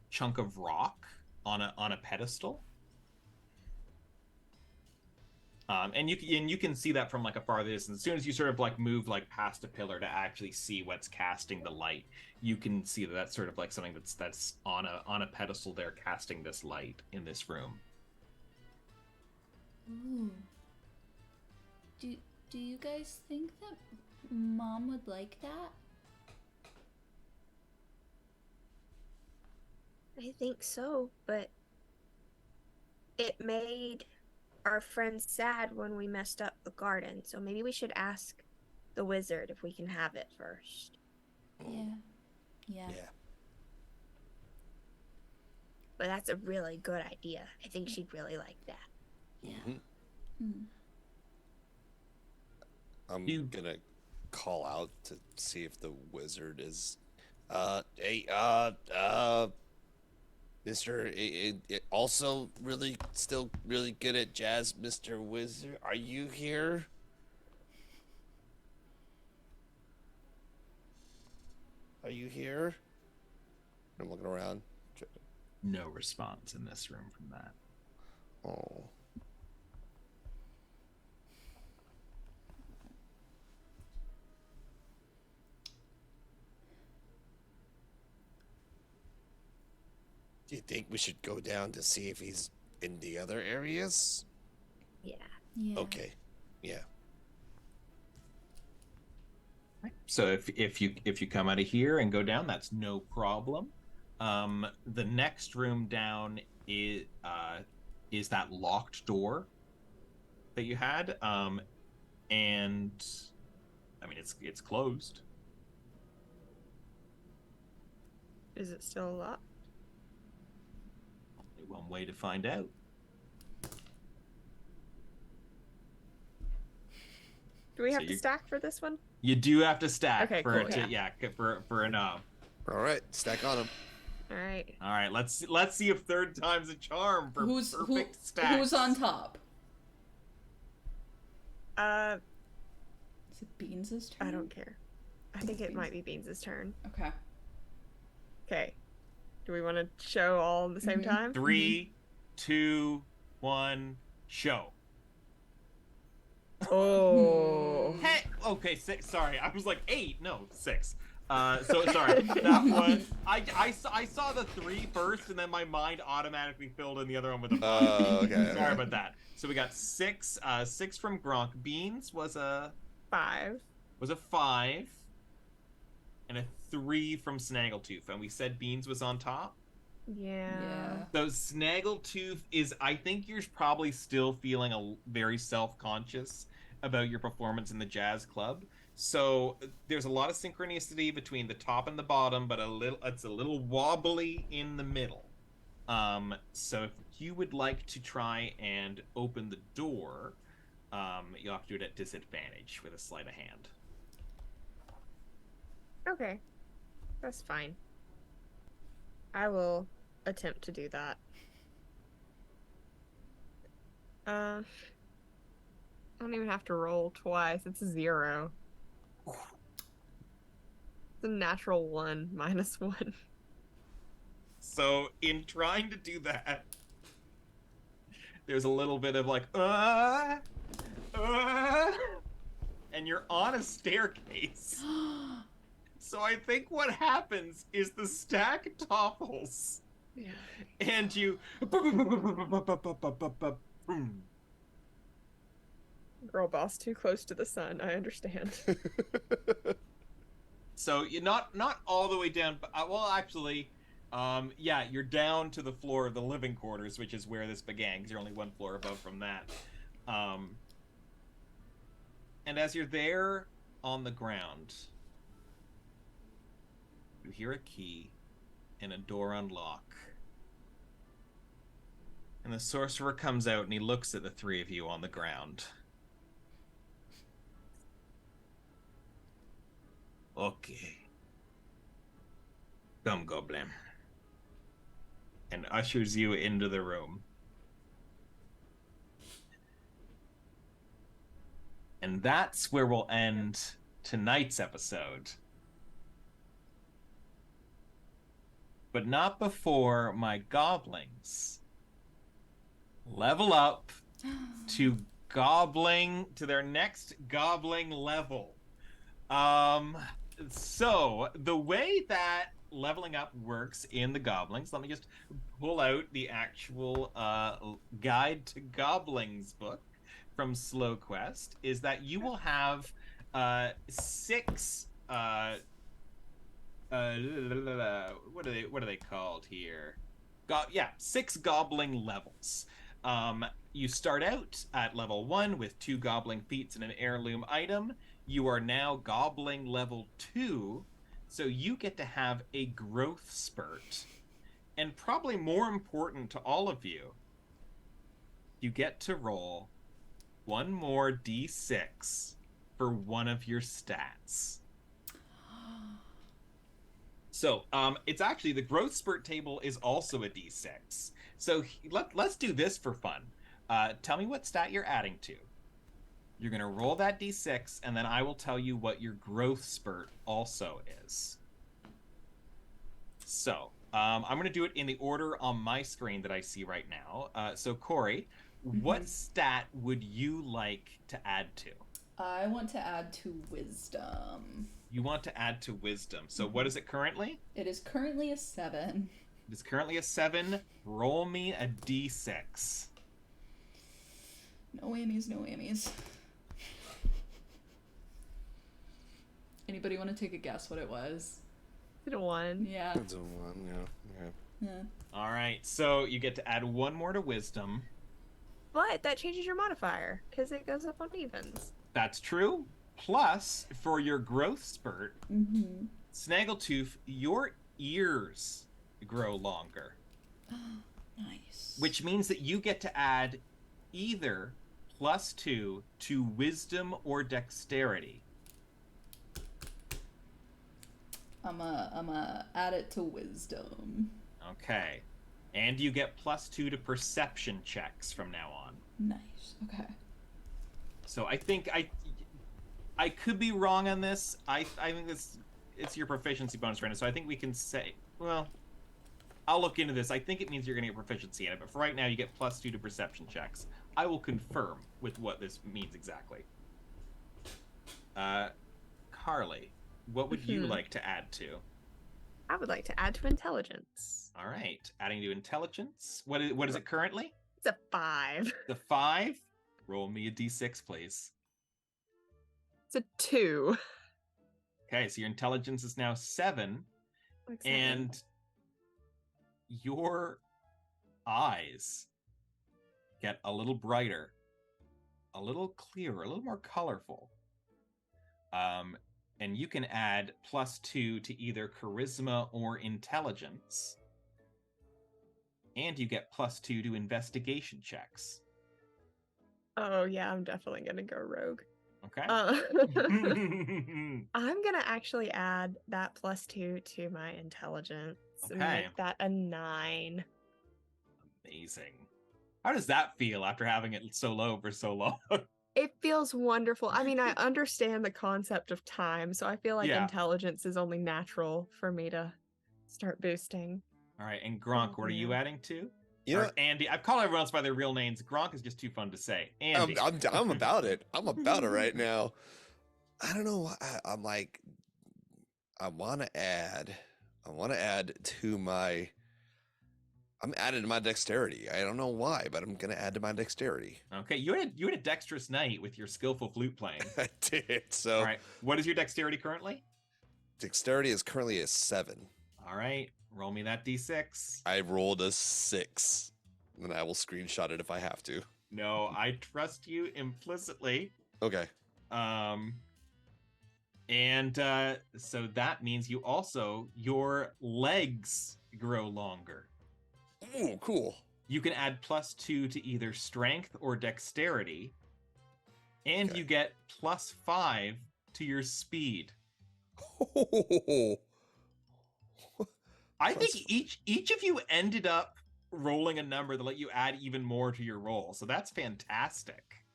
chunk of rock on a pedestal. And you can see that from like a far distance. As soon as you sort of like move like past a pillar to actually see what's casting the light, you can see that that's sort of like something that's on a pedestal there, casting this light in this room. Ooh. Do you guys think that Mom would like that? I think so, but it made our friends sad when we messed up the garden, so maybe we should ask the wizard if we can have it first. Yeah. But that's a really good idea. I think she'd really like that. Yeah. Mm-hmm. I'm gonna call out to see if the wizard is hey, Mr. Also really still really good at jazz, Mr. Wizard. Are you here? Are you here? I'm looking around. No response in this room from that. Oh. Do you think we should go down to see if he's in the other areas? Yeah. Okay. Yeah. So if you come out of here and go down, that's no problem. The next room down is that locked door that you had, and I mean it's closed. Is it still locked? Only one way to find out. Do we have So to stack for this one? You do have to stack Okay, for cool, it to, for an All right, stack on him. All right. All right, let's see if third time's a charm for perfect stacks. Who's on top? Is it Beans' turn? I don't care. I think it might be Beans' turn. Okay. Okay. Do we want to show all at the same time? 3, 2, 1, show. Oh. Hey, okay, 6. Sorry, I was like 8. No, 6. So sorry. That was I saw the 3 first, and then my mind automatically filled in the other one with a 5. Okay. Sorry about that. So we got 6. 6 from Gronk. Beans was a 5. Was a 5, and a 3 from Snaggletooth. And we said Beans was on top. Yeah. So Snaggletooth is, I think you're probably still feeling very self-conscious about your performance in the jazz club. So there's a lot of synchronicity between the top and the bottom, but it's a little wobbly in the middle. So if you would like to try and open the door, you'll have to do it at disadvantage with a sleight of hand. Okay. That's fine. I will attempt to do that. I don't even have to roll twice. It's a 0. It's a natural 1 minus 1. So in trying to do that, there's a little bit of like, and you're on a staircase. So I think what happens is the stack topples. Yeah. And you Girl boss too close to the sun. I understand. so you're not all the way down, but well actually yeah, you're down to the floor of the living quarters, which is where this began, because you're only one floor above from that. And as you're there on the ground, you hear a key and a door unlock. And the sorcerer comes out and he looks at the three of you on the ground. Okay. Come, Goblin. And ushers you into the room. And that's where we'll end tonight's episode. But not before my goblins level up to their next goblin level. So the way that leveling up works in the goblins, let me just pull out the actual guide to goblins book from Slow Quest, is that you will have 6 what are they called here? 6 goblin levels. You start out at level 1 with 2 goblin feats and an heirloom item. You are now goblin level 2, so you get to have a growth spurt. And probably more important to all of you, you get to roll 1 more d6 for one of your stats. So, it's actually, the growth spurt table is also a d6. So let's do this for fun. Tell me what stat you're adding to. You're going to roll that d6, and then I will tell you what your growth spurt also is. So, I'm going to do it in the order on my screen that I see right now. So, Cori, what stat would you like to add to? I want to add to wisdom. You want to add to wisdom. So what is it currently? It is currently a 7. It is currently a 7. Roll me a d6. No whammies, no whammies. Anybody want to take a guess what it was? Is it a 1? Yeah. It's a 1, yeah. All right, so you get to add 1 more to wisdom. But that changes your modifier, because it goes up on evens. That's true. Plus, for your growth spurt, Snaggletoof, your ears grow longer. Nice. Which means that you get to add either +2 to wisdom or dexterity. I'ma add it to wisdom. Okay. And you get +2 to perception checks from now on. Nice. Okay. So I think I could be wrong on this. I think it's your proficiency bonus right now. So I think we can say, well, I'll look into this. I think it means you're going to get proficiency in it. But for right now, you get +2 to perception checks. I will confirm with what this means exactly. Carly, what would you like to add to? I would like to add to intelligence. All right, adding to intelligence. What is it currently? It's a 5. The 5. Roll me a d6, please. It's a 2. Okay, so your intelligence is now 7, and your eyes get a little brighter, a little clearer, a little more colorful. And you can add +2 to either charisma or intelligence. and you get +2 to investigation checks. Oh yeah, I'm definitely gonna go rogue. Okay. I'm gonna actually add that +2 to my intelligence and Okay. make that a 9. Amazing. How does that feel after having it so low for so long? It feels wonderful. I mean, I understand the concept of time, so I feel like Yeah. intelligence is only natural for me to start boosting. All right, and Gronk, Oh, what are you man. adding to? You Or know, Andy. I've called everyone else by their real names. Gronk is just too fun to say. Andy. I'm about it. I'm about it right now. I don't know why. I'm like, I want to add to my. I'm adding to my dexterity. I don't know why, but I'm gonna add to my dexterity. Okay, you had a dexterous night with your skillful flute playing. I did. So All right, what is your dexterity currently? dexterity is currently a 7. All right, roll me that d6. I rolled a 6, and I will screenshot it if I have to. No, I trust you implicitly. Okay. And so that means your legs grow longer. Ooh, cool. You can add +2 to either strength or dexterity, and Okay. you get +5 to your speed. I think Plus- each of you ended up rolling a number that let you add even more to your roll, so that's fantastic.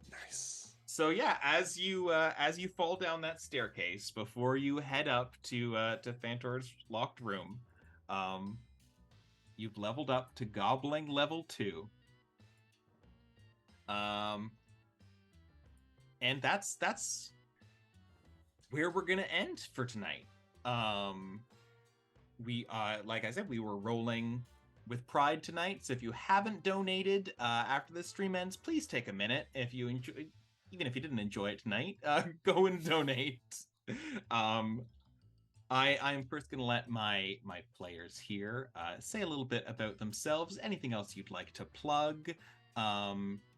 Nice. So yeah, as you fall down that staircase before you head up to Thantor's locked room, you've leveled up to Goblin level 2. And that's where we're gonna end for tonight. We like I said, we were rolling with pride tonight. So if you haven't donated after the stream ends, please take a minute. If you enjoy, even if you didn't enjoy it tonight, go and donate. I'm first going to let my players here say a little bit about themselves. Anything else you'd like to plug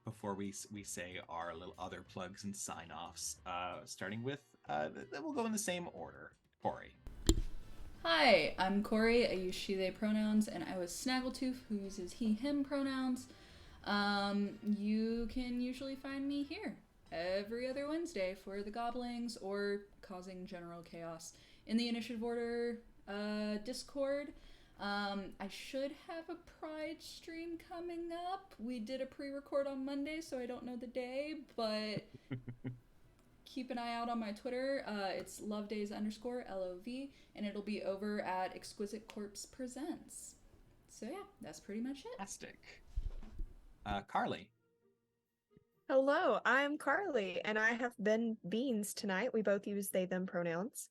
before we say our little other plugs and sign-offs, starting with, we'll go in the same order. Cori. Hi, I'm Cori. I use she, they pronouns, and I was Snaggletoof, who uses he, him pronouns. You can usually find me here every other Wednesday for the Goblings or causing general chaos in the Initiative Order Discord. I should have a Pride stream coming up. We did a pre-record on Monday, so I don't know the day, but keep an eye out on my Twitter. It's lovedays_LOV, and it'll be over at Exquisite Corpse Presents. So yeah, that's pretty much it. Fantastic. Carly. Hello, I'm Carly, and I have been Beans tonight. We both use they, them pronouns.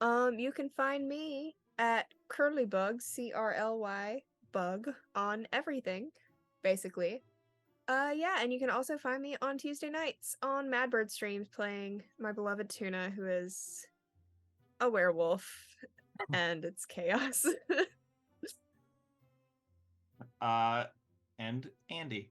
You can find me at Curlybugs, CRLY bug, on everything, basically. Yeah, and you can also find me on Tuesday nights on Madbird streams playing my beloved Tuna, who is a werewolf, and it's chaos. And Andy.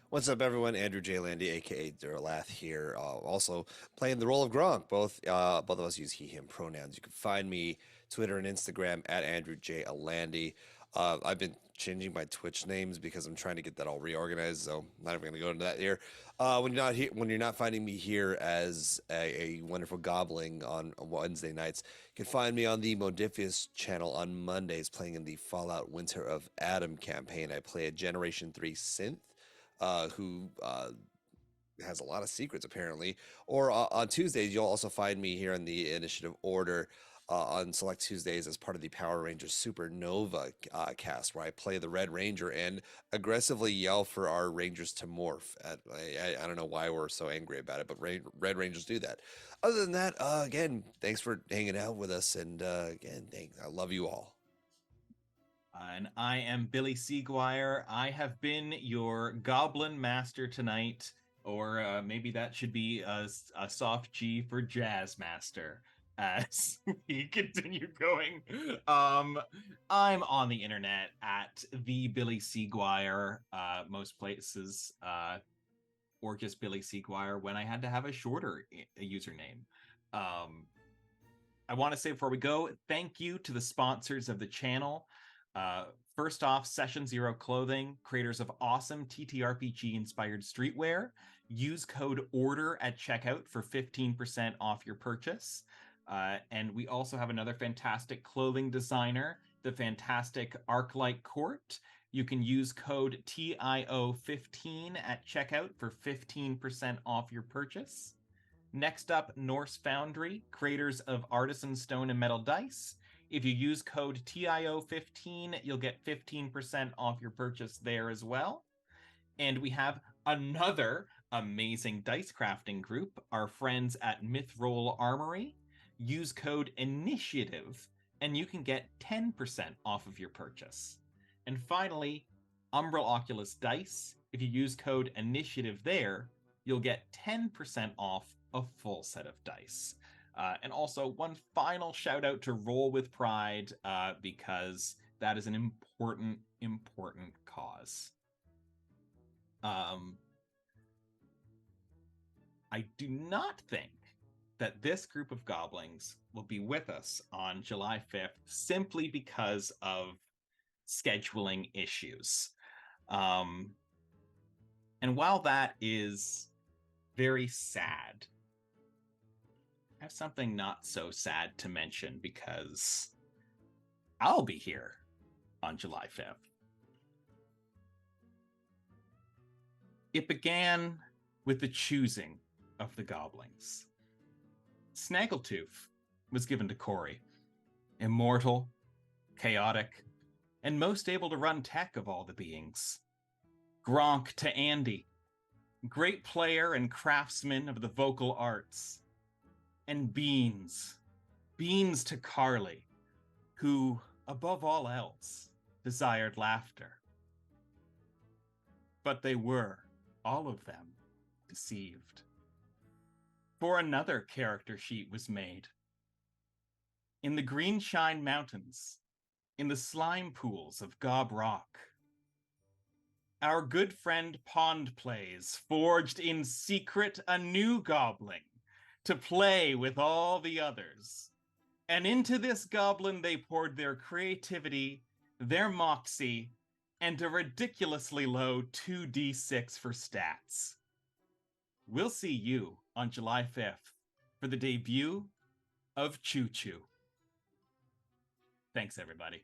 What's up, everyone? Andrew J. Landy, aka Durlath here. Also playing the role of Gronk. Both of us use he, him pronouns. You can find me Twitter and Instagram at Andrew J. Landy. I've been changing my Twitch names because I'm trying to get that all reorganized. So I'm not even going to go into that here. When you're not finding me here as a wonderful goblin on Wednesday nights, you can find me on the Modifius channel on Mondays, playing in the Fallout Winter of Adam campaign. I play a Generation 3 synth. Who has a lot of secrets, apparently. Or on Tuesdays, you'll also find me here in the Initiative Order on Select Tuesdays as part of the Power Rangers Supernova cast, where I play the Red Ranger and aggressively yell for our Rangers to morph. I don't know why we're so angry about it, but Red Rangers do that. Other than that, again, thanks for hanging out with us, and again, thanks. I love you all. And I am Billy Seguire. I have been your Goblin Master tonight, or maybe that should be a soft G for Jazz Master as we continue going. I'm on the internet at the Billy Seguire, most places, or just Billy Seguire when I had to have a shorter username. I want to say before we go, thank you to the sponsors of the channel. First off, Session Zero Clothing, creators of awesome TTRPG-inspired streetwear. Use code ORDER at checkout for 15% off your purchase. And we also have another fantastic clothing designer, the fantastic Arclight Court. You can use code TIO15 at checkout for 15% off your purchase. Next up, Norse Foundry, creators of Artisan Stone and Metal Dice. If you use code TIO15, you'll get 15% off your purchase there as well. And we have another amazing dice crafting group, our friends at Mythroll Armory. Use code INITIATIVE, and you can get 10% off of your purchase. And finally, Umbral Oculus Dice. If you use code INITIATIVE there, you'll get 10% off a full set of dice. And also, one final shout out to Roll with Pride, because that is an important, important cause. I do not think that this group of goblins will be with us on July 5th simply because of scheduling issues. And while that is very sad, I have something not so sad to mention because I'll be here on July 5th. It began with the choosing of the goblins. Snaggletoof was given to Cori, immortal, chaotic, and most able to run tech of all the beings. Gronk to Andy, great player and craftsman of the vocal arts. And Beans to Carly, who, above all else, desired laughter. But they were, all of them, deceived. For another character sheet was made. In the Greenshine Mountains, in the slime pools of Gob Rock, our good friend Pond Plays forged in secret a new goblin to play with all the others. And into this goblin they poured their creativity, their moxie, and a ridiculously low 2d6 for stats. We'll see you on July 5th for the debut of Choo Choo. Thanks, everybody.